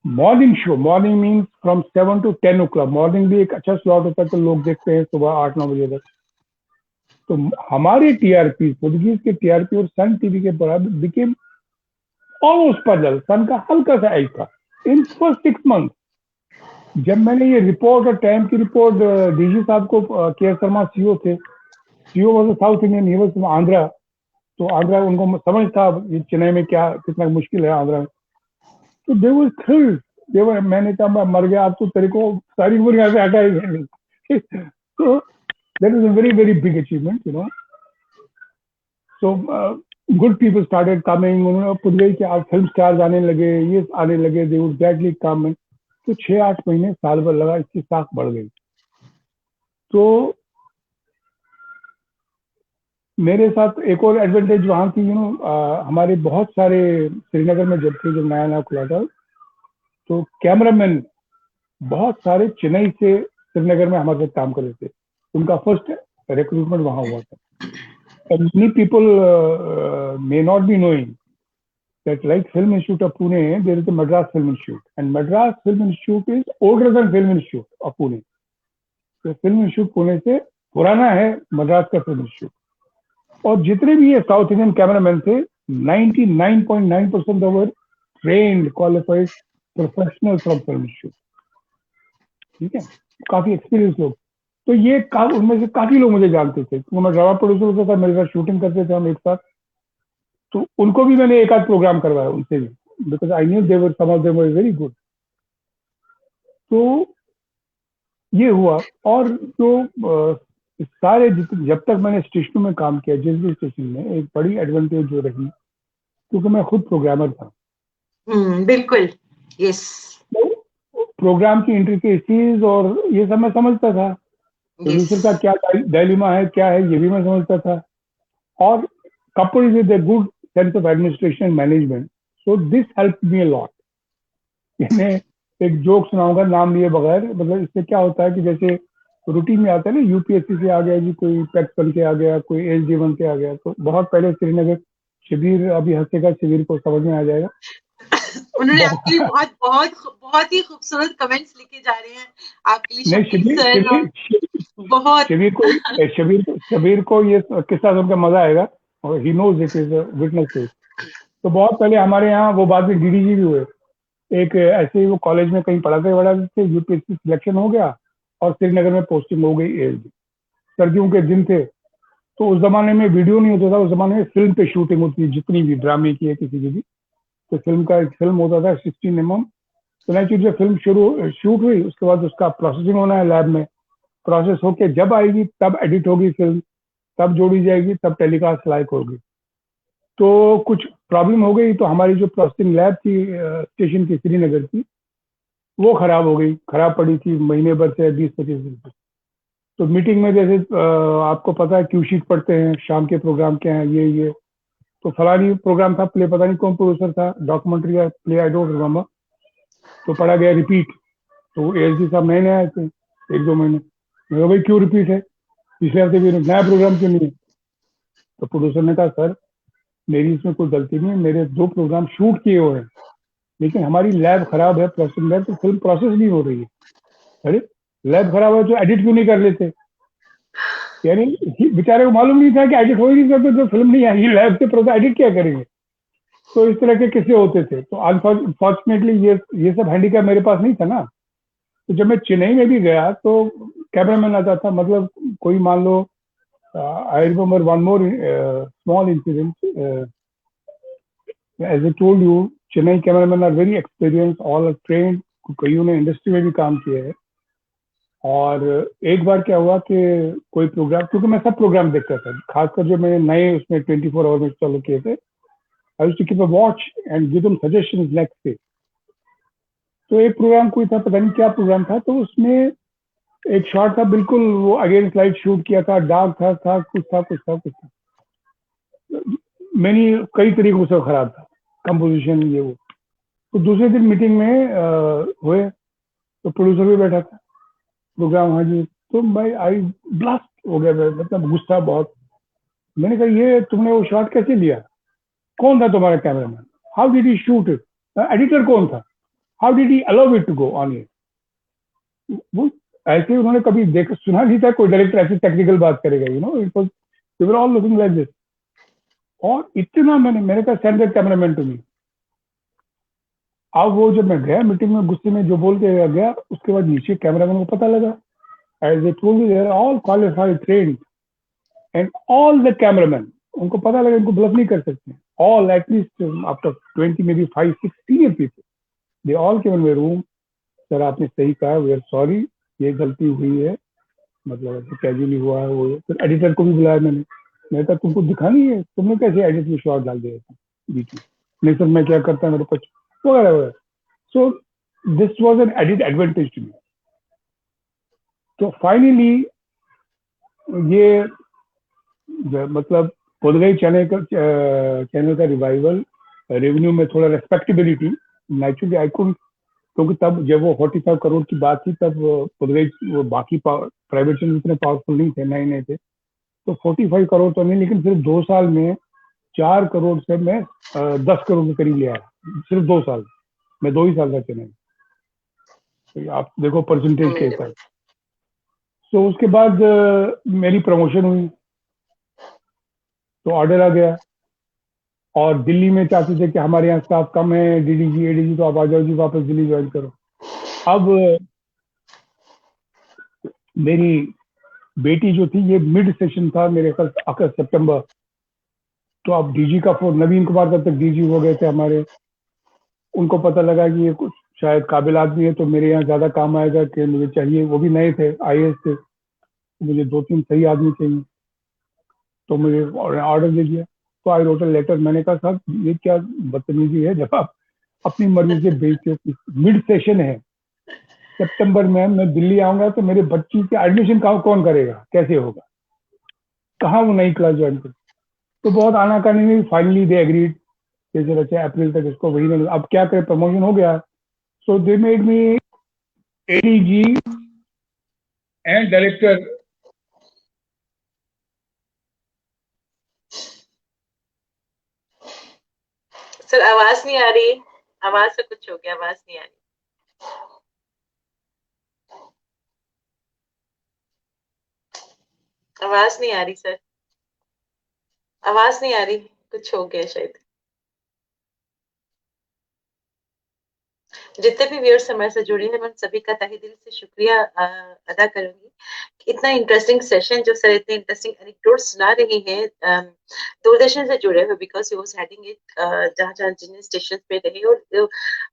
B: morning show, morning means from 7 to 10 o'clock, morning भी एक अच्छा स्लॉट होता है, तो लोग देखते हैं सुबह 8-9 बजे तक। तो हमारे टीआरपी, पुर्तगीज के टीआरपी और सन टीवी के बराबर बिकेम ऑलमोस्ट पैरेलल, सन का हल्का सा एज था इन फर्स्ट 6 months। जब मैंने ये रिपोर्ट और टाइम की रिपोर्ट डीजी साहब को, के शर्मा सीओ थे, CO was south Indian, he was Andhra, तो आंध्रा उनको समझ था चेन्नई में क्या कितना मुश्किल है आंध्रा में। तो दे वर थ्रिल्ड, दे वर, मैंने कहा मैं मर गया, अब तो तेरे को सारी उम्र यहाँ से हटाएंगे। तो that is a very very big achievement, you know. So good people started coming, उन्होंने खुद गई कि आप फिल्म स्टार्स आने लगे, ये आने लगे, दे वुड ग्रेजुअली कम। तो 6-8 महीने, साल भर लगा, इसकी साख बढ़ गई। तो मेरे साथ एक और एडवांटेज वहाँ की, हमारे बहुत सारे, श्रीनगर में जब थे, जब नया नया खुला था, तो कैमरामैन बहुत सारे चेन्नई से श्रीनगर में हमारे साथ काम कर रहे थे। उनका फर्स्ट रिक्रूटमेंट वहाँ हुआ था। Many people may not be knowing that like Film Institute of Pune, there is a Madras Film Institute, and Madras Film Institute is older than Film Institute of Pune. तो फिल्म इंस्टीट्यूट पुणे से पुराना है मद्रास का फिल्म इंस्टीट्यूट। और जितने भी ये साउथ इंडियन कैमरामैन थे, 99.9% were trained, qualified professional from film institute. ठीक है, काफी एक्सपीरियंस लोग। तो ये उनमें से काफी लोग मुझे जानते थे, तो मैं ड्रामा प्रोड्यूसर होता था, मेरे साथ शूटिंग करते थे हम एक साथ। तो उनको भी मैंने एक आध प्रोग्राम करवाया उनसे भी, because I knew they were, some of them were very good. तो ये हुआ। और जो सारे जब तक मैंने स्टेशनों में काम किया, जिस भी स्टेशन में, एक बड़ी एडवांटेज जो रही, क्योंकि मैं खुद प्रोग्रामर था।
A: बिल्कुल, यस।
B: प्रोग्राम की इंट्रिकेसीज और ये सब मैं समझता था, प्रोड्यूसर का क्या डायलिमा है, क्या है, ये भी मैं समझता था। और coupled with a good sense of administration and management, so this helped me a lot. मैंने एक जोक सुनाऊंगा नाम लिए बगैर। मतलब इससे क्या होता है कि जैसे रूटीन में आता है ना, यूपीएससी से आ गया जी, कोई पैक्स बन के आ गया, कोई एसडी बन के आ गया। तो बहुत पहले श्रीनगर, शिविर अभी हंसेगा, शिविर को समझ में आ जाएगा।
A: उन्होंने आपके लिए बहुत बहुत बहुत ही खूबसूरत कमेंट्स लिखे जा रहे हैं आपके लिए,
B: नहीं,
A: शब्बीर सर। बहुत
B: शबीर को ये किस्सा सुनकर मजा आएगा, और he knows it, is witness to. तो बहुत पहले हमारे यहाँ, वो बाद में डीडीजी भी हुए, एक ऐसे ही वो कॉलेज में कहीं पढ़ाते थे, यूपीएससी सिलेक्शन हो गया और श्रीनगर में पोस्टिंग हो गई एएसडी। सर्दियों के दिन थे, तो उस जमाने में वीडियो नहीं होता था, उस जमाने में फिल्म पे शूटिंग होती थी, जितनी भी ड्रामे की है किसी की भी। तो फिल्म का एक फिल्म होता था 16 mm। तो नहीं, जब फिल्म शूट हुई, उसके बाद उसका प्रोसेसिंग होना है लैब में। प्रोसेस होके जब आएगी तब एडिट होगी फिल्म, तब जोड़ी जाएगी, तब टेलीकास्ट लाइक होगी। तो कुछ प्रॉब्लम हो गई, तो हमारी जो प्रोसेसिंग लैब थी स्टेशन की, श्रीनगर की, वो खराब हो गई, खराब पड़ी थी महीने भर से, 20-25 दिन से। तो मीटिंग में जैसे आपको पता है क्यू शीट पढ़ते हैं, शाम के प्रोग्राम क्या है, ये तो फलानी प्रोग्राम था, प्ले, पता नहीं कौन प्रोड्यूसर था, डॉक्यूमेंट्री या प्ले, आई डोंट रिमेम्बर। तो पढ़ा गया रिपीट। तो एएसडी साहब नए नए आए थे, 1-2 महीने। मैं भाई क्यों रिपीट है, पिछले हफ्ते भी नया प्रोग्राम क्यों नहीं है? तो प्रोड्यूसर ने कहा, सर मेरी इसमें कोई गलती नहीं है, मेरे 2 प्रोग्राम शूट किए हुए हैं, लेकिन हमारी लैब खराब है, प्रोसेसिंग लैब, तो फिल्म प्रोसेस नहीं हो रही है। अरे लैब खराब है तो एडिट क्यों नहीं कर लेते? यानी बेचारे को मालूम नहीं था कि एडिट हो ही नहीं सकते, तो फिल्म नहीं आएगी लैब से, प्रोसेस एडिट क्या करेंगे? तो इस तरह के किस्से होते थे। तो अनफॉर्चुनेटली ये सब हैंडीकैप मेरे पास नहीं था ना। तो जब मैं चेन्नई में भी गया तो कैमरामैन आता था, मतलब कोई मान लो, I remember one more small incident. As I told you, Chennai cameraman are very experience, all are trained, कईयों ने इंडस्ट्री में भी काम किया है। और एक बार क्या हुआ कि कोई प्रोग्राम, क्योंकि मैं सब प्रोग्राम देखता था, खासकर जो मैंने नए उसमें 24 आवर में चालू किए थे, I used to keep a watch and give them suggestions next day. तो एक प्रोग्राम कोई था, पता नहीं क्या प्रोग्राम था, तो उसमें एक शॉट था, बिल्कुल वो अगेंस्ट लाइट शूट किया था, डार्क था, कुछ था। मैंने कई तरीकों से खराब था, कंपोजिशन ये वो। तो दूसरे दिन मीटिंग में हुए, तो प्रोड्यूसर भी बैठा था, प्रोग्राम, हाँ जी। तो भाई आई ब्लास्ट हो गया, मतलब गुस्सा बहुत। मैंने कहा, ये तुमने वो शॉट कैसे लिया? कौन था तुम्हारा cameraman? How did he shoot it? Editor कौन था? How did he allow it to go on air? वो ऐसे उन्होंने कभी देख सुना नहीं था कोई डायरेक्टर ऐसी टेक्निकल बात करेगा, it was, they were all looking like this. और इतना मैंने कहा, send that cameraman to me. अब वो जब मैं गया मीटिंग में, गुस्से में जो बोल के गया, उसके बाद नीचे कैमरामैन को पता लगा, as A told you, they are all qualified, trained, and all the cameraman, उनको पता लगा इनको ब्लफ नहीं कर सकते। All at least after 20 maybe 5-6 senior people, they all came in my room, sir आपने सही कहा, वी आर सॉरी, ये गलती हुई है, मतलब ऐसे कैजुअली हुआ है वो। फिर एडिटर को भी बुलाया मैंने कहा, तुमको दिखा नहीं है, तुमने कैसे एडिट में शॉट डाल दिया था बीच में? नहीं सर, मैं क्या करता मेरे पास, वगैरह वगैरह। So this was an added advantage to me. तो फाइनली ये मतलब पुदगई चैनल का रिवाइवल, रेवेन्यू में थोड़ा रेस्पेक्टेबिलिटी, नेचुरली आई कुड, क्योंकि तब जब वो 45 करोड़ की बात थी, तब पुदगई, वो बाकी प्राइवेट चैनल इतने पावरफुल नहीं थे, नए नए थे। तो 45 करोड़ तो नहीं, लेकिन सिर्फ 2 साल में 4 करोड़ से मैं 10 करोड़ के करीब ले आया, सिर्फ 2 साल। मैं 2 ही साल का चैनल, तो आप देखो परसेंटेज के हिसाब। तो उसके बाद मेरी प्रमोशन हुई, तो ऑर्डर आ गया, और दिल्ली में चाहते थे कि हमारे यहाँ स्टाफ कम है, डीडीजी एडीजी, तो आप आ जाओ जी वापस दिल्ली ज्वाइन करो। अब मेरी बेटी जो थी, ये मिड सेशन था मेरे ख्याल अगस्त सितंबर, तो अब डीजी का फोन, नवीन कुमार तब तक डीजी हो गए थे हमारे, उनको पता लगा कि ये कुछ शायद काबिल आदमी है, तो मेरे यहाँ ज्यादा काम आएगा कि मुझे चाहिए, वो भी नए थे, आईएएस थे। तो मुझे 2-3 सही आदमी चाहिए, तो मुझे ऑर्डर दे दिया। तो आई रोट अ लेटर, मैंने कहा साहब ये क्या बदतमीजी है जब आप अपनी मर्जी से भेजते हो, मिड सेशन है, सितंबर में मैं दिल्ली आऊंगा तो मेरे बच्ची के एडमिशन कौन करेगा, कैसे होगा, कहाँ वो नई क्लास ज्वाइन कर। तो बहुत आनाकानी में फाइनली दे एग्रीड, जैसे बच्चे अप्रैल तक इसको वही नहीं, अब क्या करे, प्रमोशन हो गया। So they made me ADG and director.
A: Sir आवाज नहीं आ रही, आवाज से कुछ हो गया, आवाज नहीं आ रही, आवाज नहीं आ रही सर, आवाज नहीं आ रही, कुछ हो गया शायद। जितने भी व्यूअर्स हमारे से जुड़े हैं, मैं उन सभी का तहे दिल से शुक्रिया अदा करूंगी। इतना इंटरेस्टिंग सेशन जो सर इतने इंटरेस्टिंग एनेक्डोट्स सुना रहे हैं, दूरदर्शन से जुड़े हुए, because he was heading it, जहाँ जहाँ जिन स्टेशन पे रहे, और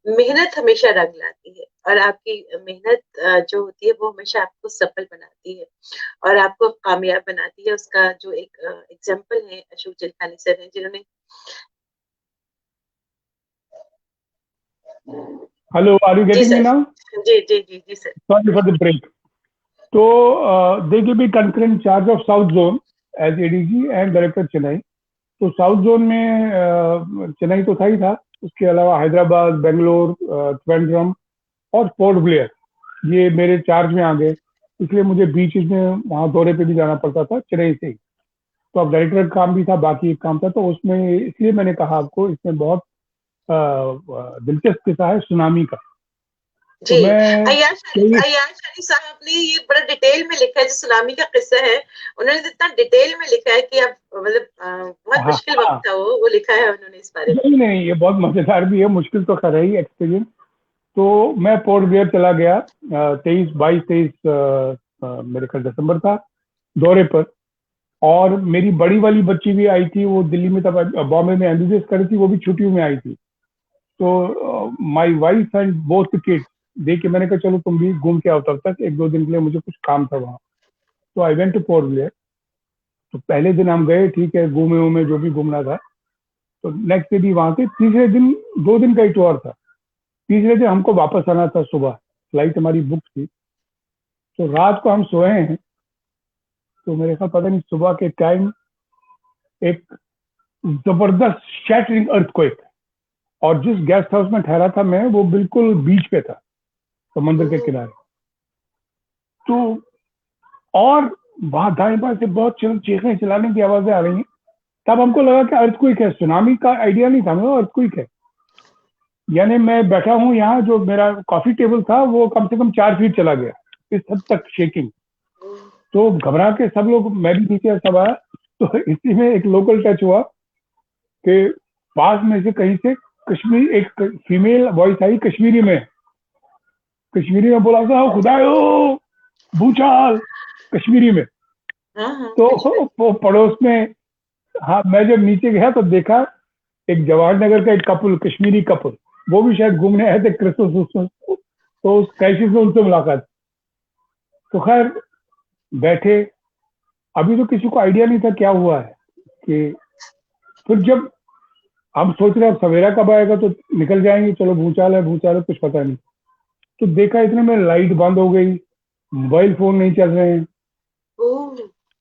A: मेहनत हमेशा रंग लाती है, और आपकी मेहनत जो होती है वो हमेशा आपको सफल बनाती है और आपको कामयाब बनाती है। उसका जो एक एग्जाम्पल है अशोक जिलखानी सर हैं, जिन्होंने
B: हेलो, आर यू
A: जी
B: गेटिंग मी
A: सर,
B: नाउ?
A: जी जी जी जी sir.
B: Sorry for the break. तो they give me concurrent charge of south zone as ADG and director Chennai. तो साउथ जोन में चेन्नई तो था ही था, उसके अलावा हैदराबाद, बेंगलोर, ट्रिवेंड्रम और पोर्ट ब्लेयर, ये मेरे चार्ज में आ गए। इसलिए मुझे बीचेस में वहाँ दौरे पे भी जाना पड़ता था चेन्नई से ही। तो अब डायरेक्टर का काम भी था, बाकी एक काम था, तो उसमें इसलिए मैंने कहा आपको इसमें बहुत दिलचस्प किस्सा है सुनामी का।
A: जी,
B: तो मैं
A: अय्याज अली साहब ने ये बड़ा डिटेल में लिखा है, जो सुनामी का किस्सा है, उन्होंने इतना डिटेल में लिखा है कि अब मतलब बहुत
B: हाँ
A: मुश्किल
B: हाँ,
A: वक्त था वो लिखा है उन्होंने इस बारे में।
B: नहीं नहीं, ये बहुत मजेदार भी है, मुश्किल तो खैर है ही एक्सपीरियंस। तो मैं पोर्ट ब्लेयर चला गया, 23 मेरे ख्याल दिसंबर था, दौरे पर। और मेरी बड़ी वाली बच्ची भी आई थी, वो दिल्ली में तब बॉम्बे में एमबीबीएस कर रही थी, वो भी छुट्टियों में आई थी। तो my wife and both kids देख के मैंने कहा चलो तुम भी घूम के आओ, तब तक 1-2 दिन के लिए मुझे कुछ काम था वहाँ। तो आई वेंट टू पोर्ट ब्लेयर। तो पहले दिन हम गए, ठीक है, घूमे उमे जो भी घूमना था। तो नेक्स्ट डे भी वहां थे, तीसरे दिन 2 दिन का ही टूर था। तीसरे दिन हमको वापस आना था, सुबह फ्लाइट हमारी बुक थी। तो रात को हम सोए हैं, तो मेरे ख्याल पता नहीं सुबह के टाइम एक जबरदस्त शैटरिंग अर्थक्वेक। और जिस गेस्ट हाउस में ठहरा था मैं, वो बिल्कुल बीच पे था, समंदर के किनारे। तो और वहां दाएं बाएं से बहुत चीखें चिल्लाने की आवाजें आ रही हैं। तब हमको लगा कि अर्थक्वेक है, सुनामी का आइडिया नहीं था हमें, अर्थक्वेक है। यानी मैं बैठा हूँ यहाँ, जो मेरा कॉफी टेबल था वो कम से कम 4 फीट चला गया, इस हद तक शेकिंग। तो घबरा के सब लोग, मैं भी नीचे सब आया। तो इसी में एक लोकल टच हुआ कि पास में से कहीं से कश्मीर एक फीमेल वॉइस आई, कश्मीरी में बोला था, खुदायो भूचाल, कश्मीरी में।
A: हाँ
B: तो
A: कश्मीर।
B: वो पड़ोस में, हाँ, मैं जब नीचे गया तो देखा एक जवाहरनगर का एक कपल, कश्मीरी कपल, वो भी शायद घूमने आए थे क्रिसमस। तो उस क्राइसिस में उनसे मुलाकात। तो खैर बैठे, अभी तो किसी को आइडिया नहीं था क्या हुआ है। कि फिर जब हम सोच रहे हैं अब सवेरा कब आएगा तो निकल जाएंगे, चलो भूचाल है भूचाल है, कुछ पता नहीं। तो देखा इतने में लाइट बंद हो गई, मोबाइल फोन नहीं चल रहे हैं,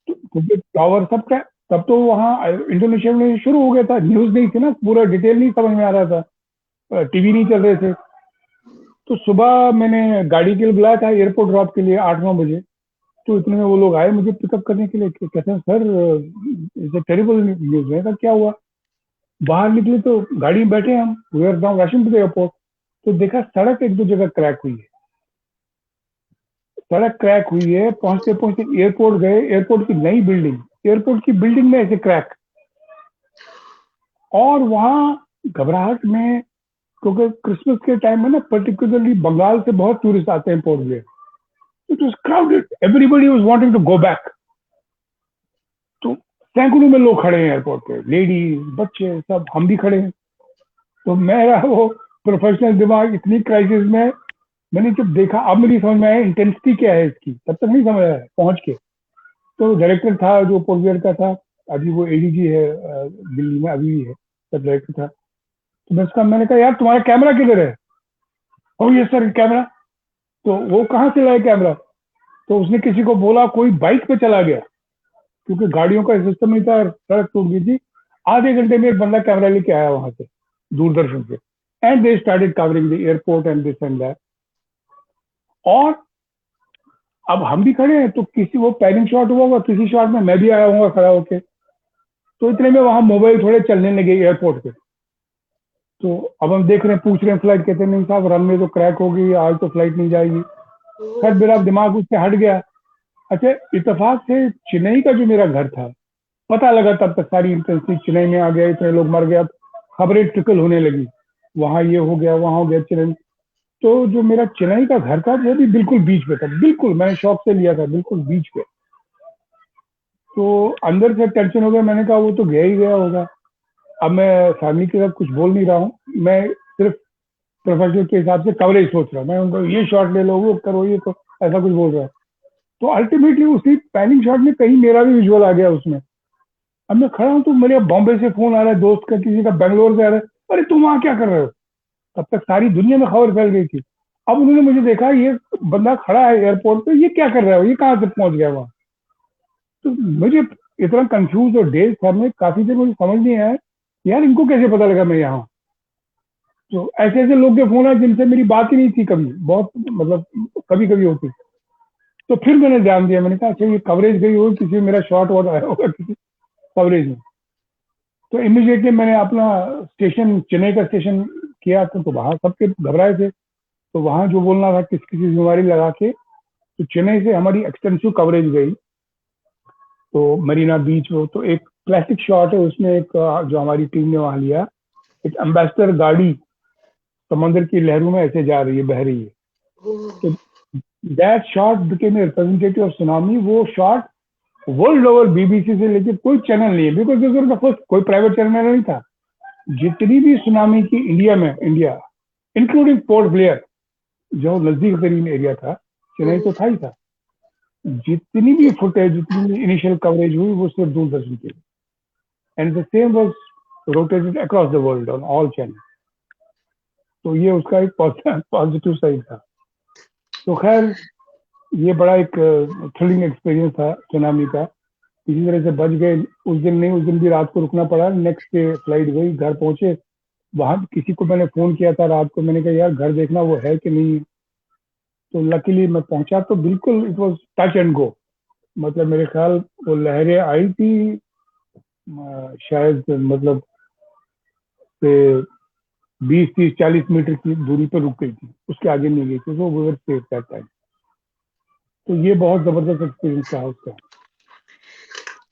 B: क्योंकि टावर सब का। तब तो वहाँ इंडोनेशिया में शुरू हो गया था, न्यूज नहीं थी ना, पूरा डिटेल नहीं समझ में आ रहा था, टीवी नहीं चल रहे थे। तो सुबह मैंने गाड़ी के लिए बुलाया था एयरपोर्ट ड्रॉप के लिए 8-9 बजे। तो इतने में वो लोग आए मुझे पिकअप करने के लिए, कहते हैं सर इट्स टेरिबल न्यूज है। क्या हुआ? बाहर निकले तो गाड़ी में बैठे हम, we are now rushing to the airport. तो देखा सड़क एक दो जगह क्रैक हुई है, सड़क क्रैक हुई है। पहुंचते पहुंचते एयरपोर्ट गए, एयरपोर्ट की नई बिल्डिंग, एयरपोर्ट की बिल्डिंग में ऐसे क्रैक। और वहां घबराहट में, क्योंकि क्रिसमस के टाइम में ना पर्टिकुलरली बंगाल से बहुत टूरिस्ट आते हैं Port Blair. It was crowded, everybody was wanting to go back. तो सैकड़ों में लोग खड़े हैं एयरपोर्ट पे, लेडीज बच्चे सब, हम भी खड़े हैं। तो मेरा वो प्रोफेशनल दिमाग इतनी क्राइसिस में, मैंने जब देखा अब मेरी समझ में आया इंटेंसिटी क्या है इसकी, तब तक नहीं समझ आया पहुंच के। तो डायरेक्टर था जो पोर्वियर का था, अभी वो एडीजी है दिल्ली में, अभी भी है, तब डायरेक्टर था। तो मैंने कहा यार तुम्हारा कैमरा किधर है? ओ ये सर कैमरा। तो वो कहाँ से लाए कैमरा? तो उसने किसी को बोला, कोई बाइक पे चला गया, क्योंकि गाड़ियों का सिस्टम नहीं था, सड़क टूट गई थी। आधे घंटे में एक बंदा कैमरा लेके आया वहां से, दूरदर्शन से, and they started covering the airport and this and that. और अब हम भी खड़े हैं, तो किसी वो पैनिंग शॉट हुआ होगा, किसी शॉट में मैं भी आया हूँ खड़ा होके। तो इतने में वहां मोबाइल थोड़े चलने लगे एयरपोर्ट पे। तो अब हम देख रहे हैं, पूछ रहे हैं फ्लाइट, कहते नहीं साहब रनवे तो क्रैक हो गई, आज तो फ्लाइट नहीं जाएगी। खैर मेरा दिमाग उससे हट गया। अच्छा, इतफाक से चेन्नई का जो मेरा घर था, पता लगा तब तक सारी इंटेंसिटी चेन्नई में आ गया, इतने लोग मर गए, अब खबरें ट्रिकल होने लगी, वहां ये हो गया, वहां हो गया चेन्नई। तो जो मेरा चेन्नई का घर था वो भी बिल्कुल बीच पे था, बिल्कुल मैंने शौक से लिया था, बिल्कुल बीच पे। तो अंदर से टेंशन हो गया, मैंने कहा वो तो गया ही गया होगा। अब मैं फैमिली के साथ कुछ बोल नहीं रहा हूँ, मैं सिर्फ प्रोफेशनल के हिसाब से कवरेज सोच रहा हूँ। मैं उनको ये शॉट ले लो, वो करो, ये तो ऐसा कुछ बोल रहा है। तो अल्टीमेटली उसी पैनिंग शॉट में कहीं मेरा भी विजुअल आ गया उसमें। अब मैं खड़ा हूँ, तो मेरे बॉम्बे से फोन आ रहा है, दोस्त का, किसी का बेंगलोर से आ रहा है, अरे तुम वहां क्या कर रहे हो? तब तक सारी दुनिया में खबर फैल गई थी। अब उन्होंने मुझे देखा, ये बंदा खड़ा है एयरपोर्ट पे, ये क्या कर रहा है, ये कहाँ से पहुंच गया वहां? तो मुझे इतना कंफ्यूज और डेज था, मैं काफी देर मुझे समझ नहीं आया यार इनको कैसे पता लगा मैं यहाँ। तो ऐसे ऐसे लोग के फोन आए जिनसे मेरी बात ही नहीं थी कभी, बहुत मतलब कभी कभी होती। तो फिर मैंने ध्यान दिया, मैंने कहा अच्छा ये कवरेज गई होगी, किसी मेरा शॉट वॉट आया होगा किसी कवरेज में। तो इमीडिएटली मैंने अपना स्टेशन, चेन्नई का स्टेशन किया था, तो वहां सबके घबराए थे। तो वहां जो बोलना था किस किसी जिम्मेवारी लगा के, तो चेन्नई से हमारी एक्सटेंसिव कवरेज गई। तो मरीना बीच में तो एक क्लासिक शॉट है उसमें, एक जो हमारी टीम ने वहां लिया, एक एम्बेसडर गाड़ी समंदर की लहरों में ऐसे जा रही है, बह रही है। तो that shot became a representative of tsunami. वो शॉट वर्ल्ड ओवर बीबीसी से लेके कोई चैनल नहीं है, because this was the first, कोई प्राइवेट चैनल नहीं था। जितनी भी सुनामी की इंडिया में, इंडिया इंक्लूडिंग पोर्ट ब्लेयर जो नजदीक तरीन एरिया था, चेन्नई तो था ही था, जितनी भी फुटेज, जितनी भी इनिशियल कवरेज हुई वो सिर्फ दूरदर्शन की। And the same was rotated across the world on all channel. तो ये उसका एक पॉजिटिव साइड था। तो खैर ये बड़ा एक थ्रिलिंग एक्सपीरियंस था सुनामी का। इसी तरह से बच गए। उस दिन नहीं, उस दिन भी रात को रुकना पड़ा, नेक्स्ट डे फ्लाइट गई, घर पहुंचे। वहां किसी को मैंने फोन किया था रात को, मैंने कहा यार घर देखना वो है कि नहीं। तो लकीली मैं पहुंचा तो बिल्कुल it was touch and go. मतलब मेरे ख्याल वो लहरें आई थी शायद मतलब से 20 30 40 मीटर की दूरी पर रुक गई थी, उसके आगे नहीं गई थी। तो वो सेफ दैट टाइम। तो ये बहुत जबरदस्त एक्सपीरियंस था उसका।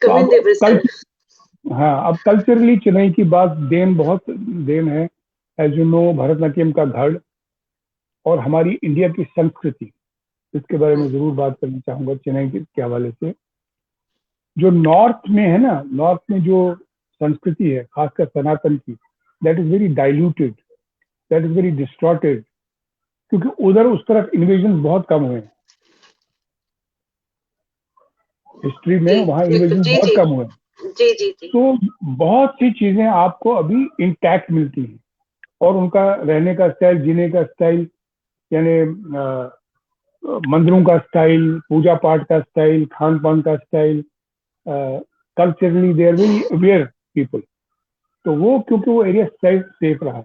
B: तो अब
A: कमेंडेबल
B: कल,
A: सर।
B: हाँ अब कल्चरली चेन्नई की बात, देन बहुत देन है। एज यू नो भरतनाट्यम का घर और हमारी इंडिया की संस्कृति, इसके बारे में जरूर बात करना चाहूंगा चेन्नई के हवाले से। जो नॉर्थ में है ना, नॉर्थ में जो संस्कृति है खासकर सनातन की, that is very diluted, that is very distorted, क्योंकि उधर उस तरफ इन्वेजन बहुत कम हुए हैं। हिस्ट्री में
A: जी
B: वहां
A: बिल्कुल,
B: इन्वेजन
A: जी
B: बहुत
A: जी
B: कम हुए हैं।
A: जी जी जी।
B: तो बहुत सी चीजें आपको अभी इंटैक्ट मिलती हैं, और उनका रहने का स्टाइल, जीने का स्टाइल, यानी मंदिरों का स्टाइल, पूजा पाठ का स्टाइल, खान पान का style, culturally they are very aware people. तो वो क्योंकि वो एरिया सेफ रहा है।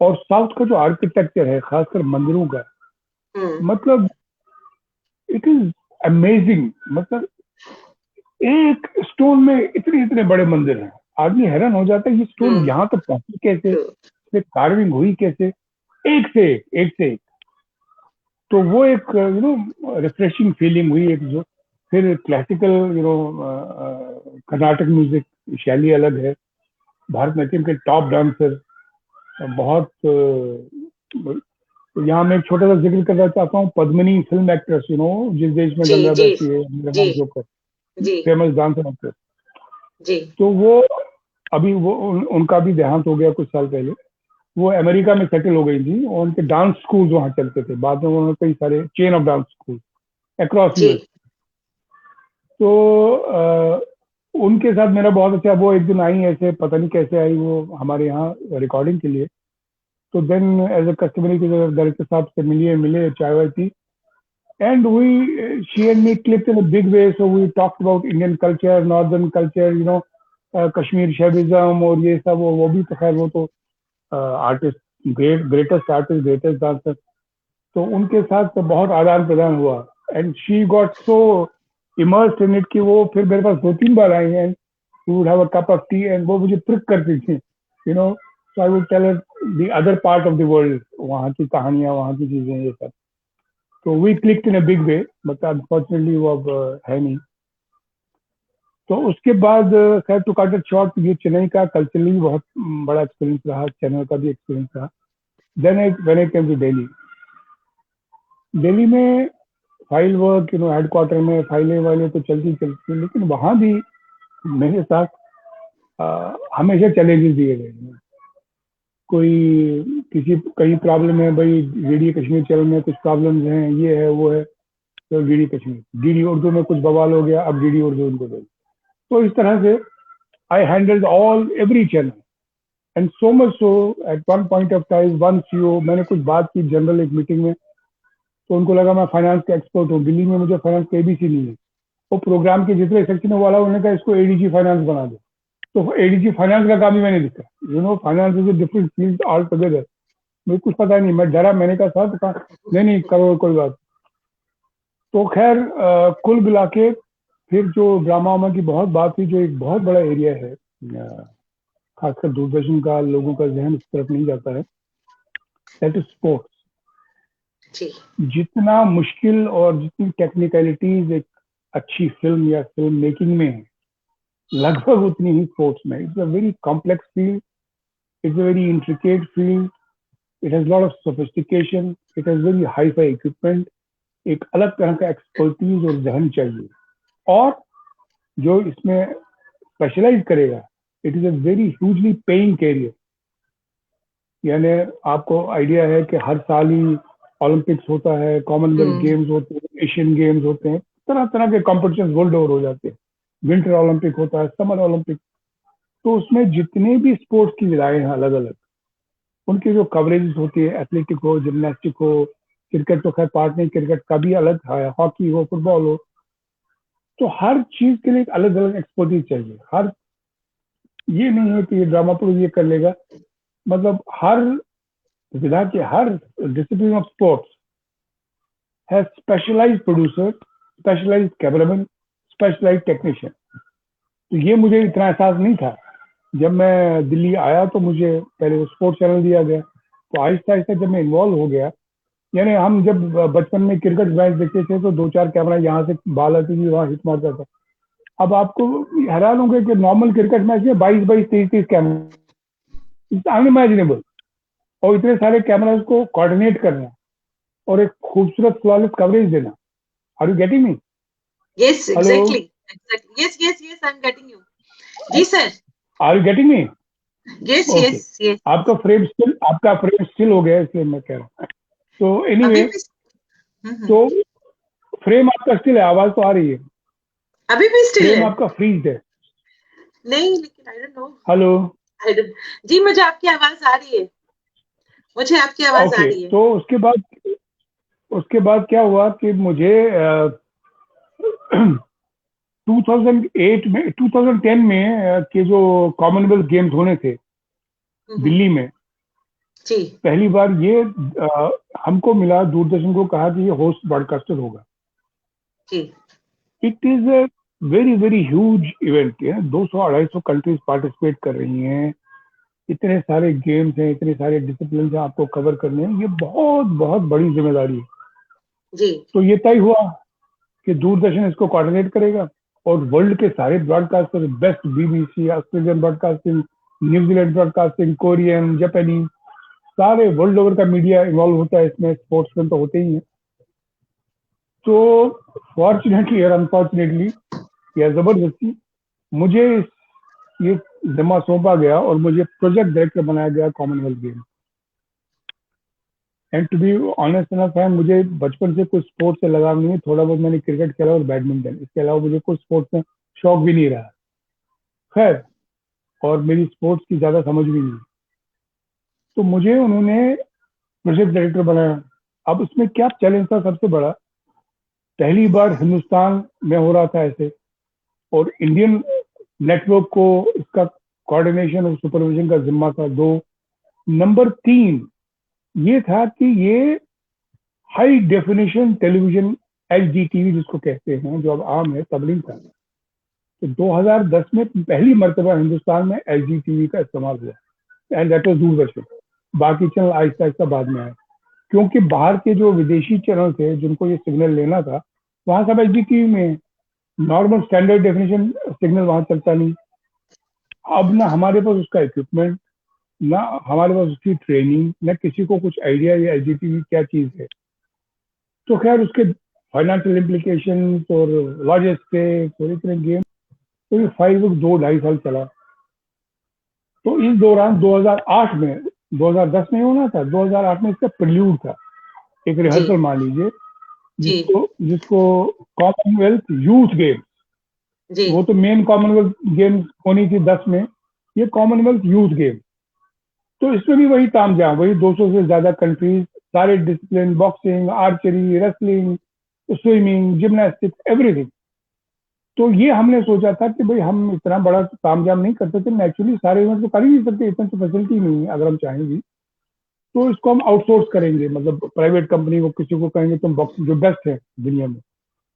B: और साउथ का जो आर्किटेक्चर है खासकर मंदिरों का, मतलब इट इज अमेजिंग। मतलब एक स्टोन में इतने इतने बड़े मंदिर हैं, आदमी हैरान हो जाता है ये स्टोन यहाँ तक पहुंची कैसे, इसमें कार्विंग हुई कैसे, एक से एक, एक से एक। तो वो एक रिफ्रेशिंग फीलिंग हुई एक। जो फिर क्लासिकल कर्नाटक म्यूजिक शैली अलग है। भारतनाट्यम के टॉप डांसर बहुत यहाँ मैं एक छोटा सा जिक्र करना चाहता हूँ, पद्मिनी फिल्म एक्ट्रेस, जिस देश में
A: जी
B: गंगा
A: जी
B: बहती है, मेरा
A: जी
B: नाम जोकर,
A: जी
B: फेमस डांसर एक्ट्रेस।
A: जी।
B: तो वो अभी वो उनका भी देहांत हो गया कुछ साल पहले। वो अमेरिका में सेटल हो गई थी, और उनके डांस स्कूल वहाँ चलते थे। बाद में उन्होंने कई सारे chain of dance school across
A: the
B: US. तो उनके साथ मेरा बहुत अच्छा, वो एक दिन आई ऐसे, पता नहीं कैसे आई वो हमारे यहाँ रिकॉर्डिंग के लिए। तो देन एज अ कस्टमरी के डायरेक्टर साहब से मिले चाय Y P, and she and me clicked in a big way. So we talked about Indian culture, northern culture, Kashmir Shaivism और ये सब। वो भी तो खैर वो तो artist, greatest artist, greatest dancer. तो उनके साथ तो बहुत आदान प्रदान हुआ, and she got so immersed in it कि वो फिर मेरे पास 2-3 बार आई, and we would have a cup of tea, and वो मुझे प्रिक करती थी, so I would tell her the other part of the world, वहाँ की कहानियां, वहाँ की चीजें, ये सब। तो we clicked in a big way, but unfortunately वो अब है नहीं। तो उसके बाद खैर टू कट इट शॉर्ट, ये चेन्नई का कल्चरली बहुत बड़ा एक्सपीरियंस रहा, चेन्नई का भी एक्सपीरियंस रहा। Then when I came to Delhi, Delhi में फाइल वर्क, हेडक्वार्टर में फाइलें वाइलें तो चलती चलती, लेकिन वहाँ भी मेरे साथ हमेशा चैलेंजेस दिए गए हैं। कोई किसी कहीं प्रॉब्लम है, भाई डीडी कश्मीर चैनल में कुछ प्रॉब्लम्स हैं, ये है वो है, तो डीडी कश्मीर, डीडी उर्दू में कुछ बवाल हो गया, अब डीडी उर्दू उनको दे। तो इस तरह से I handled all every channel, and so much so at one point of time one CEO, मैंने कुछ बात की जनरल एक मीटिंग में, तो उनको लगा मैं फाइनेंस का एक्सपर्ट हूँ, दिल्ली में मुझे फाइनेंस का एबीसी नहीं है। वो प्रोग्राम के जितने सेक्शन वाला, उन्होंने कहा इसको एडीजी फाइनेंस बना दो। तो एडीजी फाइनेंस का काम ही मैंने दिखा, finance is a different field all together. मुझे कुछ पता नहीं, मैं डरा, मैंने कहा साहब, कहा नहीं करो कोई बात। तो खैर कुल मिला के फिर जो ड्रामा वामा की बहुत बात हुई, जो एक बहुत बड़ा एरिया है, खासकर दूरदर्शन का, लोगों का जहन इस तरफ नहीं जाता है, दैट इज स्पोर्ट्स। जितना मुश्किल और जितनी टेक्निकलिटीज एक अच्छी फिल्म या फिल्म मेकिंग में है, लगभग उतनी ही स्पोर्ट्स में। It's a very complex field, it's a very intricate field, it has lot of sophistication, it has very hi fi equipment, एक अलग तरह का एक्सपर्टीज और जहन चाहिए। और जो इसमें स्पेशलाइज करेगा, it is a very hugely paying career. यानी आपको आइडिया है कि हर साल ही ओलंपिक्स होता है, कॉमनवेल्थ गेम्स होते हैं, एशियन गेम्स होते हैं, तरह तरह के कॉम्पिटिशन वर्ल्ड ओवर हो जाते हैं, विंटर ओलंपिक होता है, समर ओलंपिक। तो उसमें जितने भी स्पोर्ट्स की विधाएं हैं अलग अलग, उनकी जो कवरेज होती है, एथलेटिक हो, जिमनास्टिक हो, क्रिकेट तो खैर पार्ट नहीं, क्रिकेट का भी अलग है, हॉकी हो, फुटबॉल हो, तो हर चीज के लिए एक अलग अलग एक्सपर्टीज चाहिए। हर ये नहीं है कि ये ड्रामापुर ये कर लेगा, मतलब हर विधा के हर डिसिप्लिन ऑफ स्पोर्ट्स है specialised producer, specialised cameraman, specialised technician. तो ये मुझे इतना एहसास नहीं था। जब मैं दिल्ली आया तो मुझे पहले स्पोर्ट्स चैनल दिया गया, तो आहिस्ता आहिस्ता जब मैं इन्वॉल्व हो गया, यानी हम जब बचपन में क्रिकेट मैच देखते थे तो 2-4 कैमरा यहाँ से बाल आती थी, वहां हिट मारता था। अब आपको हैरान होंगे कि नॉर्मल क्रिकेट मैच में 22-22, 23-23 कैमरा, इट्स अनइमेजिनेबल। और इतने सारे कैमराज को कोऑर्डिनेट करना और एक खूबसूरत फ्लॉलेस कवरेज देना। Are you getting me?
A: Yes, exactly. Exactly. Yes, I'm getting you. जी sir.
B: Are you getting me?
A: Yes,
B: okay.
A: yes, yes.
B: आपका फ्रेम स्टिल हो गया, इसलिए मैं कह रहा हूँ। तो
A: अभी
B: एनीवे,
A: भी
B: तो फ्रेम आपका स्टिल है, आवाज तो आ रही है,
A: अभी भी स्टिल
B: फ्रेम
A: है?
B: आपका फ्रीज है।
A: नहीं, लेकिन आई डोंट नो।
B: हेलो?
A: जी, मुझे आपकी आवाज आ रही है, मुझे आपकी आवाज आ
B: ओके,
A: रही है।
B: तो उसके बाद क्या हुआ कि मुझे 2008 में 2010 में के जो कॉमनवेल्थ गेम्स होने थे दिल्ली में,
A: जी
B: पहली बार ये हमको मिला, दूरदर्शन को कहा कि ये होस्ट ब्रॉडकास्टर होगा।
A: जी।
B: It is a very very huge event है, 200-250 कंट्रीज पार्टिसिपेट कर रही हैं, इतने सारे गेम्स हैं, इतने सारे डिसिप्लिन हैं आपको कवर करने हैं, ये बहुत बहुत बड़ी जिम्मेदारी है।
A: जी।
B: तो ये तय हुआ कि दूरदर्शन इसको कोऑर्डिनेट करेगा, और वर्ल्ड के सारे broadcaster, best BBC, Australian broadcasting, New Zealand broadcasting, Korean, Japanese, सारे वर्ल्ड ओवर का मीडिया इन्वॉल्व होता है इसमें, स्पोर्ट्समैन तो होते ही हैं। तो फॉर्चुनेटली और अनफॉर्चुनेटली या जबरदस्ती मुझे ये जिम्मा सौंपा गया और मुझे प्रोजेक्ट डायरेक्टर बनाया गया Commonwealth game. And to be honest enough है, मुझे बचपन से कुछ स्पोर्ट्स से लगाव नहीं है। थोड़ा बहुत मैंने क्रिकेट खेला और बैडमिंटन, इसके अलावा मुझे कुछ स्पोर्ट्स में शौक भी नहीं रहा। खैर, और मेरी स्पोर्ट्स की ज़्यादा समझ भी नहीं। तो मुझे उन्होंने प्रोजेक्ट डायरेक्टर बनाया। अब उसमें क्या चैलेंज था सबसे बड़ा, पहली बार हिंदुस्तान में हो रहा था ऐसे, और इंडियन नेटवर्क को इसका कोऑर्डिनेशन और सुपरविजन का जिम्मा था। दो, नंबर तीन ये था कि ये हाई डेफिनेशन टेलीविजन एचडीटीवी जिसको कहते हैं, जो अब आम है, तबलीग था। तो 2010 में पहली मर्तबा हिंदुस्तान में एचडीटीवी का इस्तेमाल हुआ, एंड दैट वाज दूरदर्शन। बाकी चैनल आहिस्ता आहिस्ता बाद में आए, क्योंकि बाहर के जो विदेशी चैनल थे जिनको ये सिग्नल लेना था, वहां सब एचडीटीवी में नॉर्मल स्टैंडर्ड डेफिनेशन सिग्नल वहां चलता नहीं। अब ना हमारे पास उसका इक्विपमेंट, ना हमारे पास उसकी ट्रेनिंग, ना किसी को कुछ आइडिया ये एचडीटीवी क्या चीज है। तो खैर उसके फाइनेंशियल इम्प्लीकेशन और लॉजिस्टिक्स और इतने गेम, तो ये फाइल बुक 2-2.5 साल चला। तो इस दौरान 2008 में, 2010 में होना था, 2008 में इसका प्रिल्यूड था, एक
A: जी
B: रिहर्सल मान लीजिए,
A: जी
B: जिसको जिसको कॉमनवेल्थ यूथ गेम,
A: जी
B: वो तो मेन कॉमनवेल्थ गेम होनी थी 10 में, ये कॉमनवेल्थ यूथ गेम। तो इसमें भी वही तामझाम, वही 200 से ज्यादा कंट्रीज, सारे discipline, boxing, archery, wrestling, swimming, gymnastics, everything. तो ये हमने सोचा था कि भाई हम इतना बड़ा तामझाम नहीं कर सकते, नेचुरली सारे इवेंट तो कर ही नहीं सकते, इतना तो फैसिलिटी नहीं है अगर हम चाहेंगे। तो इसको हम आउटसोर्स करेंगे, मतलब प्राइवेट कंपनी को, किसी को कहेंगे तुम बॉक्सिंग जो बेस्ट है दुनिया में,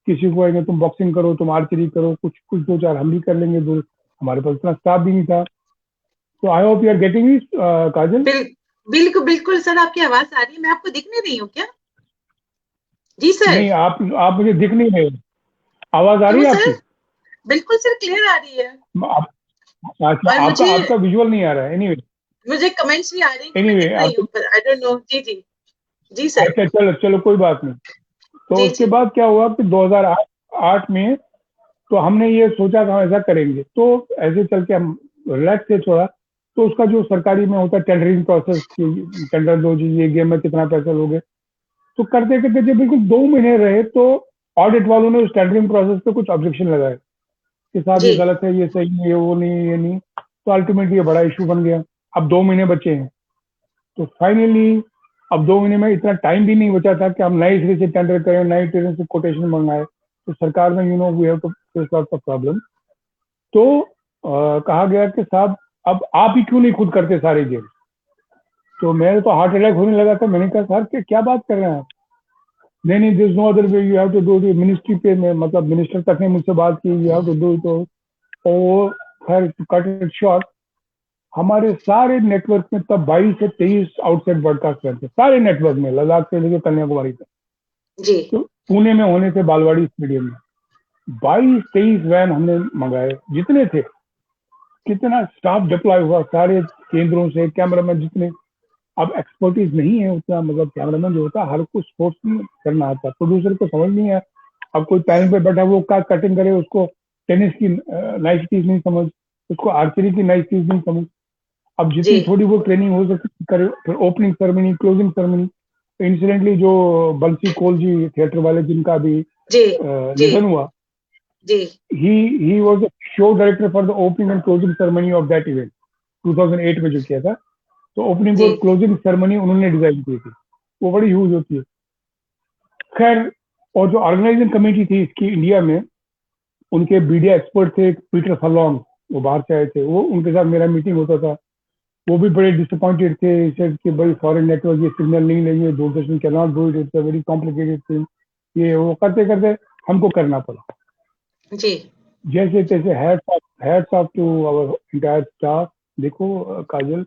B: किसी को कहेंगे तुम बॉक्सिंग करो, तुम आर्चरी करो, कुछ कुछ दो चार हम भी कर लेंगे, दो हमारे पास इतना स्टाफ भी नहीं था। तो I hope you are getting it, Kajal.
A: बिल, बिल्कुल बिल्कुल सर, आपकी आवाज आ रही है, मैं आपको दिख नहीं रही हूँ क्या? जी सर।
B: नहीं, आप मुझे दिख नहीं रहे। आवाज आ रही
A: क्यों
B: है
A: सर?
B: आपकी?
A: बिल्कुल सर, क्लियर आ रही है।
B: आप, अच्छा,
A: और
B: आपका
A: मुझे
B: आपका विजुअल नहीं आ रहा है। एनीवे,
A: मुझे कमेंट्स भी आ रही कि मैं
B: एनीवे
A: दिख रही
B: आप,
A: हूँ, पर आई डोंट नो। जी जी। जी सर।
B: अच्छा, चलो चलो, कोई बात नहीं। तो
A: जी
B: उसके
A: जी
B: बाद क्या हुआ कि 2008 में, तो हमने ये सोचा था हम ऐसा करेंगे, तो ऐसे चल के हम रिलैक्स थे थोड़ा। तो उसका जो सरकारी में होता है टेंडरिंग प्रोसेस, टेंडर दो जी, ये गेम में कितना पैसा लोगे। तो करते करते जब बिल्कुल 2 महीने रहे, तो ऑडिट वालों ने उस टेंडरिंग प्रोसेस पे कुछ ऑब्जेक्शन लगाए कि साहब
A: जी
B: ये गलत है, ये सही नहीं है, वो नहीं है, ये नहीं। तो अल्टीमेटली ये बड़ा इशू बन गया। अब 2 महीने बचे हैं। तो फाइनली अब 2 महीने में इतना टाइम भी नहीं बचा था कि हम नए सिरे से टेंडर करें, नए सिरे से कोटेशन मंगाए। तो सरकार में we have to face lots of problem. तो कहा गया कि साहब अब आप ही क्यों नहीं खुद करते सारे गेम। तो मेरे तो हार्ट अटैक होने लगा था। मैंने कहा सर कि क्या बात कर रहे हैं आप? नहीं नहीं, this no other way, you have to do it. Ministry पे में, मतलब मिनिस्टर तक ने मुझसे बात की, you have to do it. तो वो, खैर कट इट शॉर्ट, हमारे सारे नेटवर्क में तब 22 से 23 आउटसाइड ब्रॉडकास्ट रहते, सारे नेटवर्क में, लद्दाख से लेकर कन्याकुमारी तक।
A: जी
B: तो पुणे में होने थे बालवाड़ी स्टेडियम में, 22-23 वैन हमने मंगाए जितने थे। कितना स्टाफ डिप्लॉय हुआ सारे केंद्रों से, कैमरामैन जितने। अब एक्सपर्टीज नहीं है उतना, मतलब कैमरामैन जो होता है हर कुछ स्पोर्ट्स में करना आता है, प्रोड्यूसर को समझ नहीं है। अब कोई पैनल पे बैठा वो क्या कटिंग करे, उसको टेनिस की नाइसिटीज नहीं समझ, उसको आर्चरी की नाइसिटीज नहीं समझ। अब
A: जी
B: जितनी थोड़ी बहुत ट्रेनिंग हो सकती करे, फिर opening ceremony, closing ceremony. Incidentally जो बंसी कोल जी थिएटर वाले जिनका भी
A: जी जी
B: निधन हुआ,
A: जी
B: he was the show director for the opening and closing ceremony of that event, 2008 में जो किया था। तो ओपनिंग
A: जी
B: और क्लोजिंग सेरेमनी उन्होंने डिजाइन की थी, वो बड़ी ह्यूज होती है। खैर, और जो ऑर्गेनाइजिंग कमेटी थी इसकी इंडिया में, उनके मीडिया एक्सपर्ट थे पीटर फलोंग, वो बाहर से आए थे, वो उनके साथ मेरा मीटिंग होता था। वो भी बड़े डिसअपॉइंटेड थे, सेड कि भाई फॉरेन नेटवर्क ये सिग्नल नहीं लेंगे, Doordarshan can not do it, it's a very complicated thing. ये वो करते करते हमको करना पड़ा।
A: जी
B: जैसे तैसे, hats off to our entire staff. देखो काजल,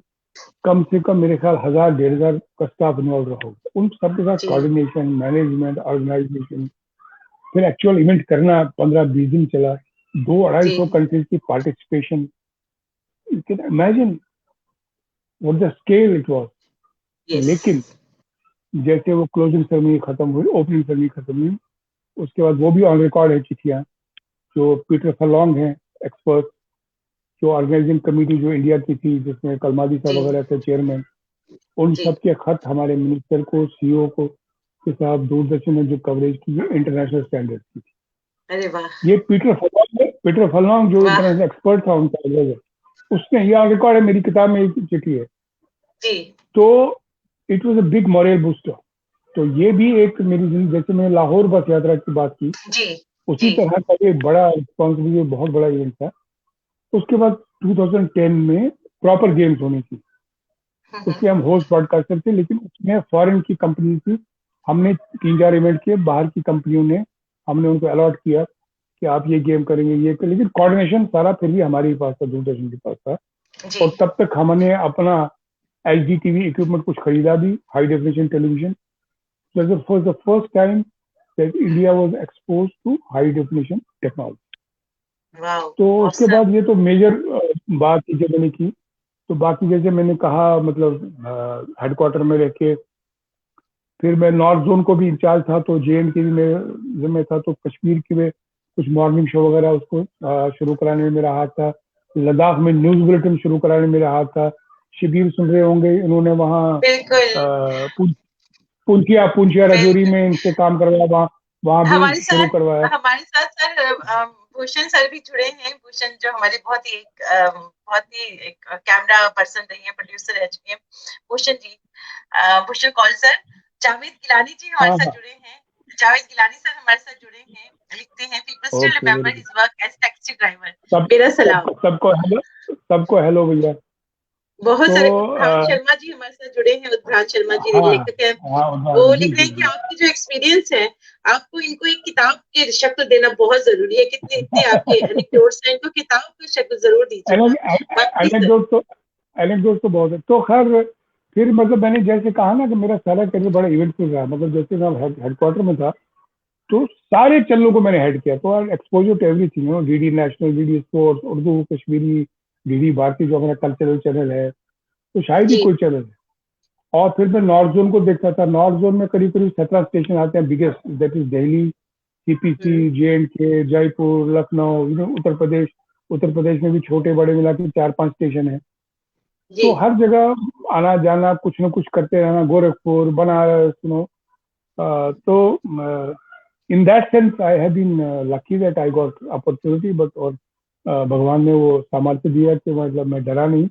B: कम से कम मेरे ख्याल 1000-1500 का स्टाफ इन्वॉल्व रहा होगा, उन सबके साथ
A: जी
B: कोऑर्डिनेशन, मैनेजमेंट, ऑर्गेनाइजेशन, फिर एक्चुअल इवेंट करना 15-20 दिन चला, 200-250
A: जी
B: कंट्रीज की participation. You can imagine what the scale it was.
A: Yes
B: लेकिन जैसे वो क्लोजिंग सेरेमनी खत्म हुई, ओपनिंग सेरेमनी खत्म हुई, उसके बाद वो भी ऑन रिकॉर्ड है चिट्ठियां, जो पीटर फलोंग है एक्सपर्ट, जो ऑर्गेनाइजिंग कमेटी जो इंडिया की थी, जिसमें कलमादी साहब
A: जी
B: वगैरह थे चेयरमैन, उन
A: जी।
B: सब के खत हमारे मिनिस्टर को, सीईओ को कि साहब दूरदर्शन ने जो कवरेज की है इंटरनेशनल स्टैंडर्ड की।
A: अरे वाह।
B: ये पीटर फलॉन्ग जो
A: वाह।
B: इंटरनेशनल एक्सपर्ट था उनका है, उसने, ये रिकॉर्ड है मेरी किताब में, एक चिट्ठी है।
A: जी
B: तो it was a big moral booster. तो ये भी एक मेरी जिंदगी, जैसे मैंने लाहौर बस यात्रा की बात की,
A: जी
B: उसी
A: जी।
B: तरह का एक बड़ा रिस्पॉन्सिबिलिटी, बहुत बड़ा इवेंट था। उसके बाद 2010 में प्रॉपर गेम्स होनी थी, उसके हम होस्ट ब्रॉडकास्टर थे, लेकिन उसमें फॉरेन की कंपनी थी। हमने 3-4 इवेंट किए, बाहर की कंपनियों ने, हमने उनको अलॉट किया कि आप ये गेम करेंगे, ये कर, लेकिन कोऑर्डिनेशन सारा फिर भी हमारे ही पास था, दूरदर्शन के पास था।
A: जी।
B: और तब तक हमने अपना एचडी टीवी इक्विपमेंट कुछ खरीदा भी, high definition television. For the first time that India was expose to high definition technology.
A: Wow.
B: तो उसके
A: ऑसम।
B: बाद ये तो मेजर बात थी जो मैंने की। तो बाकी जैसे मैंने कहा, मतलब हेडक्वार्टर में रह के, फिर मैं नॉर्थ जोन को भी इंचार्ज था, तो जेएंड के भी मैं जिम्मे था, तो कश्मीर के में कुछ मॉर्निंग शो वगैरह उसको शुरू कराने में मेरा हाथ था। लद्दाख में न्यूज बुलेटिन शुरू कराने में मेरा हाथ था। शिविर सुन रहे होंगे, इन्होंने वहाँ
A: बिल्कुल
B: पुंछिया पुंछिया राजौरी
A: बिल्कुल।
B: में इनसे काम करवाया, वहाँ वहाँ भी
A: हमारे
B: शुरू
A: साथ
B: करवाया।
A: हमारे साथ सर भूषण सर भी जुड़े हैं। भूषण जो हमारे बहुत ही एक कैमरा पर्सन रही है, प्रोड्यूसर रह चुके हैं भूषण जी। भूषण कौल सर। जावेद गिलानी जी हमारे
B: हाँ
A: साथ
B: हाँ।
A: जुड़े हैं। जावेद गिलानी सर हमारे साथ जुड़े हैं, लिखते हैं people still
B: okay, very
A: remember
B: good.
A: His work as taxi driver.
B: सब
A: मेरा सलाम।
B: सबको हेलो, सबको हेलो भैया।
A: बहुत
B: तो
A: सारे उद्भ्रांत शर्मा जी हमारे साथ जुड़े हैं। उद्भ्रांत शर्मा जी
B: हाँ
A: लेखक हैं।
B: हाँ,
A: वो
B: जी
A: लिख रहे
B: जी
A: हैं कि
B: जी।
A: आपकी जो एक्सपीरियंस है, आपको इनको एक किताब की शक्ल देना बहुत जरूरी है। कितने इतने आपके एनेक्डोट्स हैं, इनको किताब की शक्ल जरूर दीजिएगा। बाकी सर।
B: एनेक्डोट तो एनेक्डोट तो बहुत है। तो खैर, फिर मतलब मैंने जैसे कहा ना कि मेरा सारा करियर बड़ा इवेंट में रहा, मतलब जैसे मैं हेडक्वार्टर में था, तो सारे चैनलों को मैंने हेड किया। तो exposure to everything, DD National, DD Sports, Urdu, Kashmiri, DD Bharati जो हमारा कल्चरल चैनल है, तो शायद ही
A: जी
B: कोई चैनल है। और फिर मैं नॉर्थ जोन को देखता था। नॉर्थ जोन में करीब करीब 17 स्टेशन आते हैं, biggest, that is Delhi, CPC, J and K, Jaipur, Lucknow, Uttar Pradesh में भी छोटे बड़े मिला के 4-5 स्टेशन है।
A: जी।
B: तो हर जगह आना जाना, कुछ ना कुछ करते रहना, गोरखपुर, बनारस, तो in that sense I have been lucky that I got opportunity, but और भगवान ने वो सामर्थ्य दिया कि मतलब मैं डरा नहीं,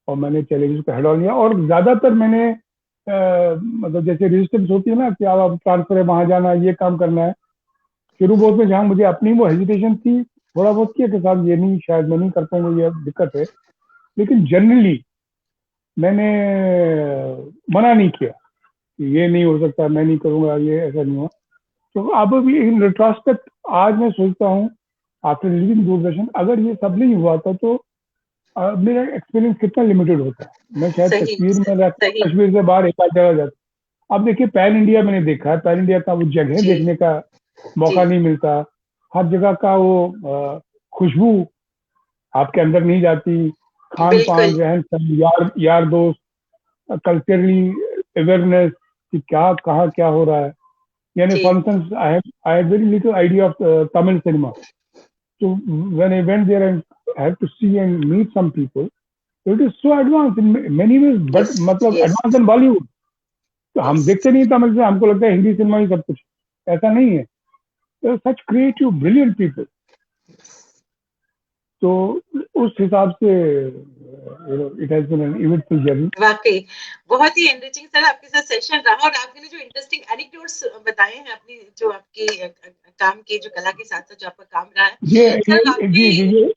B: और मैंने चैलेंजेस को हेड ऑन लिया। और ज्यादातर मैंने मतलब जैसे रेजिस्टेंस होती है ना कि आप ट्रांसफर है, वहां जाना, ये काम करना है, शुरू बहुत में जहाँ मुझे अपनी वो हेजिटेशन थी, थोड़ा बहुत किया कि साहब ये नहीं, शायद मैं नहीं कर पाऊंगा, ये दिक्कत है। लेकिन जनरली मैंने मना नहीं किया कि ये नहीं हो सकता, मैं नहीं करूंगा, ये ऐसा नहीं हुआ। तो अब भी इन रिट्रोस्पेक्ट आज मैं सोचता हूँ, आफ्टर लिविंग दूरदर्शन, अगर ये सब नहीं हुआ था तो मेरा एक्सपीरियंस कितना लिमिटेड होता। मैं शायद
A: सही
B: कश्मीर में रहता,
A: सही।
B: कश्मीर से बाहर एक आध जगह जाता। अब देखिए, पैन इंडिया मैंने देखा है, पैन इंडिया का वो जगह
A: जी
B: देखने का
A: जी
B: मौका नहीं मिलता। हर जगह का वो खुशबू आपके अंदर नहीं जाती, खान पान,
A: बिल्कुल।
B: रहन सहन, यार यार दोस्त, कल्चरली अवेयरनेस कि क्या कहाँ क्या हो रहा है। यानी
A: जी
B: for instance, I had very little idea of Tamil cinema. So when I went there and I had to see and meet some people, so it is so advanced in many ways, but
A: yes
B: मतलब
A: यस
B: advanced than Bollywood। तो हम
A: यस।
B: देखते नहीं तमिल से, हमको लगता है हिंदी सिनेमा ही सब कुछ, ऐसा नहीं है। Such creative brilliant people. तो उस हिसाब से it has been an eventful journey.
A: वाकई बहुत ही एनरिचिंग सर आपके साथ सेशन रहा। और आपने जो इंटरेस्टिंग एनेक्डोट्स बताए हैं अपनी, जो आपकी काम के, जो कला के साथ साथ जो आपका काम रहा है सर,
B: जी
A: वाकई।
B: जी,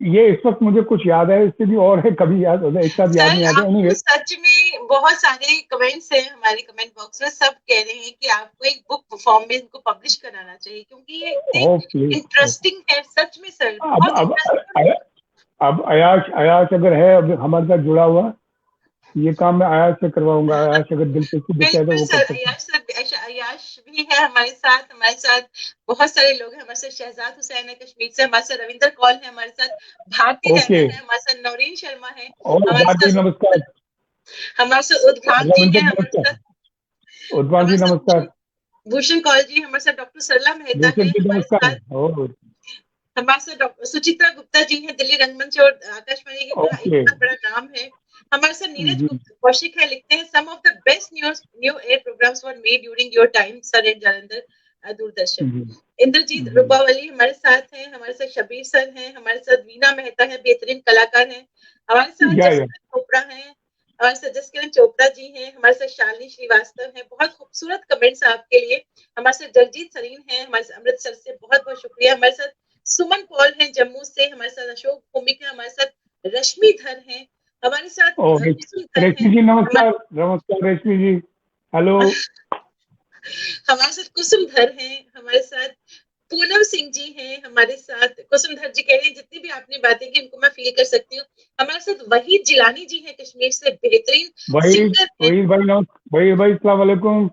B: ये इस वक्त मुझे कुछ याद है, इससे भी और है, कभी याद होता है, एक साथ याद
A: सर
B: नहीं आते।
A: आपको
B: एनीवे,
A: सच में बहुत सारे कमेंट्स हैं हमारे कमेंट बॉक्स में, सब कह रहे हैं कि आपको एक बुक फॉर्म में इनको पब्लिश कराना चाहिए, क्योंकि ये इतने
B: होपफुली।
A: इंटरेस्टिंग है सच में सर,
B: अब
A: बहुत
B: अब
A: इंटरेस्टिंग।
B: अब अयाश अयाश अगर है अब हमारे साथ जुड़ा हुआ, ये काम मैं अयाश से करवाऊंगा। अयाश अगर दिल पे कुछ कहता है
A: बिल्कुल
B: वो कर
A: सर,
B: सकता
A: अयाश भी है हमारे साथ। बहुत सारे लोग हैं हमारे साथ। शहजाद हुसैन है कश्मीर से हमारे साथ, रविंदर कौल है हमारे साथ, भारती
B: है।
A: रैना
B: ओके।
A: है हमारे साथ, नौरीन शर्मा है
B: और
A: हमारे
B: भारती
A: साथ,
B: नमस्कार।
A: हमारे साथ उद्घान जी
B: रविंद्र
A: है हमारे
B: नमस्कार।
A: साथ,
B: उद्वान जी
A: हमारे साथ
B: नमस्कार।
A: भूषण कौल जी हमारे साथ, डॉक्टर सरला मेहता
B: भूषण
A: है
B: जी
A: हमारे
B: नमस्कार।
A: साथ,
B: और
A: हमारे साथ डॉक्टर सुचित्रा गुप्ता जी हैं दिल्ली रंगमंच और आकाशवाणी के, बड़ा एक
B: ओके।
A: बहुत बड़ा नाम है। हमारे साथ नीरज कौशिक है, लिखते हैं some of the best new year programmes were made during your time sir in Jalandhar Doordarshan. Inderjit Rupavali हमारे साथ हैं, हमारे साथ शबीर सर हैं, हमारे साथ वीना मेहता है, बेहतरीन कलाकार हैं, हमारे साथ जसकिरण चोपड़ा हैं, हमारे साथ जसकिरण चोपड़ा जी हैं, हमारे साथ शालिनी श्रीवास्तव हैं, बहुत खूबसूरत कमेंट्स आपके लिए। हमारे साथ जगजीत सरीन है, हमारे साथ अमृतसर से बहुत बहुत शुक्रिया। हमारे साथ सुमन पॉल हैं जम्मू से, हमारे साथ अशोक भूमिक है, हमारे साथ रश्मि धर हैं, हमारे साथ
B: रेशमी जी नमस्कार। नमस्कार रेशमी जी, हेलो।
A: हमारे साथ कुसुम धर हैं, हमारे साथ पूनम सिंह जी हैं, हमारे साथ कुसुम धर जी कह रहे हैं जितनी भी आपने बातें की उनको मैं फील कर सकती हूँ। हमारे साथ वहीद जिलानी जी हैं कश्मीर से, बेहतरीन सिंगर हैं।
B: भाई अस्सलाम वालेकुम।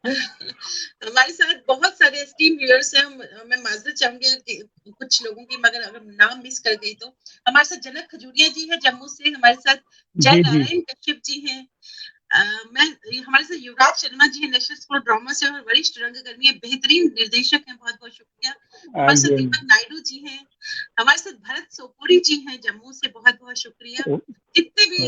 A: हमारे साथ बहुत सारे एस्टीम व्यूअर्स हैं, मैं माजरत चाहूंगी कुछ लोगों की, मगर अगर नाम मिस कर गई तो। हमारे साथ जनक खजूरिया जी है जम्मू से, हमारे साथ जय नारायण कश्यप जी हैं, हमारे साथ युवराज शर्मा जी है नेशनल स्कूल ड्रामा से और वरिष्ठ रंगकर्मी है, बेहतरीन निर्देशक हैं, बहुत बहुत शुक्रिया। हमारे साथ दीपक नायडू जी हैं, हमारे साथ भरत सोपुरी जी हैं जम्मू से, बहुत बहुत शुक्रिया। जितने भी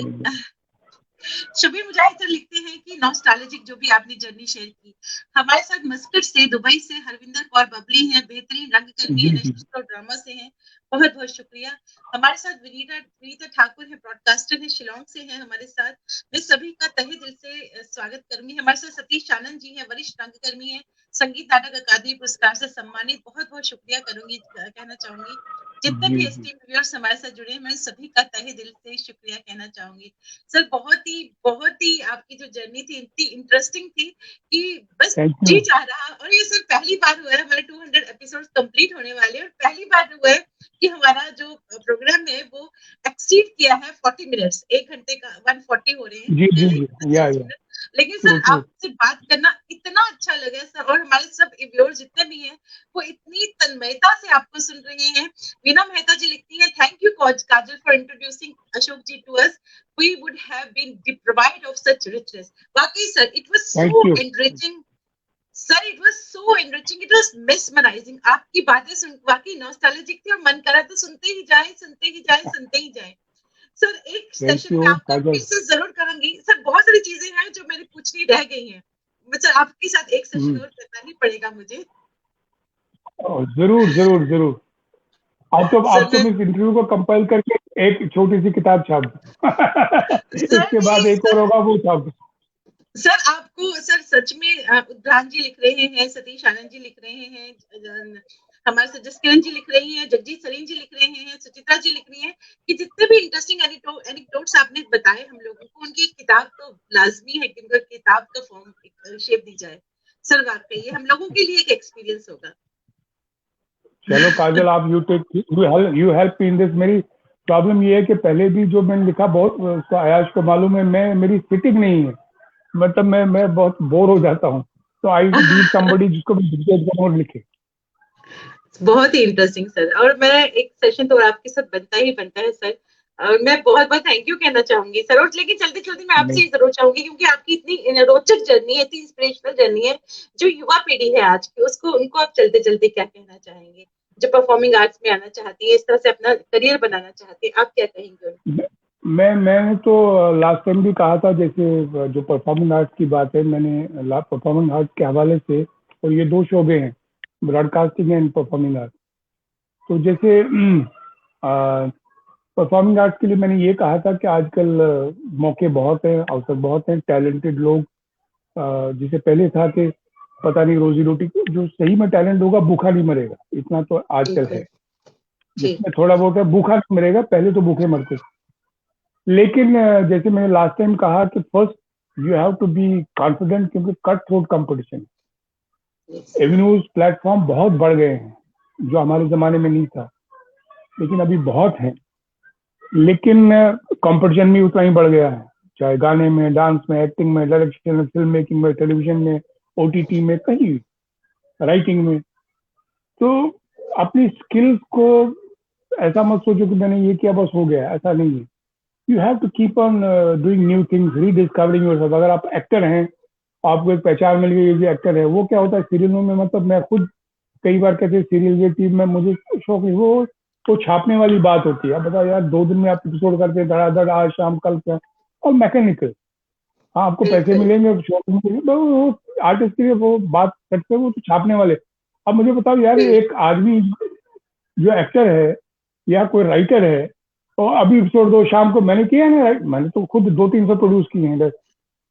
A: शबीर मुजाहिद सर लिखते हैं कि नॉस्टैल्जिक जो भी आपने जर्नी शेयर की। हमारे साथ मस्कट से, दुबई से हरविंदर कौर बबली हैं, बेहतरीन रंगकर्मी है, नेशनल ड्रामा से हैं, बहुत बहुत शुक्रिया। हमारे साथ विनीता ठाकुर है, ब्रॉडकास्टर है, शिलोंग से है हमारे साथ, मैं सभी का तहे दिल से स्वागत करूंगी। हमारे साथ सतीश आनंद जी है, वरिष्ठ रंगकर्मी है, संगीत नाटक अकादमी पुरस्कार से सम्मानित, बहुत बहुत शुक्रिया करूंगी, कहना चाहूंगी। जितने भी एस्टीम व्यूअर्स हमारे साथ जुड़े हैं, मैं सभी का तहे दिल से शुक्रिया कहना चाहूंगी। सर बहुत ही आपकी जो जर्नी थी इतनी इंटरेस्टिंग थी कि बस जी चाह रहा। और ये सर पहली बार हुआ है, हमारे 200 एपिसोड्स कंप्लीट होने वाले हैं और पहली बार हुआ है कि हमारा जो प्रोग्राम है वो एक्सीड किया है 40 मिनट्स, 1 घंटे का 140 हो रहे हैं। लेकिन सर आपसे बात करना इतना अच्छा लगा सर, और हमारे सब व्यूअर्स जितने भी हैं वो इतनी तन्मयता से आपको सुन रहे हैं। वीना मेहता जी लिखती हैं, thank you Kajal for introducing Ashok ji to us, we would have been deprived of such richness. वाकई sir, it was so enriching. Sir, it was so enriching. It was mesmerizing. आपकी बातें सुन वाकई नॉस्टैल्जिक थी और मन करा तो सुनते ही जाए। सर एक सेशन में आपको फिर से जरूर कहूंगी। सर बहुत सारी चीजें हैं जो मेरी पूछनी रह गई हैं, सर आपके साथ एक सेशन और करना ही पड़ेगा मुझे।
B: जरूर। आप तो इस इंटरव्यू को कंपाइल करके एक छोटी सी किताब छाप इसके बाद एक और होगा वो छाप।
A: सर आपको सर सच में उद्रान जी लिख रहे हैं, सतीश आनंद जी लिख रहे हैं, हमारे साथ जसकिरण जी लिख रही हैं, जगजीत सरीन जी लिख रहे हैं, सुचित्रा जी लिख रही हैं कि जितने भी इंटरेस्टिंग एनेक्डोट्स आपने बताए हम लोगों को, उनकी एक किताब तो लाजमी है कि उनका किताब का फॉर्म शेप दी जाए। सर वाकई ये हम लोगों के लिए एक एक्सपीरियंस होगा।
B: चलो काजल, आप यू हेल्प इन दिस। मेरी प्रॉब्लम ये है कि पहले भी जो मैंने लिखा बहुत आयाश को मालूम है, मेरी सिटिंग नहीं है, मतलब मैं बहुत बोर हो जाता हूँ, तो आई नीड समबडी जिसको मैं लिखे।
A: बहुत ही इंटरेस्टिंग सर, और मैं एक सेशन तो आपके साथ बनता है सर, और मैं बहुत बहुत थैंक यू कहना चाहूंगी सर। और लेकिन चलते मैं आपसे जरूर चाहूंगी, क्योंकि आपकी इतनी रोचक जर्नी है, इतनी इंस्पिरेशनल जर्नी है, जो युवा पीढ़ी है आज की, उनको आप चलते क्या कहना चाहेंगे, जो परफॉर्मिंग आर्ट्स में आना चाहती है, इस तरह से अपना करियर बनाना चाहती है, आप क्या कहेंगे?
B: मैंने तो लास्ट टाइम भी कहा था, जैसे जो परफॉर्मिंग आर्ट्स की बात है, मैंने परफॉर्मिंग आर्ट्स के हवाले से, और ये 2 शोबे हैं, ब्रॉडकास्टिंग एंड परफॉर्मिंग आर्ट्स। तो जैसे परफॉर्मिंग आर्ट्स के लिए मैंने ये कहा था कि आजकल मौके बहुत हैं, अवसर बहुत हैं, टैलेंटेड लोग, जिसे पहले था कि पता नहीं रोजी रोटी, जो सही में टैलेंट होगा भूखा नहीं मरेगा, इतना तो आजकल है, जिसमें थोड़ा बहुत है भूखा नहीं मरेगा, पहले तो भूखे मरते। लेकिन जैसे मैंने लास्ट टाइम कहा कि first you have to be confident, क्योंकि cut throat competition, avenues platform बहुत बढ़ गए हैं, जो हमारे जमाने में नहीं था, लेकिन अभी बहुत है। लेकिन कंपटीशन भी उतना ही बढ़ गया है, चाहे गाने में, डांस में, एक्टिंग में, डायरेक्शन में, फिल्म मेकिंग में, टेलीविजन में, ओटीटी में, कहीं राइटिंग में। तो अपनी स्किल्स को ऐसा मत सोचो कि मैंने ये किया बस हो गया, ऐसा नहीं है। You have to keep on doing new things, rediscovering yourself. अगर आप एक्टर हैं, आपको एक पहचान मिल गई, ये जो एक्टर है, वो क्या होता है सीरियलों में, मतलब मैं खुद कई बार कहते सीरियल ये टीम में मुझे शौक नहीं, वो तो छापने वाली बात होती है। अब बताओ यार, 2 दिन में आप एपिसोड करते हैं धड़ाधड़, आज शाम कल क्या, और मैकेनिकल। हाँ, आपको पैसे
A: बिल्कुल
B: मिलेंगे, शॉर्ट मिलेंगे, तो वो आर्टिस्ट के लिए वो बात करते हैं, वो तो छापने वाले। अब मुझे बताओ यार,
A: बिल्कुल
B: एक आदमी जो एक्टर है या कोई राइटर है, तो अभी एपिसोड 2 शाम को मैंने किया है ना, मैंने तो खुद 200-300 प्रोड्यूस किए हैं बस।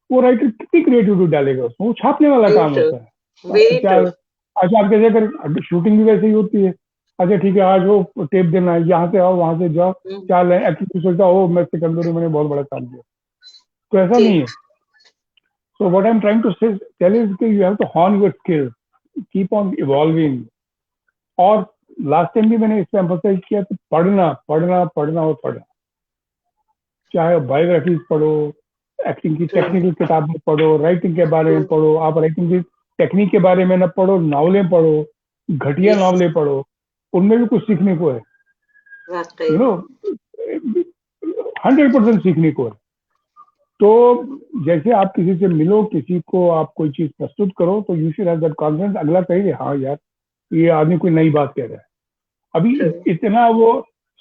B: वो राइटर कितनी क्रिएटिविटी डालेगा उसमें, वो छापने वाला
A: ट्रू
B: काम
A: ट्रू
B: होता है।
A: वेरी
B: अच्छा,
A: ट्रू
B: अच्छा आप कैसे करें, शूटिंग भी वैसे ही होती है। अच्छा ठीक है, आज वो टेप देना है, यहाँ से आओ वहां से जाओ, 4 लाइन एक्चुअली सोचता हो मैं सिकंदर हूँ, मैंने बहुत बड़ा काम किया। तो ऐसा
A: जी
B: नहीं है। So what I am trying to say tell is कि you have to hone your skills, keep on evolving. और लास्ट टाइम भी मैंने इस पे एम्फसाइज किया कि पढ़ना पढ़ना पढ़ना और पढ़ना। चाहे बायोग्राफीज पढ़ो, एक्टिंग की
A: ट्रू
B: टेक्निकल किताबें पढ़ो, राइटिंग के बारे
A: ट्रू
B: में पढ़ो। आप राइटिंग की टेक्निक के बारे में ना पढ़ो, नावलें पढ़ो, घटिया
A: यस
B: नावलें पढ़ो, उनमें भी कुछ सीखने को है।
A: वाकई
B: यू नो, 100% सीखने को है। तो जैसे आप किसी से मिलो, किसी को आप कोई चीज प्रस्तुत करो, तो you should have that confidence, अगला कहेगा हाँ यार, ये आदमी कोई नई बात कह रहा है। अभी
A: ट्रू
B: इतना वो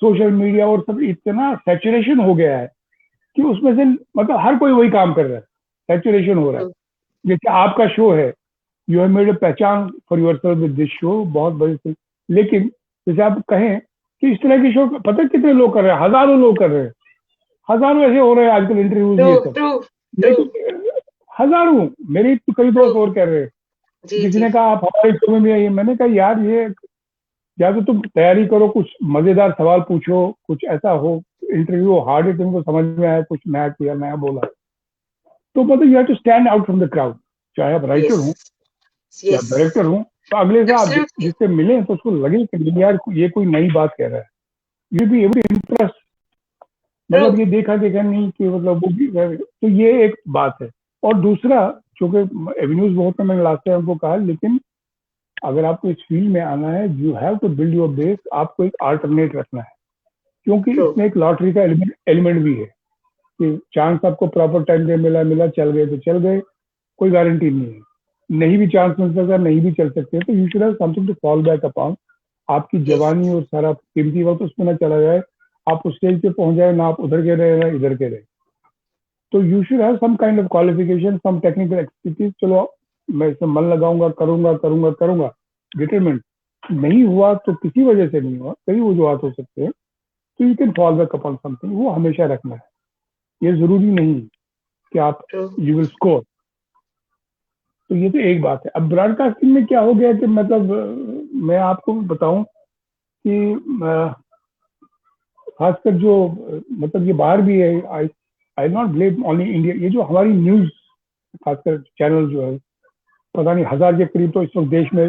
B: सोशल मीडिया और सब इतना सैचुरेशन हो गया है कि उसमें से मतलब हर कोई वही काम कर रहा है, सैचुरेशन हो रहा है।
A: ट्रू
B: जैसे आपका शो है, यू हैव मेड अ पहचान for your self with this show, बहुत बड़ी थी। लेकिन जैसे आप कहें कि इस तरह के शो पता है कितने लोग कर रहे हैं, हजारों लोग कर रहे हैं, हजारों ऐसे हो रहे हैं आजकल इंटरव्यूज
A: ट्रू
B: ये सब।
A: ट्रू ट्रू
B: लेकिन हजारों, मेरे तो कई
A: ट्रू
B: दोस्त और कह रहे हैं।
A: जी
B: किसी
A: जी
B: ने कहा आप हमारे शो में भी आइए, मैंने कहा यार ये, या तो तुम तैयारी करो, कुछ मजेदार सवाल पूछो, कुछ ऐसा हो, इंटरव्यू हार्ड है, तुमको समझ में आया कुछ नया किया नया बोला, तो मतलब you have to stand out from the crowd. चाहे आप राइटर
A: यस
B: हूँ या
A: यस
B: डायरेक्टर हूँ, तो अगले से आप
A: एब्सोल्युटली
B: जिससे मिले तो उसको लगे कि नहीं यार ये कोई नई बात कह रहा है, ये भी एवरी इंटरेस्ट,
A: ट्रू
B: मतलब ये देखा देखा नहीं कि मतलब वो भी तो ये एक बात है। और दूसरा, चूंकि एवेन्यूज बहुत है, मैंने लास्ट टाइम आपको कहा, लेकिन अगर आपको इस फील्ड में आना है, you have to build your base, आपको एक अल्टरनेट रखना है, क्योंकि
A: ट्रू
B: इसमें एक लॉटरी का एलिमेंट भी है कि चांस आपको प्रॉपर टाइम पे मिला मिला, चल गए तो चल गए, कोई गारंटी नहीं है, नहीं भी चांस मिल सकता, नहीं भी चल सकते। तो you should have something to fall back upon. आपकी
A: यस
B: जवानी और सारा कीमती वक्त उसमें ना चला जाए, आप उस स्टेज पे पहुंच जाए ना, आप उधर के रहे ना इधर के रहे। तो you should have some kind of qualification, some technical expertise. चलो मैं इसमें मन लगाऊंगा, करूंगा करूंगा करूंगा, डिटरमेंट नहीं हुआ तो किसी वजह से नहीं हुआ, कई वजूहत हो सकते हैं, तो you can fall back upon something, वो हमेशा रखना है। ये जरूरी नहीं कि आप
A: ट्रू
B: यू विल स्कोर। तो ये तो एक बात है। अब ब्रॉडकास्टिंग में क्या हो गया कि मतलब मैं आपको बताऊं कि खासकर जो मतलब ये बाहर भी है, आई आई नॉट ब्लेम ओनली इंडिया, ये जो हमारी न्यूज खासकर चैनल जो है, पता नहीं 1000 के करीब तो इस वक्त देश में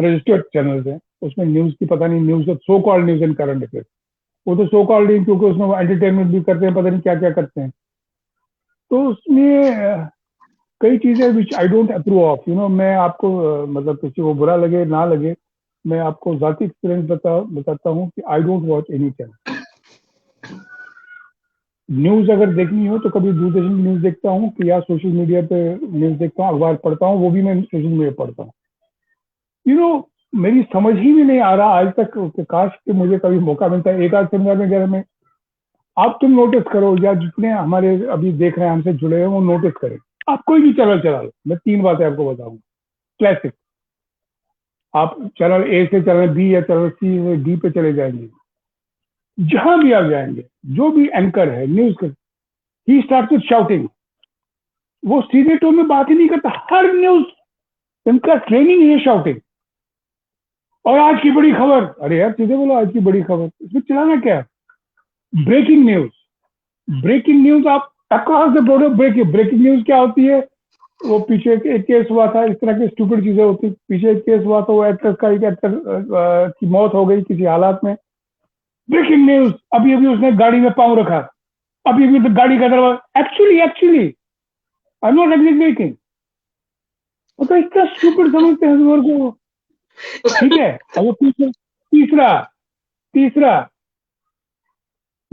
B: रजिस्टर्ड चैनल्स हैं, उसमें न्यूज की पता नहीं, news so called news and current affair, वो तो सो कॉल्ड नहीं, क्योंकि उसमें वो एंटरटेनमेंट भी करते हैं, पता नहीं क्या क्या करते हैं। तो उसमें कई चीजें which I don't approve of, you know. मैं आपको मतलब किसी को बुरा लगे ना लगे, मैं आपको जाती एक्सपीरियंस बताता हूँ कि I don't watch any channel. News अगर देखनी हो तो कभी दूरदर्शन की न्यूज देखता हूँ कि या सोशल मीडिया पे न्यूज देखता हूँ, अखबार पढ़ता हूँ, वो भी मैं सोशल मीडिया पढ़ता हूँ। यू नो, मेरी समझ ही में नहीं आ रहा आज तक कि काश कि मुझे कभी मौका मिलता है एक आध शनिवार में घर में। आप तुम नोटिस करो, या जितने हमारे अभी देख रहे हैं हमसे जुड़े हैं वो नोटिस करें, आप कोई भी चैनल चला लो, मैं 3 बातें आपको बताऊंगा क्लासिक। आप चैनल ए से चैनल बी या चैनल सी से डी पे चले जाएंगे, जहां भी आप जाएंगे, जो भी एंकर है न्यूज का, ही स्टार्ट विद शाउटिंग। वो सीधे टोन में बात ही नहीं करता, हर न्यूज इनका ट्रेनिंग है शाउटिंग। और आज की बड़ी खबर, अरे यार सीधे बोलो आज की बड़ी खबर, इसमें चलाना क्या है? ब्रेकिंग न्यूज, ब्रेकिंग न्यूज आप across the board breaking news क्या होती है? वो पीछे एक केस हुआ था, इस तरह की स्टूपिड चीजें होती, पीछे एक केस हुआ था, वो एक्टर का, एक एक्टर की मौत हो गई किसी हालात में, ब्रेकिंग न्यूज, अभी अभी उसने गाड़ी में पाँव रखा, अभी अभी तो गाड़ी का दरवाजा, actually actually I am not exaggerating. तो इतना स्टूपिड समझते हैं वर्ग को। ठीक है, अब वो तीसरा तीसरा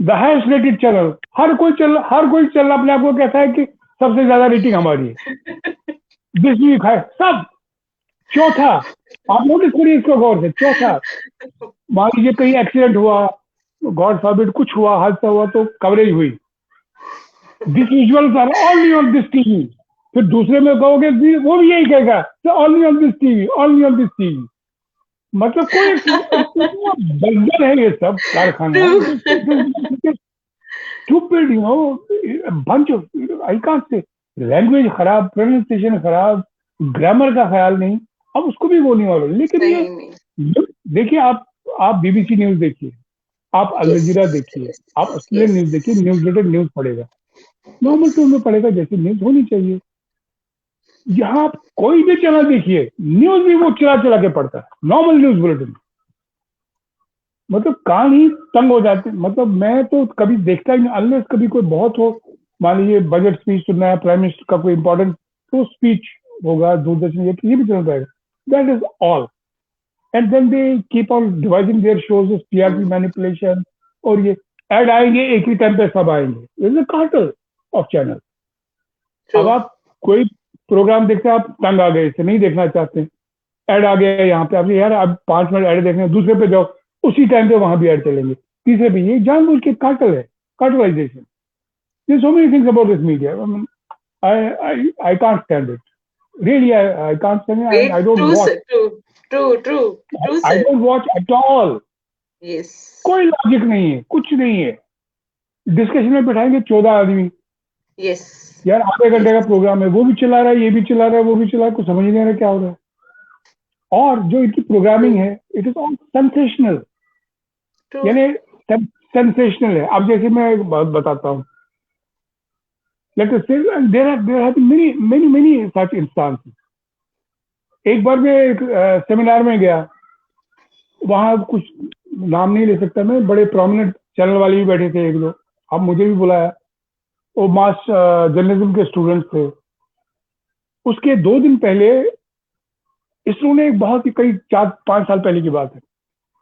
B: द हाईएस्ट रेटेड चैनल, हर कोई चैनल अपने आप को कहता है कि सबसे ज्यादा रेटिंग हमारी है, दिस वीक है सब। चौथा, आप नोटिस करिए इसको गौर से, चौथा मान लीजिए कहीं एक्सीडेंट हुआ, गॉड फॉरबिड कुछ हुआ, हादसा हुआ, तो कवरेज हुई, this visuals are only on this TV. फिर दूसरे में कहोगे वो भी यही कहेगा, only on this TV, only on this TV. मतलब कोई बंधन है ये सब कारखाना। Stupid, bunch of, I can't say, language खराब, प्रोनाउंसिएशन खराब, ग्रामर का ख्याल नहीं, अब उसको भी बोलने वालों। लेकिन ये देखिए, आप बीबीसी न्यूज देखिए, आप अल जजीरा देखिए, आप ऑस्ट्रेलियन न्यूज देखिए, न्यूज लेटर न्यूज पढ़ेगा, नॉर्मल टोन में पढ़ेगा जैसे न्यूज होनी चाहिए। यहाँ आप कोई भी चैनल देखिए, न्यूज भी वो चला चला के पढ़ता है, नॉर्मल न्यूज बुलेटिन। मतलब कान ही तंग हो जाते। मतलब मैं तो कभी देखता ही नहीं, अनलेस कभी कोई बहुत हो, मान लीजिए बजट स्पीच सुनना है, प्राइम मिनिस्टर का कोई इंपॉर्टेंट तो स्पीच होगा दूरदर्शन या किसी भी चैनल पर, that is all. And then they keep on dividing their shows, TRP manipulation, और ये ऐड आएंगे एक ही टाइम पे, सब आएंगे, is a cartel of channel. अब आप कोई प्रोग्राम देखते हैं, आप तंग आ गए, इसे नहीं देखना चाहते, ऐड आ गया यहाँ पे, आपने यार अब 5 मिनट ऐड देखने, दूसरे पे जाओ, उसी टाइम पे वहां भी ऐड चलेंगे, तीसरे पे। ये जानबूझ के कार्टल है, cartelisation. There's so many things about this media. I mean, I can't stand it. Really, I can't stand it. I don't watch.
A: True,
B: I
A: sir.
B: don't watch at all.
A: Yes.
B: कोई लॉजिक नहीं है, कुछ नहीं है। डिस्कशन में बैठाएंगे 14 आदमी,
A: Yes.
B: यार आधे घंटे का प्रोग्राम है, वो भी चला रहा है, ये भी चला रहा है, वो भी चला रहा है, कुछ समझ नहीं आ रहा क्या हो रहा है। और जो इनकी प्रोग्रामिंग है, इट इज ऑल सेंसेशनल, यानी सेंसेशनल है। अब जैसे मैं एक बात बताता हूँ, let us say there have been many such instances. एक बार मैं एक सेमिनार में गया, वहां कुछ नाम नहीं ले सकता मैं, बड़े प्रोमिनेंट चैनल वाले भी बैठे थे एक दो, अब मुझे भी बुलाया, वो मास जर्नलिज्म के स्टूडेंट थे। उसके 2 दिन पहले इसरो ने एक बहुत ही, कई 4-5 साल पहले की बात है,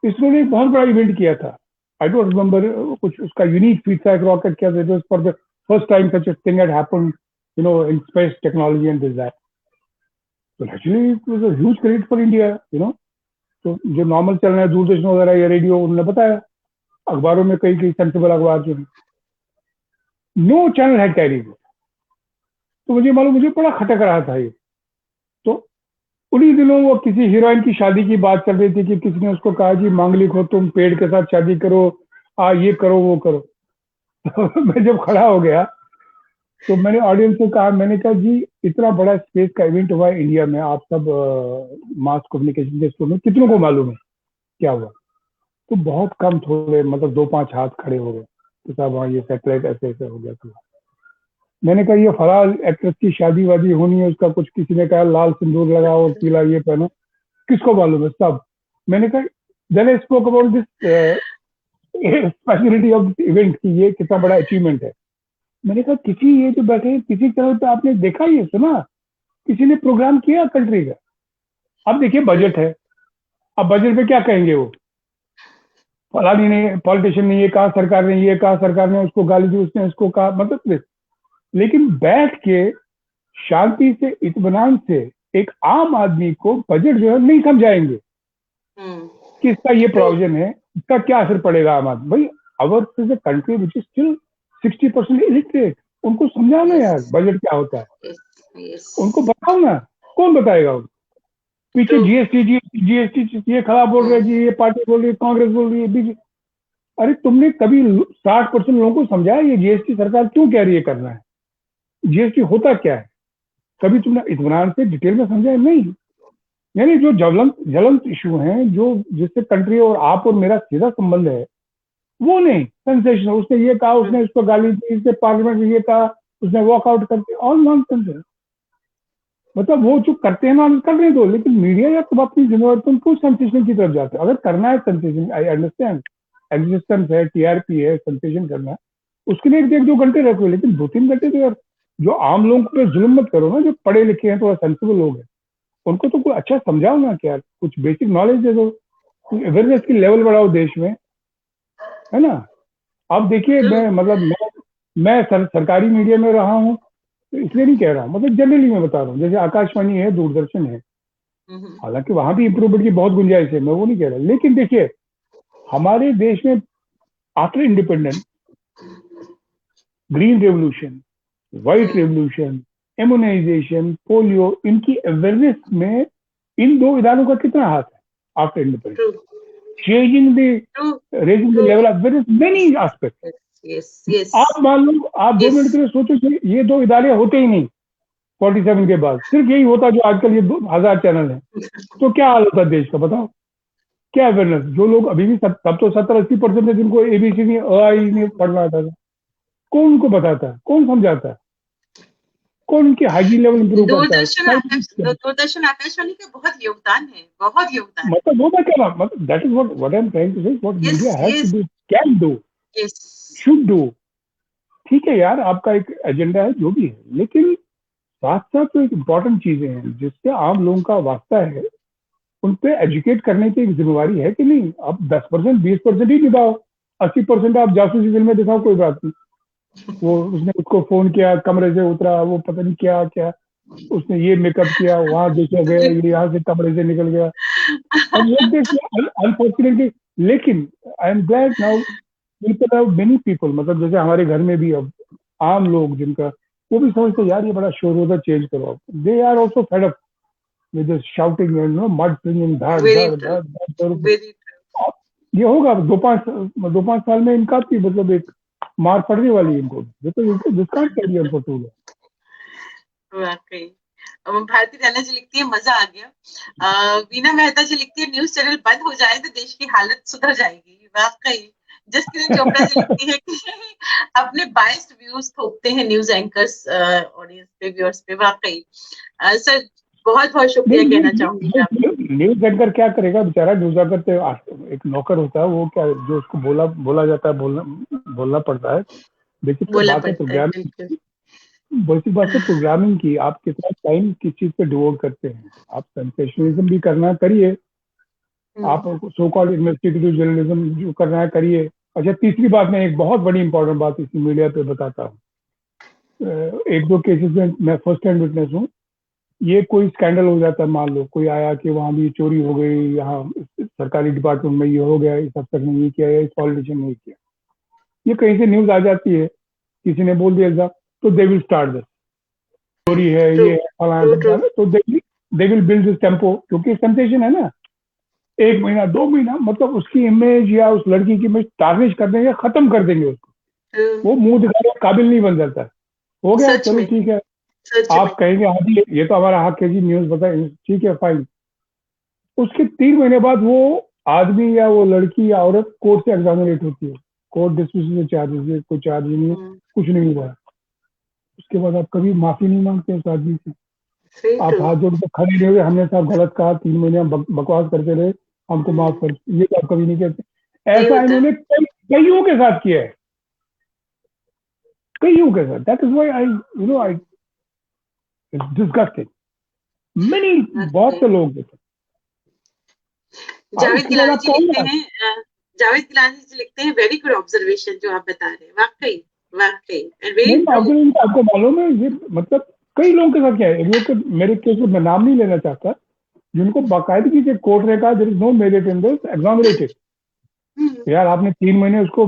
B: इसरो ने एक बहुत बड़ा इवेंट किया था। आई डोंट रिमेम्बर, कुछ उसका यूनिक फीड था, एक रॉकेट किया था, for the first time such a thing had happened, in space technology and this that. तो actually it was a huge credit for India, तो जो नॉर्मल चल रहा है दूरदर्शन वगैरह या रेडियो, उन्होंने बताया, अखबारों में कई कई सेंसिबल अखबार जो है, नो चैनल हैड कैरीड। तो मुझे बड़ा खटक रहा था ये। तो उन्हीं दिनों वो किसी हीरोइन की शादी की बात कर रही थी कि किसी ने उसको कहा, जी मांगलिक हो तुम, पेड़ के साथ शादी करो, ये करो वो करो। तो मैं जब खड़ा हो गया तो मैंने ऑडियंस से कहा, मैंने कहा जी इतना बड़ा स्पेस का इवेंट हुआ है इंडिया में, आप सब मास कम्युनिकेशन के स्टूडेंट, कितनों को मालूम है क्या हुआ? तो बहुत कम, थोड़े मतलब 2-5 हाथ खड़े हो गए तो साहब हाँ ये सैटेलाइट ऐसे ऐसे हो गया था। मैंने कहा ये फला एक्ट्रेस की शादी वादी होनी है, उसका कुछ, किसी ने कहा लाल सिंदूर लगाओ और पीला ये पहनो, किसको मालूम है सब। मैंने कहा then I spoke about this speciality of event की, ये कितना बड़ा अचीवमेंट है। मैंने कहा किसी ये जो बैठे किसी चैनल पे आपने देखा, ये सुना, किसी ने प्रोग्राम किया कंट्री का? अब देखिए बजट है, अब बजट पे क्या कहेंगे वो, फलानी ने, पॉलिटिशियन ने ये कहा, सरकार ने ये कहा, सरकार ने उसको गाली दी, उसने उसको कहा, मतलब। लेकिन बैठ के शांति से, इत्मीनान से एक आम आदमी को बजट जो है नहीं समझाएंगे कि इसका ये प्रोविजन है, इसका क्या असर पड़ेगा आम आदमी। भाई our is a country which is still 60% illiterate, उनको समझाना यार बजट क्या होता है, उनको बताओ ना, कौन बताएगा उनको? पीछे जीएसटी ये खराब बोल रहे जी, ये पार्टी बोल रही है, कांग्रेस बोल रही है, बीजेपी। अरे तुमने कभी 60% लोगों को समझाया ये जीएसटी सरकार क्यों कह रही है करना है, जीएसटी होता क्या है? कभी तुमने इत्मीनान से डिटेल में समझा नहीं। यानी जो ज्वलंत इशू हैं, जो जिससे कंट्री और आप और मेरा सीधा संबंध है, वो नहीं सेंसेशन, उसने ये कहा, उसने इसको गाली दी, इसने पार्लियामेंट में ये कहा, उसने वॉकआउट करके, ऑल नॉनसेंस है। मतलब वो जो करते हैं ना करने दो, लेकिन मीडिया या तुम अपनी जिम्मेवारी, तुम क्यों सेंसेशन की तरफ जाते हो? अगर करना है सेंसेशन, आई अंडरस्टैंड, एग्जिस्टेंस है, टीआरपी है, सेंसेशन करना है, उसके लिए 1-2 घंटे रखो, लेकिन 2-3 घंटे तो यार जो आम लोगों पे जुल्म मत करो ना, जो पढ़े लिखे हैं, थोड़ा सेंसिबल लोग हैं, उनको तो कोई अच्छा समझाओ ना क्या, कुछ बेसिक नॉलेज दे दो, अवेयरनेस की लेवल बढ़ाओ देश में, है ना? अब देखिए मैं सरकारी मीडिया में रहा हूँ, तो इसलिए नहीं कह रहा हूँ, मतलब जनरली मैं बता रहा हूँ, जैसे आकाशवाणी है, दूरदर्शन है, हालांकि वहां भी इम्प्रूवमेंट की बहुत गुंजाइश है, मैं वो नहीं कह रहा। लेकिन देखिए हमारे देश में after independence green revolution, white revolution, immunisation, polio, इनकी अवेयरनेस में इन दो इदारों का कितना हाथ है after independence, changing the raising the level of awareness many aspect. आप मान लो, आप 2 मिनट के लिए सोचो कि ये दो इदारे होते ही नहीं 47 के बाद, सिर्फ यही होता जो आजकल ये 1000 चैनल है, तो क्या हाल होता देश का, बताओ। क्या अवेयरनेस, जो लोग अभी भी तब तो 70-80% है जिनको एबीसीडी नहीं पढ़ना आता था, कौन उनको बताता है, कौन समझाता है, कौन उनकी हाइजीन लेवल इंप्रूव करता है।
A: दूरदर्शन आकाशवाणी का बहुत योगदान है, बहुत योगदान।
B: मतलब वो मैं कह रहा हूँ, मतलब that is what I am trying to say, what media has to do, can do, should do. ठीक है यार, आपका एक एजेंडा है जो भी है, लेकिन साथ साथ तो एक इम्पोर्टेंट चीजें हैं जिससे आम लोगों का वास्ता है, उन पे एजुकेट करने की एक जिम्मेवारी है कि नहीं। आप 10% 20% ही निभाओ, 80% आप जासूसी फिल्में दिखाओ, कोई बात नहीं। वो उसने उसको फोन किया, कमरे से उतरा, वो पता नहीं क्या क्या, उसने ये मेकअप किया, वहां देखा गया, ये यहाँ से कमरे से निकल गया, अनफॉर्चुनेटली। लेकिन I am glad now people have many people, मतलब जैसे हमारे घर में भी अब आम लोग जिनका, वो भी समझते यार ये बड़ा शोर होता, चेंज करो। They are also fed up with just shouting and mud slinging, धार धार धार धार। ये होगा 2-5 साल में इनका भी मतलब एक मार पड़ने वाली है इनको, this can't carry on for too long.
A: वाकई। भारती राणा जी लिखती है मजा आ गया। वीना मेहता जी लिखती है न्यूज चैनल बंद हो जाए तो देश की हालत सुधर जाएगी। वाकई। जसकिरण चोपड़ा जी लिखती है कि अपने बायस्ड व्यूज थोपते हैं न्यूज एंकर्स ऑडियंस पे, व्यूअर्स पे। वाकई सर बहुत बहुत शुक्रिया कहना चाहूंगी मैं आपको।
B: न्यूज एंकर क्या करेगा बेचारा, न्यूज एंकर तो एक नौकर होता है, वो क्या जो उसको बोला जाता है, बोलना पड़ता है। बेसिक बात है प्रोग्रामिंग, बेसिक बात है प्रोग्रामिंग की, आप कितना टाइम किस चीज पे डिवोट करते हैं। आप सेंसेशनलिज्म भी करना करिए, आप सो कॉल्ड इन्वेस्टिगेटिव जर्नलिज्म जो करना है करिए। अच्छा, तीसरी बात, मैं एक बहुत बड़ी इंपॉर्टेंट बात इसी मीडिया पे बताता हूँ। 1-2 केसेस में मैं फर्स्ट हैंड विटनेस हूँ। ये कोई स्कैंडल हो जाता है, मान लो कोई आया कि वहां भी चोरी हो गई, यहाँ सरकारी डिपार्टमेंट में ये हो गया, इस अफसर ने ये किया या इस पॉलिटिशियन ने ये किया, ये कहीं से न्यूज आ जाती है, किसी ने बोल दिया एग्जाम, तो दे विल स्टार्ट दिस, चोरी है, ये फलाना, तो they will build this tempo, क्योंकि सेंसेशन है ना। 1 महीना 2 महीना मतलब उसकी इमेज या उस लड़की की इमेज टारनिश कर देंगे, खत्म कर देंगे उसको, वो मुंह दिखाने काबिल नहीं बन जाता। हो गया, चलो ठीक है, आप कहेंगे हाँ जी ये तो हमारा हक है जी, न्यूज बताए, ठीक है फाइन। उसके 3 महीने बाद वो आदमी या वो लड़की या औरत कोर्ट से एग्जामिनेट होती है, कोर्ट डिस्मिस चार्जेस, कोई चार्ज नहीं है, कुछ नहीं हुआ। उसके बाद आप कभी माफी नहीं मांगते उस आदमी से, आप हाथ जोड़ कर खड़े नहीं हुए, हमने साहब गलत कहा, 3 महीने हम बकवास करते रहे, हमको माफ कर, ये तो आप कभी नहीं कहते। ऐसा इन्होंने कईयों के साथ किया है, कईयों के साथ। That is why I it's disgusting many, बहुत से लोग देखे।
A: जावेद गिलानी जी लिखते हैं, जावेद गिलानी जी लिखते हैं वेरी गुड ऑब्जर्वेशन जो आप बता रहे हैं। वाकई वाकई
B: ऑब्जर्वेशन आपको मालूम है, ये मतलब कई लोगों के साथ क्या है, लोग के मेरे केस में मैं नाम नहीं लेना चाहता, जिनको बाकायदगी से कोर्ट ने कहा there is no merit in this, examinated. यार आपने 3 महीने उसको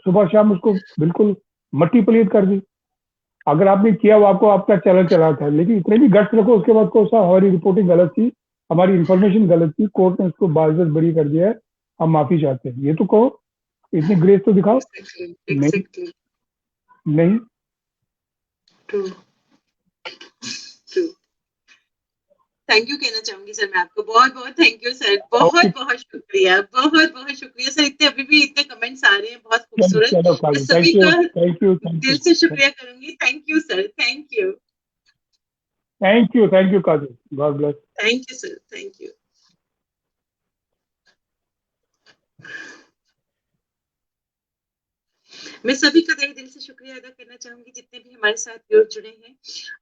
B: सुबह शाम उसको बिल्कुल मट्टी पलीत कर दी। अगर आपने किया वो आपको आपका चला था, लेकिन इतने भी गट्स रखो, उसके बाद को हमारी रिपोर्टिंग गलत थी, हमारी इंफॉर्मेशन गलत थी, कोर्ट ने उसको बाइज्जत बरी कर दिया है, हम माफी चाहते हैं, ये तो कहो, इतनी ग्रेस तो दिखाओ। नहीं।
A: थैंक यू कहना चाहूंगी सर मैं आपको, बहुत बहुत थैंक यू सर, बहुत बहुत शुक्रिया, बहुत बहुत शुक्रिया सर। इतने अभी भी इतने कमेंट्स आ रहे हैं, बहुत खूबसूरत, मैं सभी का दिल से शुक्रिया करूंगी। Thank you sir, thank you.
B: Thank you Kajal, God bless.
A: Thank you sir, thank you. मैं सभी का तहे दिल से शुक्रिया अदा करना चाहूंगी जितने भी हमारे साथ जुड़े हैं,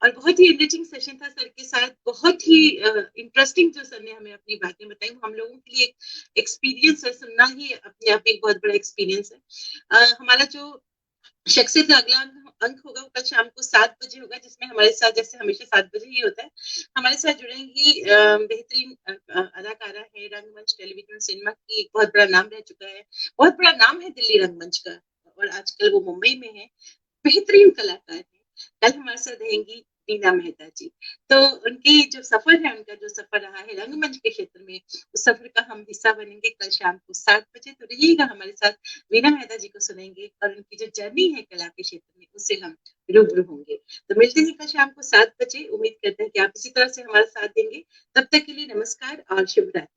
A: और बहुत ही एनरिचिंग सेशन था सर के साथ, बहुत ही इंटरेस्टिंग जो सर ने हमें अपनी बातें बताई, हम लोगों के लिए एक्सपीरियंस है, सुनना ही अपने आप में एक बहुत बड़ा एक्सपीरियंस है। हमारा जो शख्सियत का अगला अंक होगा वो कल शाम को 7 बजे होगा, जिसमें हमारे साथ, जैसे हमेशा 7 बजे ही होता है, हमारे साथ जुड़ेंगी बेहतरीन अदाकारा है, रंगमंच, टेलीविजन, सिनेमा की एक बहुत बड़ा नाम रह चुका है, बहुत बड़ा नाम है दिल्ली रंगमंच का, और आजकल वो मुंबई में है, बेहतरीन कलाकार है। कल हमारे साथ रहेंगी वीना मेहता जी। तो उनकी जो सफर है, उनका जो सफर रहा है रंगमंच के क्षेत्र में, उस सफर का हम हिस्सा बनेंगे कल शाम को 7 बजे। तो रहिएगा हमारे साथ, वीना मेहता जी को सुनेंगे और उनकी जो जर्नी है कला के क्षेत्र में, उससे हम रूबरू होंगे। तो मिलते हैं कल शाम को 7 बजे। उम्मीद करते हैं कि आप इसी तरह से हमारा साथ देंगे। तब तक के लिए नमस्कार और शुभ रात्रि।